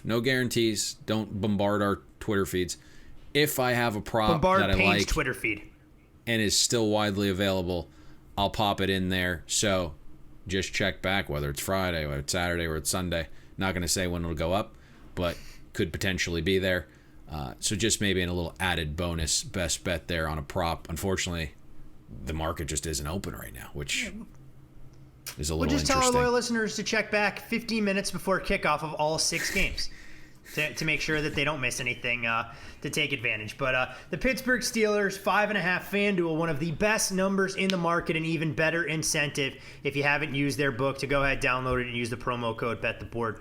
no guarantees, don't bombard our Twitter feeds. If I have a prop that I like Twitter feed and is still widely available, I'll pop it in there. So just check back, whether it's Friday, whether it's Saturday, or it's Sunday. Not going to say when it'll go up, but could potentially be there. So just maybe in a little added bonus best bet there on a prop. Unfortunately, the market just isn't open right now, which is a little interesting. We'll just tell our loyal listeners to check back 15 minutes before kickoff of all 6 games to make sure that they don't miss anything to take advantage. But the Pittsburgh Steelers, 5.5 FanDuel, one of the best numbers in the market, and even better incentive if you haven't used their book to go ahead, download it, and use the promo code BetTheBoard.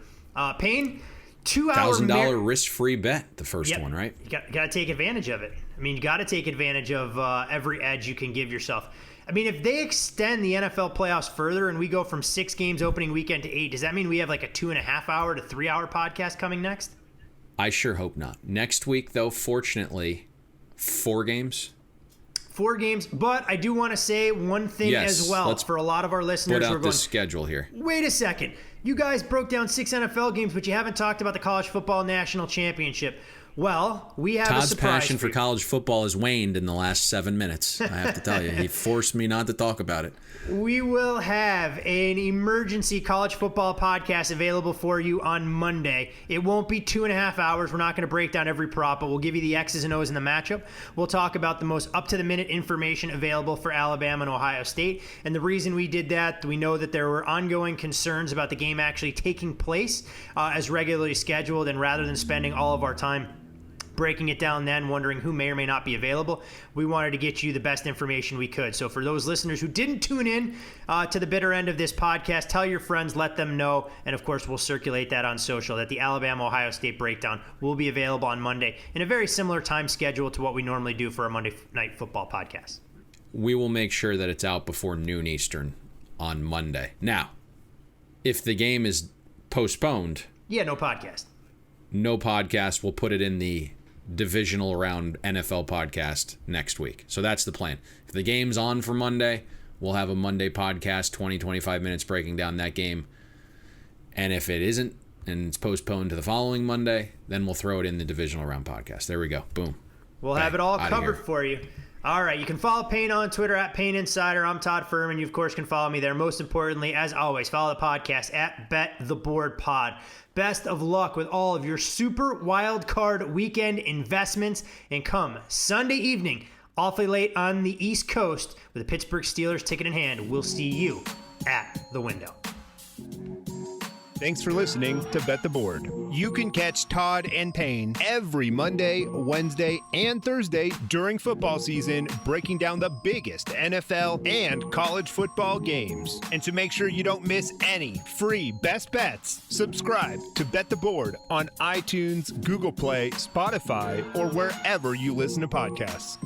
Payne, $2,000 risk-free bet, the first one, right? You got to take advantage of it. I mean, you got to take advantage of every edge you can give yourself. I mean, if they extend the NFL playoffs further and we go from 6 games opening weekend to 8, does that mean we have like a 2.5 hour to 3 hour podcast coming next? I sure hope not. Next week, though, fortunately, 4 games. 4 games, but I do want to say one thing as well. Let's for a lot of our listeners put out the schedule here. Wait a second. You guys broke down 6 NFL games, but you haven't talked about the College Football National Championship. Well, we have Todd's a surprise passion for college football has waned in the last 7 minutes. I have to tell you, he forced me not to talk about it. We will have an emergency college football podcast available for you on Monday. It won't be 2.5 hours. We're not going to break down every prop, but we'll give you the X's and O's in the matchup. We'll talk about the most up-to-the-minute information available for Alabama and Ohio State. And the reason we did that, we know that there were ongoing concerns about the game actually taking place as regularly scheduled, and rather than spending all of our time breaking it down then, wondering who may or may not be available, we wanted to get you the best information we could. So for those listeners who didn't tune in to the bitter end of this podcast, tell your friends, let them know, and of course we'll circulate that on social, that the Alabama-Ohio State breakdown will be available on Monday in a very similar time schedule to what we normally do for a Monday Night Football podcast. We will make sure that it's out before noon Eastern on Monday. Now, if the game is postponed... Yeah, no podcast. No podcast. We'll put it in the divisional round NFL podcast next week. So that's the plan. If the game's on for Monday, we'll have a Monday podcast, 20-25 minutes breaking down that game. And if it isn't and it's postponed to the following Monday, then we'll throw it in the divisional round podcast. There we go. Boom. We'll have it all covered for you. All right, you can follow Payne on Twitter at Payne Insider. I'm Todd Furman. You, of course, can follow me there. Most importantly, as always, follow the podcast at BetTheBoardPod. Best of luck with all of your super wild card weekend investments. And come Sunday evening, awfully late on the East Coast, with the Pittsburgh Steelers ticket in hand, we'll see you at the window. Thanks for listening to Bet the Board. You can catch Todd and Payne every Monday, Wednesday, and Thursday during football season, breaking down the biggest NFL and college football games. And to make sure you don't miss any free best bets, subscribe to Bet the Board on iTunes, Google Play, Spotify, or wherever you listen to podcasts.